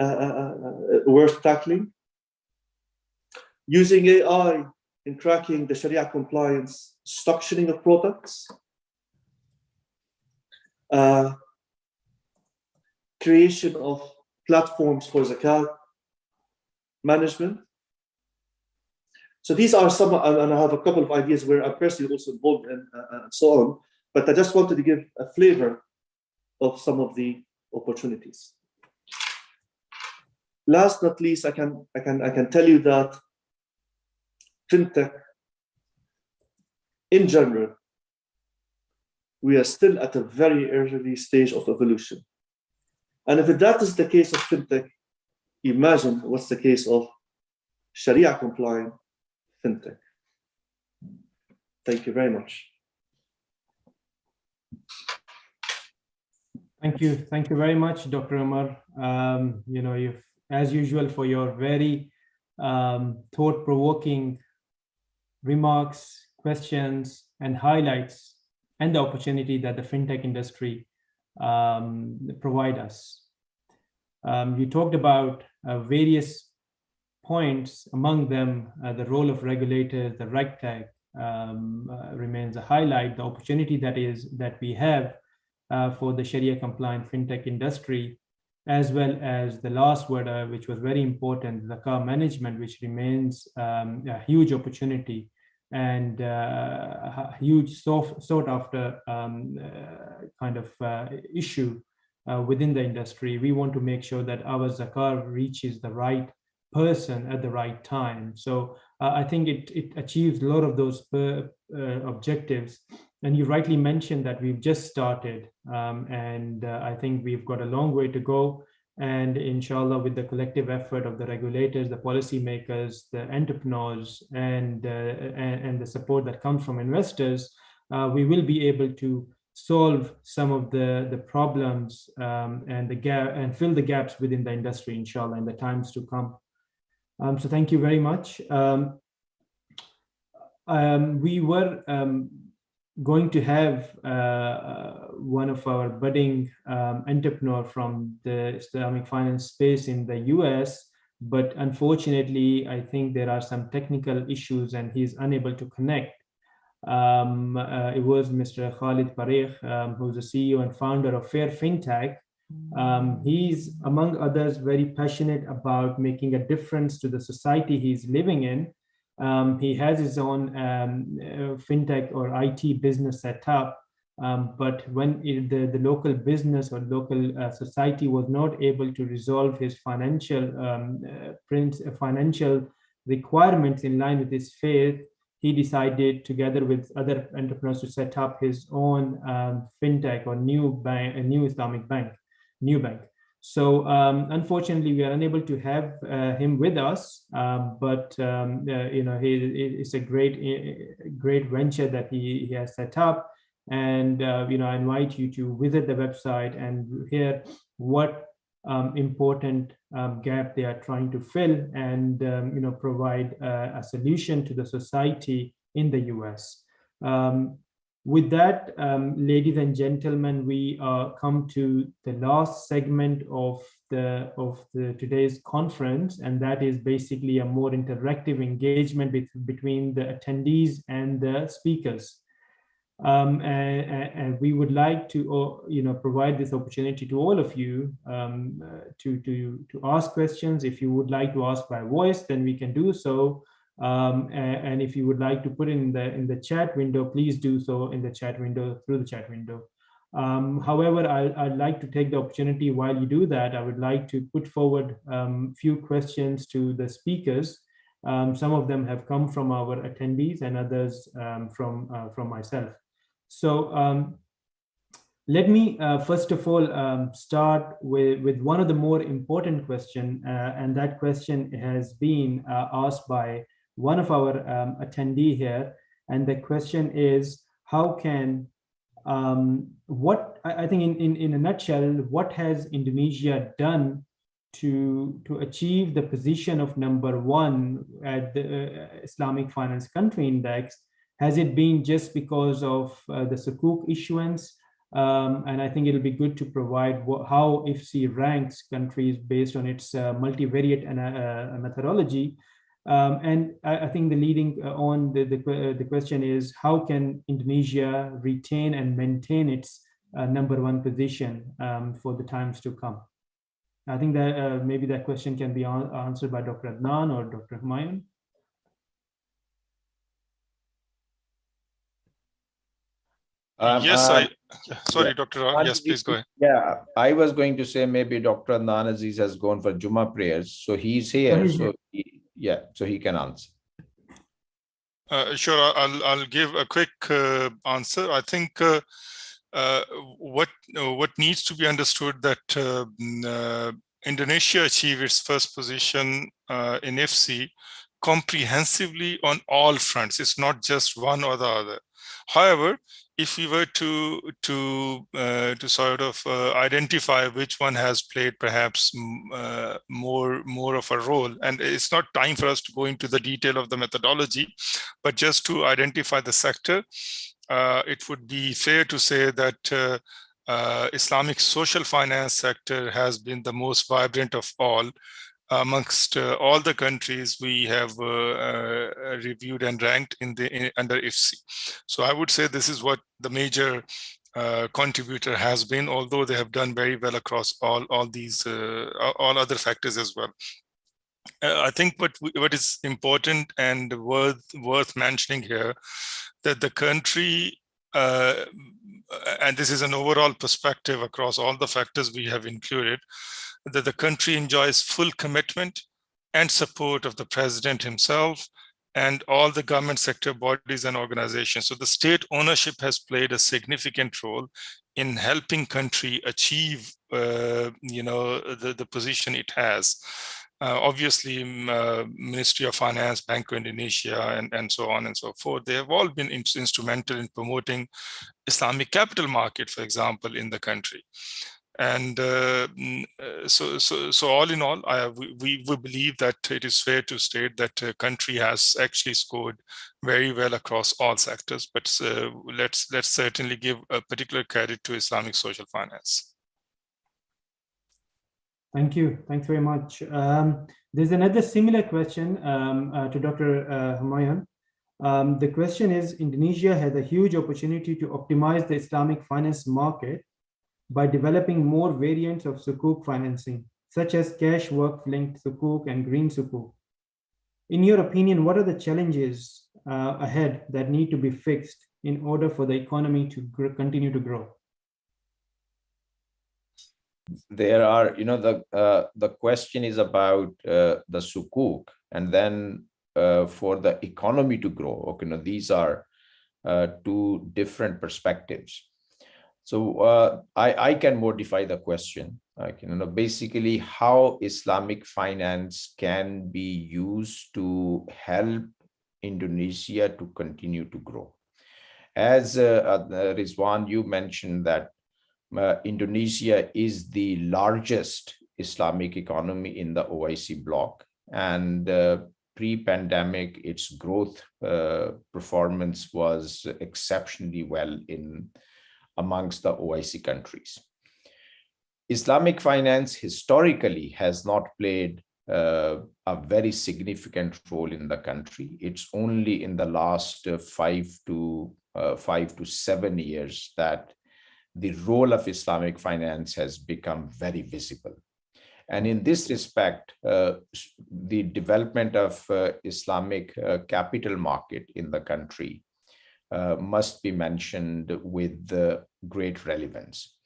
worth tackling. Using AI in tracking the Sharia compliance structuring of products. Creation of platforms for zakat management. So these are some, and I have a couple of ideas where I'm personally also involved in, and so on. But I just wanted to give a flavor of some of the opportunities. Last but not least, I can tell you that fintech, in general, we are still at a very early stage of evolution. And if that is the case of fintech, imagine what's the case of Sharia compliant fintech. Thank you very much. Thank you very much, Dr. Umar. You've, as usual, for your very thought-provoking remarks, questions, and highlights, and the opportunity that the fintech industry provide us. You talked about various points, among them the role of regulators, the RegTech remains a highlight, the opportunity that we have for the Sharia compliant fintech industry, as well as the last word, which was very important, zakat management, which remains a huge opportunity and a huge sought after kind of issue within the industry. We want to make sure that our zakat reaches the right person at the right time. So I think it achieves a lot of those objectives. And you rightly mentioned that we've just started, and I think we've got a long way to go. And inshallah, with the collective effort of the regulators, the policymakers, the entrepreneurs, and the support that comes from investors, we will be able to solve some of the problems and the gap and fill the gaps within the industry, inshallah, in the times to come. So thank you very much. We were going to have one of our budding entrepreneur from the Islamic finance space in the US, but unfortunately, I think there are some technical issues and he's unable to connect. It was Mr. Khalid Parekh, who's the CEO and founder of Fair Fintech. He's, among others, very passionate about making a difference to the society he's living in. He has his own fintech or IT business set up, but when the local business or local society was not able to resolve his financial requirements in line with his faith, he decided, together with other entrepreneurs, to set up his own fintech or new Islamic bank, new bank. So unfortunately, we are unable to have him with us, but it's a great venture that he has set up. And I invite you to visit the website and hear what important gap they are trying to fill, and provide a solution to the society in the US. With that, ladies and gentlemen, we come to the last segment of today's conference, and that is basically a more interactive engagement between the attendees and the speakers. And we would like to provide this opportunity to all of you to ask questions. If you would like to ask by voice, then we can do so. And if you would like to put in the chat window, please do so in the chat window, through the chat window. However, I'd like to take the opportunity while you do that. I would like to put forward few questions to the speakers. Some of them have come from our attendees and others from myself. So let me first of all start with one of the more important questions, and that question has been asked by one of our attendee here, and the question is, how can I think in a nutshell, what has Indonesia done to achieve the position of #1 at the Islamic Finance Country Index? Has it been just because of the Sukuk issuance? And I think it'll be good to provide how IFC ranks countries based on its multivariate methodology. And I think the leading on the question is, how can Indonesia retain and maintain its #1 position for the times to come? I think that maybe that question can be answered by Dr. Adnan or Dr. Humayun. Yes, sorry, Dr. Yes, please go ahead. Yeah, I was going to say maybe Dr. Adnan Aziz has gone for Juma prayers, so he's here. So he can answer. Sure, I'll give a quick answer. I think what needs to be understood that Indonesia achieved its first position in IFC comprehensively on all fronts. It's not just one or the other. However, if we were to sort of identify which one has played perhaps more of a role, and it's not time for us to go into the detail of the methodology, but just to identify the sector, it would be fair to say that Islamic social finance sector has been the most vibrant of all. Amongst all the countries we have reviewed and ranked under IFC. So I would say this is what the major contributor has been, although they have done very well across all other factors as well. I think what is important and worth mentioning here, that the country, and this is an overall perspective across all the factors we have included, that the country enjoys full commitment and support of the president himself and all the government sector bodies and organizations. So the state ownership has played a significant role in helping country achieve, the position it has. Obviously, Ministry of Finance, Bank of Indonesia, and so on and so forth, they have all been instrumental in promoting Islamic capital market, for example, in the country. And so all in all, we believe that it is fair to state that the country has actually scored very well across all sectors, but let's certainly give a particular credit to Islamic social finance. Thank you. Thanks very much. There's another similar question to Dr. Humayun. The question is, Indonesia has a huge opportunity to optimize the Islamic finance market by developing more variants of sukuk financing, such as cash work-linked sukuk and green sukuk. In your opinion, what are the challenges ahead that need to be fixed in order for the economy to continue to grow? There are, the question is about the sukuk, and then for the economy to grow. Okay, these are two different perspectives. So I can modify the question. Basically, how Islamic finance can be used to help Indonesia to continue to grow. As Rizwan, you mentioned that Indonesia is the largest Islamic economy in the OIC bloc, and pre-pandemic, its growth performance was exceptionally well amongst the OIC countries. Islamic finance historically has not played a very significant role in the country. It's only in the last 5 to 7 years that the role of Islamic finance has become very visible. And in this respect, the development of Islamic capital market in the country must be mentioned with great relevance.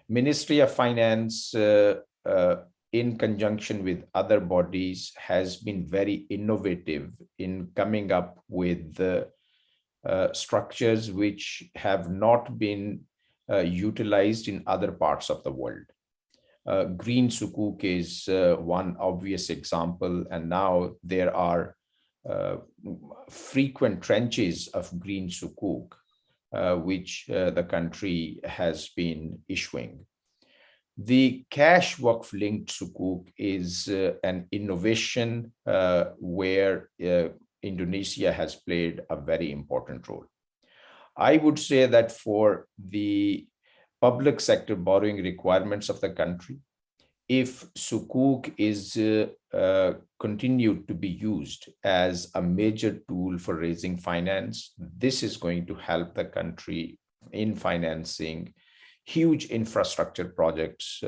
Ministry of Finance, in conjunction with other bodies, has been very innovative in coming up with structures which have not been utilized in other parts of the world. Green sukuk is one obvious example, and now there are frequent tranches of green sukuk, which the country has been issuing. The cash waqf-linked sukuk is an innovation where Indonesia has played a very important role. I would say that for the public sector borrowing requirements of the country, if sukuk is continued to be used as a major tool for raising finance, this is going to help the country in financing huge infrastructure projects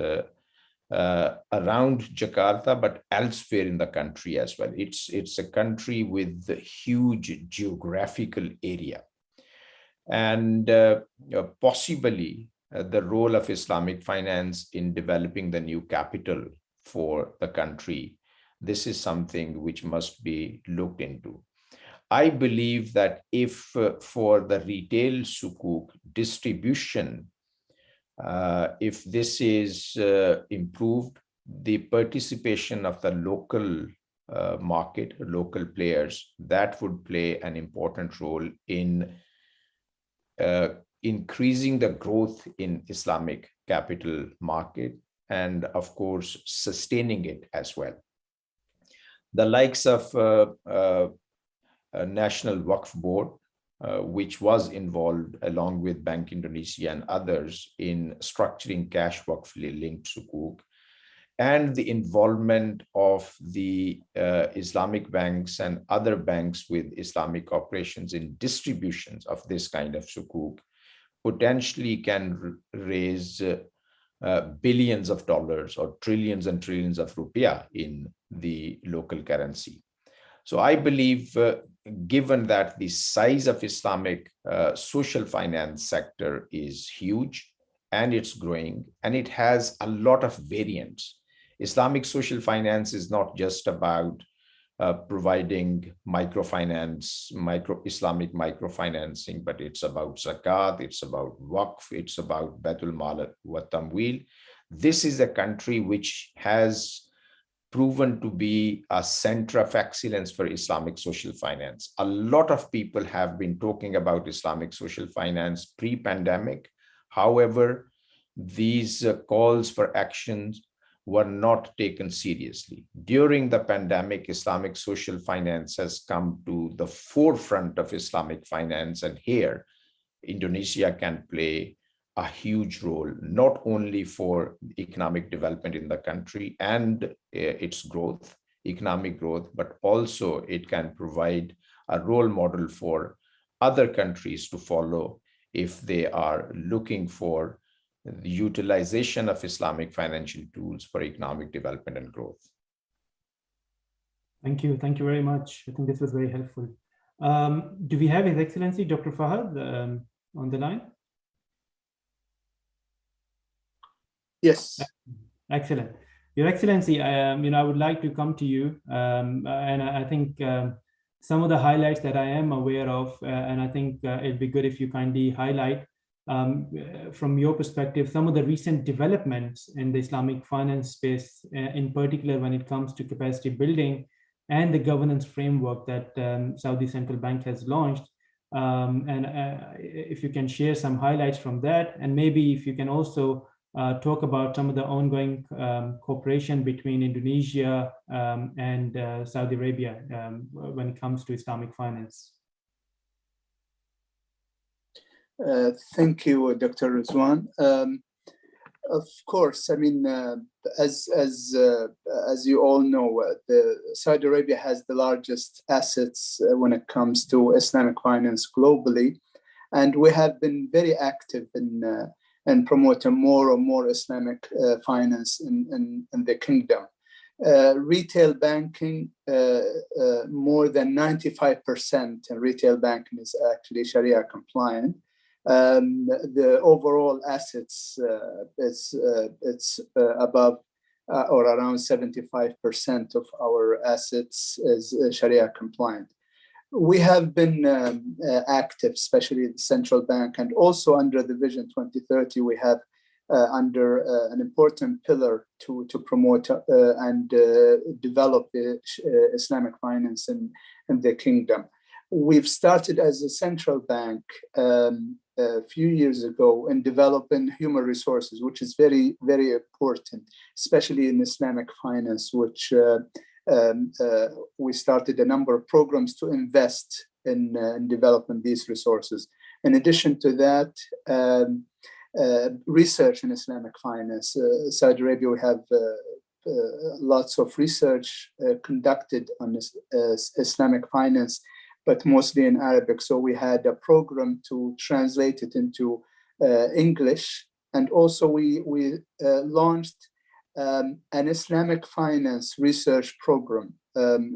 around Jakarta, but elsewhere in the country as well. It's a country with a huge geographical area. And possibly the role of Islamic finance in developing the new capital for the country, this is something which must be looked into. I believe that if for the retail sukuk distribution, if this is improved, the participation of the local market, local players, that would play an important role in increasing the growth in Islamic capital market and, of course, sustaining it as well. The likes of National Waqf Board, which was involved along with Bank Indonesia and others in structuring cash waqf-linked sukuk, and the involvement of the Islamic banks and other banks with Islamic operations in distributions of this kind of sukuk, potentially can raise billions of dollars or trillions and trillions of rupiah in the local currency. So I believe, given that the size of Islamic social finance sector is huge and it's growing and it has a lot of variants, Islamic social finance is not just about providing microfinance, Islamic microfinancing, but it's about zakat, it's about waqf, it's about Baitul Mal wa Tamwil. This is a country which has proven to be a center of excellence for Islamic social finance. A lot of people have been talking about Islamic social finance pre-pandemic. However, these calls for actions were not taken seriously. During the pandemic, Islamic social finance has come to the forefront of Islamic finance, and here Indonesia can play a huge role, not only for economic development in the country and its growth, economic growth, but also it can provide a role model for other countries to follow if they are looking for the utilization of Islamic financial tools for economic development and growth. Thank you. Thank you very much. I think this was very helpful. Do we have His Excellency Dr. Fahad on the line? Yes. Excellent. Your Excellency, I would like to come to you, and I think some of the highlights that I am aware of, and I think it'd be good if you kindly highlight from your perspective some of the recent developments in the Islamic finance space, in particular when it comes to capacity building and the governance framework that Saudi Central Bank has launched. And if you can share some highlights from that, and maybe if you can also talk about some of the ongoing cooperation between Indonesia and Saudi Arabia when it comes to Islamic finance. Thank you, Dr. Rizwan. Of course, I mean, as you all know, Saudi Arabia has the largest assets when it comes to Islamic finance globally, and we have been very active in promoting more and more Islamic finance in the kingdom. Retail banking, more than 95% in retail banking is actually Sharia compliant. The overall assets it's above or around 75% of our assets is Sharia compliant. We have been active, especially the central bank, and also under the Vision 2030, we have under an important pillar to promote and develop the Islamic finance in the kingdom. We've started as a central bank a few years ago in developing human resources, which is very, very important, especially in Islamic finance, which we started a number of programs to invest in developing these resources. In addition to that, research in Islamic finance. Saudi Arabia, we have lots of research conducted on Islamic finance, but mostly in Arabic. So we had a program to translate it into English. And also we launched an Islamic finance research program.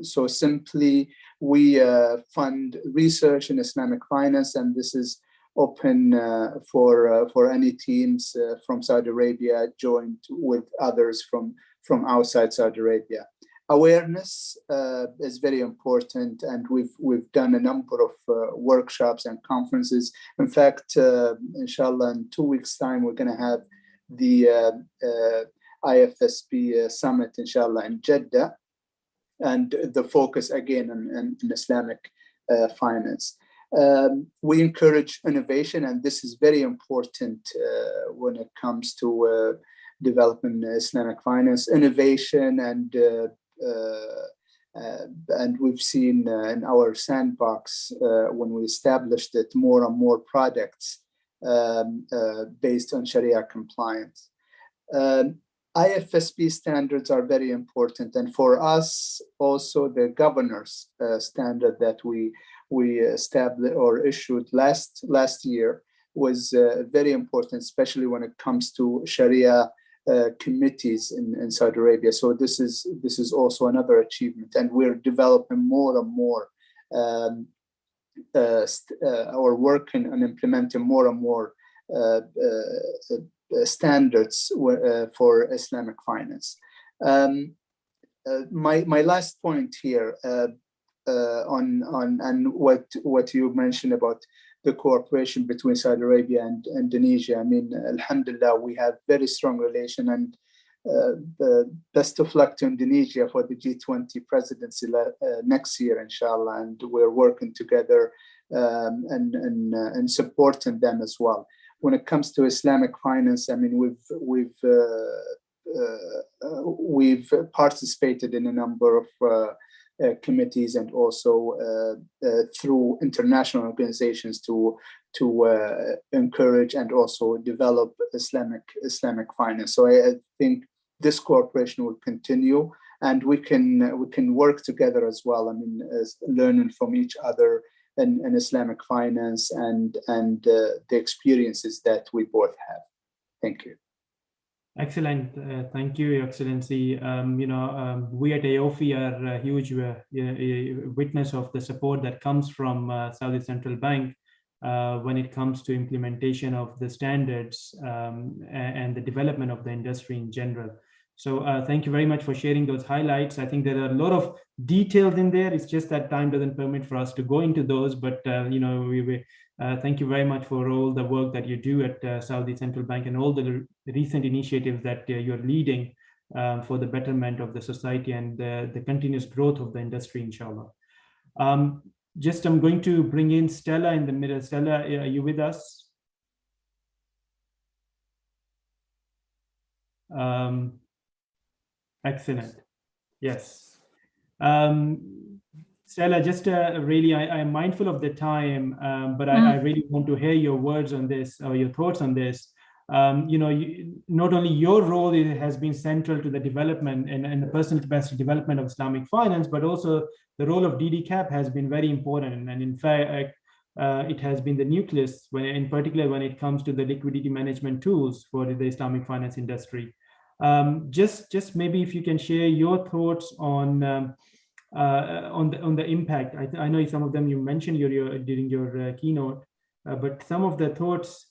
So simply we fund research in Islamic finance, and this is open for any teams from Saudi Arabia joined with others from outside Saudi Arabia. Awareness is very important, and we've done a number of workshops and conferences. In fact, inshallah, in 2 weeks' time, we're going to have the IFSP summit, inshallah, in Jeddah, and the focus again on Islamic finance. We encourage innovation, and this is very important when it comes to developing Islamic finance, innovation, and we've seen in our sandbox when we established it more and more products based on Sharia compliance. IFSP standards are very important, and for us also the governance standard that we established or issued last year was very important, especially when it comes to Sharia committees in Saudi Arabia. So this is also another achievement, and we're developing more and more or working on implementing more and more standards for Islamic finance. My last point here on what you mentioned about the cooperation between Saudi Arabia and Indonesia. I mean, alhamdulillah, we have very strong relation, and best of luck to Indonesia for the G20 presidency next year, inshallah. And we're working together and supporting them as well. When it comes to Islamic finance, I mean, we've participated in a number of committees, and also through international organizations to encourage and also develop Islamic finance. So I think this cooperation will continue, and we can work together as well. I mean, learning from each other in Islamic finance and the experiences that we both have. Thank you. Excellent. Thank you, Your Excellency. We at AOFI are a huge witness of the support that comes from Saudi Central Bank when it comes to implementation of the standards and the development of the industry in general. So thank you very much for sharing those highlights. I think there are a lot of details in there. It's just that time doesn't permit for us to go into those, but thank you very much for all the work that you do at Saudi Central Bank and all the recent initiatives that you're leading for the betterment of the society and the continuous growth of the industry, inshallah. I'm going to bring in Stella in the middle. Stella, are you with us? Excellent. Yes. Stella, just really, I'm mindful of the time, but I really want to hear your words on this, or your thoughts on this. Not only your role has been central to the development and the personal capacity development of Islamic finance, but also the role of DDCAP has been very important. And in fact, it has been the nucleus, in particular when it comes to the liquidity management tools for the Islamic finance industry. Just maybe if you can share your thoughts on the impact. I know some of them you mentioned during your keynote, but some of the thoughts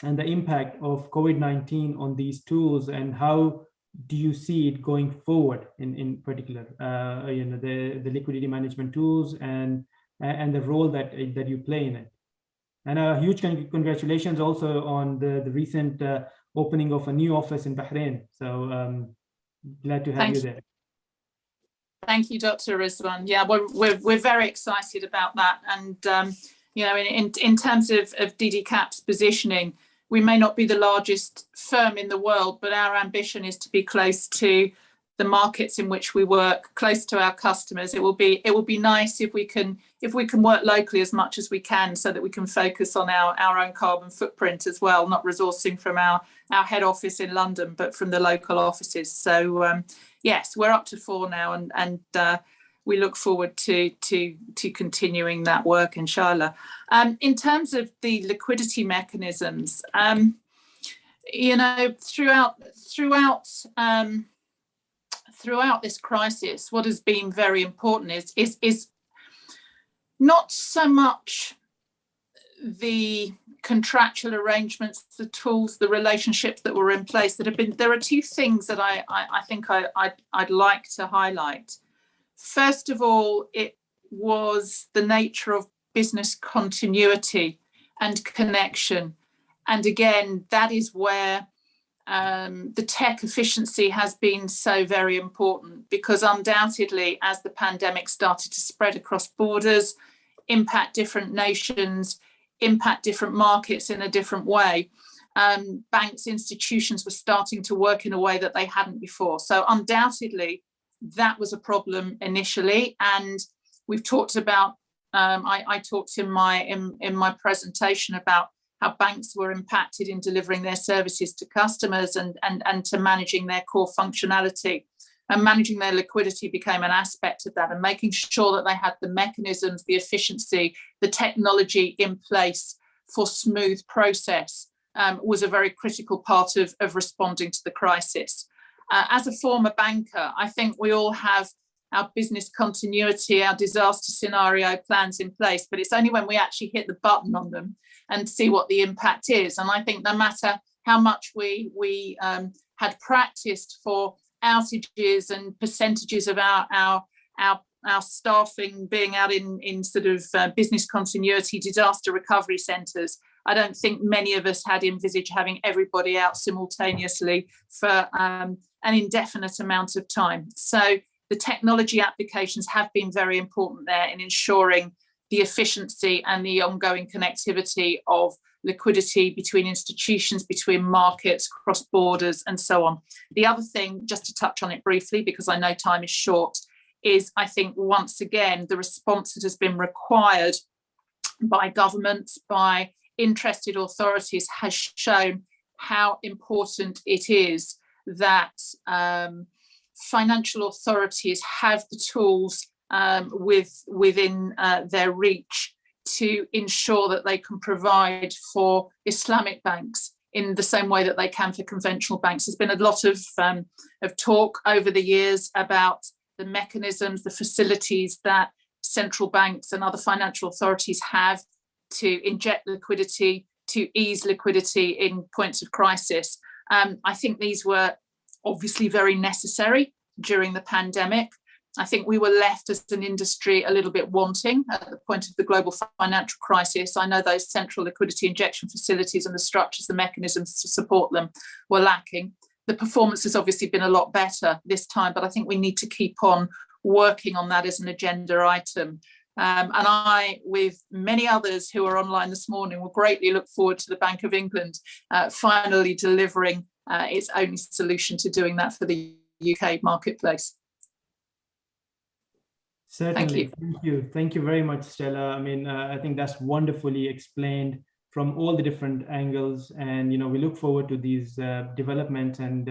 and the impact of COVID-19 on these tools, and how do you see it going forward in particular, the liquidity management tools and the role that you play in it. And a huge congratulations also on the recent opening of a new office in Bahrain. So glad to have you there. Thank you, Dr. Rizwan. Yeah, we're very excited about that. And in terms of DDCAP's positioning, we may not be the largest firm in the world, but our ambition is to be close to the markets in which we work, close to our customers. It will be nice if we can work locally as much as we can, so that we can focus on our own carbon footprint as well, not resourcing from our head office in London, but from the local offices. So yes, we're up to 4 now, and we look forward to continuing that work, inshallah. In terms of the liquidity mechanisms, throughout this crisis, what has been very important is not so much the contractual arrangements, the tools, the relationships that were in place that have been. There are 2 things that I think I'd like to highlight. First of all, it was the nature of business continuity and connection. And again, that is where the tech efficiency has been so very important, because undoubtedly, as the pandemic started to spread across borders, impact different nations, impact different markets in a different way, banks, institutions were starting to work in a way that they hadn't before. So undoubtedly, that was a problem initially, and we've talked about. I talked in my presentation about how banks were impacted in delivering their services to customers and to managing their core functionality, and managing their liquidity became an aspect of that, and making sure that they had the mechanisms, the efficiency, the technology in place for smooth process was a very critical part of responding to the crisis. As a former banker, I think we all have our business continuity, our disaster scenario plans in place, but it's only when we actually hit the button on them and see what the impact is. And I think no matter how much we had practiced for outages and percentages of our staffing being out in sort of business continuity, disaster recovery centres. I don't think many of us had envisaged having everybody out simultaneously for an indefinite amount of time. So the technology applications have been very important there in ensuring the efficiency and the ongoing connectivity of liquidity between institutions, between markets, cross borders, and so on. The other thing, just to touch on it briefly, because I know time is short, is I think once again, the response that has been required by governments, by interested authorities, has shown how important it is that financial authorities have the tools within their reach to ensure that they can provide for Islamic banks in the same way that they can for conventional banks. There's been a lot of talk over the years about the mechanisms, the facilities that central banks and other financial authorities have to inject liquidity, to ease liquidity in points of crisis. I think these were obviously very necessary during the pandemic. I think we were left as an industry a little bit wanting at the point of the global financial crisis. I know those central liquidity injection facilities and the structures, the mechanisms to support them were lacking. The performance has obviously been a lot better this time, but I think we need to keep on working on that as an agenda item. And I, with many others who are online this morning, will greatly look forward to the Bank of England finally delivering its only solution to doing that for the UK marketplace. Certainly. Thank you very much, Stella. I mean, I think that's wonderfully explained from all the different angles, and we look forward to these developments and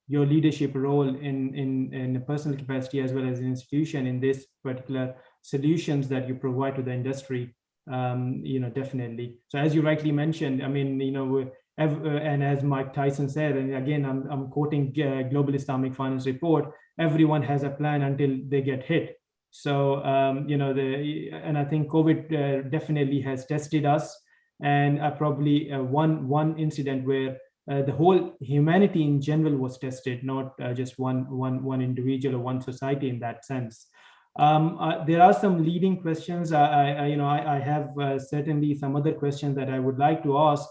your leadership role in a personal capacity as well as an institution in this particular solutions that you provide to the industry. Definitely. So as you rightly mentioned, I mean, and as Mike Tyson said, and again, I'm quoting Global Islamic Finance Report, everyone has a plan until they get hit. So, and I think COVID definitely has tested us, and probably one incident where the whole humanity in general was tested, not just one individual or one society in that sense. There are some leading questions. I have certainly some other questions that I would like to ask,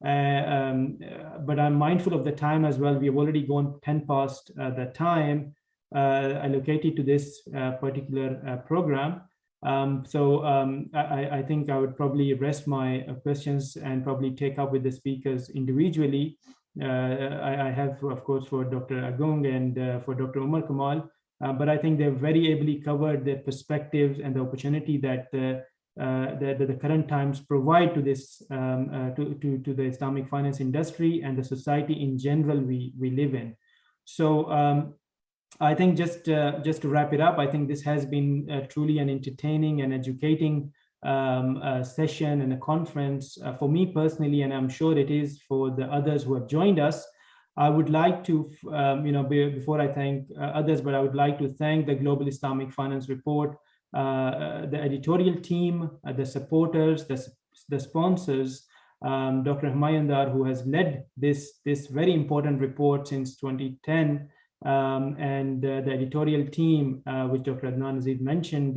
but I'm mindful of the time as well. We've already gone 10 past the time allocated to this particular program. I think I would probably rest my questions and probably take up with the speakers individually. I have, of course, for Dr. Agung and for Dr. Umar Kamal, but I think they've very ably covered the perspectives and the opportunity that the current times provide to this to the Islamic finance industry and the society in general we live in. So I think just to wrap it up, I think this has been truly an entertaining and educating session and a conference for me personally, and I'm sure it is for the others who have joined us. I would like to, before I thank others, but I would like to thank the Global Islamic Finance Report, the editorial team, the supporters, the sponsors, Dr. Humayundar, who has led this very important report since 2010, and the editorial team, which Dr. Adnan Aziz mentioned,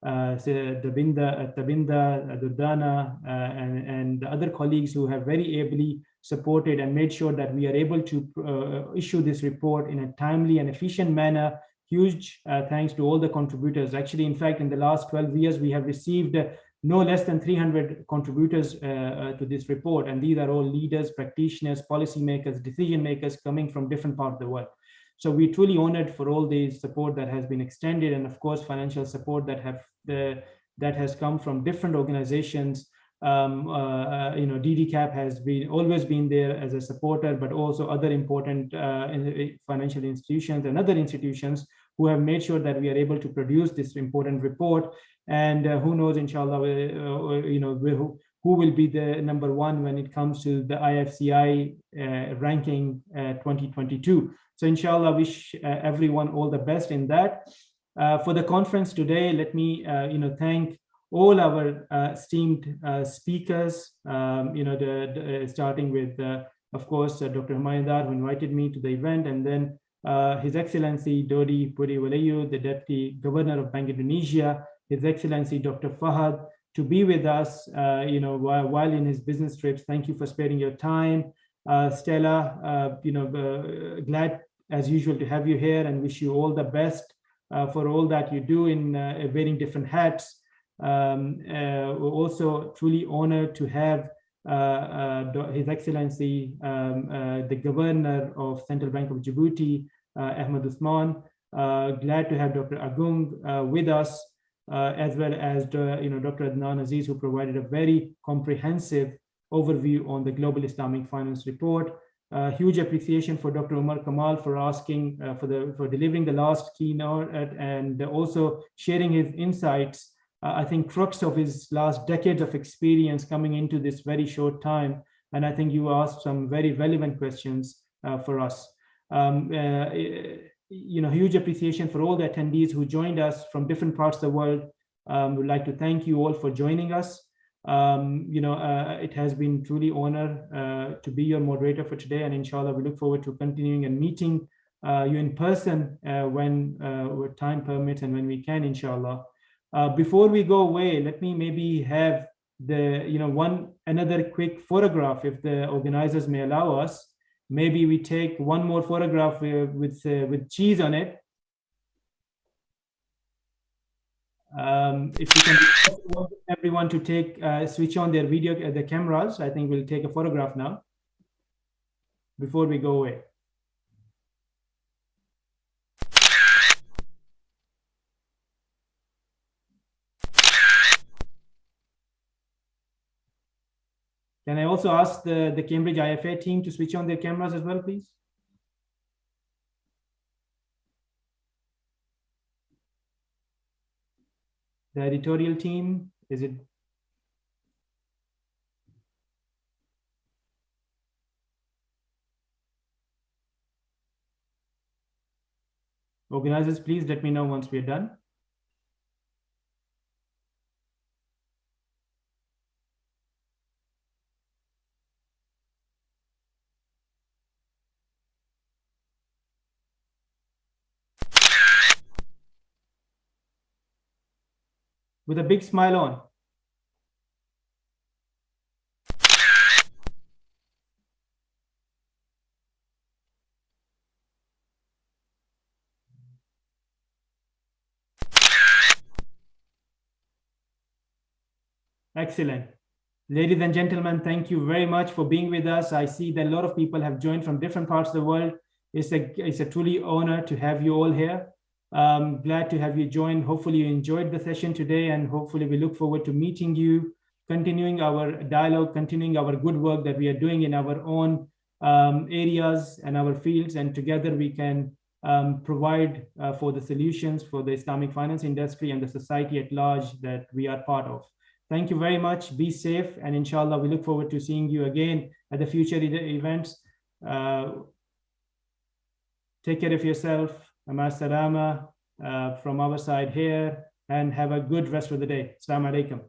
Tabinda, Durdana, and the other colleagues who have very ably supported and made sure that we are able to issue this report in a timely and efficient manner. Huge thanks to all the contributors. Actually, in fact, in the last 12 years, we have received no less than 300 contributors to this report. And these are all leaders, practitioners, policymakers, decision makers coming from different parts of the world. So we're truly honored for all the support that has been extended, and of course, financial support that has come from different organizations. DDCAP has always been there as a supporter, but also other important financial institutions and other institutions who have made sure that we are able to produce this important report. And who knows, inshallah, who will be the number one when it comes to the IFCI ranking 2022. So inshallah, wish everyone all the best in that. For the conference today, let me thank all our esteemed speakers, starting with, of course, Dr. Humayundar, who invited me to the event, and then His Excellency Dodi Puri Walayu, the Deputy Governor of Bank Indonesia, His Excellency Dr. Fahad, to be with us, while in his business trips. Thank you for sparing your time. Stella, glad as usual to have you here and wish you all the best for all that you do in wearing different hats. We're also truly honored to have His Excellency, the Governor of Central Bank of Djibouti, Ahmed Usman. Glad to have Dr. Agung with us, as well as Dr. Adnan Aziz, who provided a very comprehensive overview on the Global Islamic Finance Report. Huge appreciation for Dr. Umar Kamal for asking for delivering the last keynote and also sharing his insights. I think crux of his last decades of experience coming into this very short time. And I think you asked some very relevant questions for us. Huge appreciation for all the attendees who joined us from different parts of the world. We'd like to thank you all for joining us. It has been truly honor to be your moderator for today, and inshallah we look forward to continuing and meeting you in person when time permits and when we can, inshallah. Before we go away, let me maybe have another quick photograph, if the organizers may allow us. Maybe we take one more photograph with cheese on it. If you can want everyone to take switch on their video, the cameras. I think we'll take a photograph now before we go away. Can I also ask the Cambridge IFA team to switch on their cameras as well, please? The editorial team, is it? Organizers, please let me know once we're done. With a big smile on. Excellent. Ladies and gentlemen, thank you very much for being with us. I see that a lot of people have joined from different parts of the world. It's a truly honor to have you all here. Glad to have you join. Hopefully you enjoyed the session today, and hopefully we look forward to meeting you, continuing our dialogue, continuing our good work that we are doing in our own areas and our fields, and together we can provide for the solutions for the Islamic finance industry and the society at large that we are part of. Thank you very much. Be safe, and inshallah we look forward to seeing you again at the future events. Take care of yourself. Ama salama from our side here, and have a good rest of the day. Assalamu alaikum.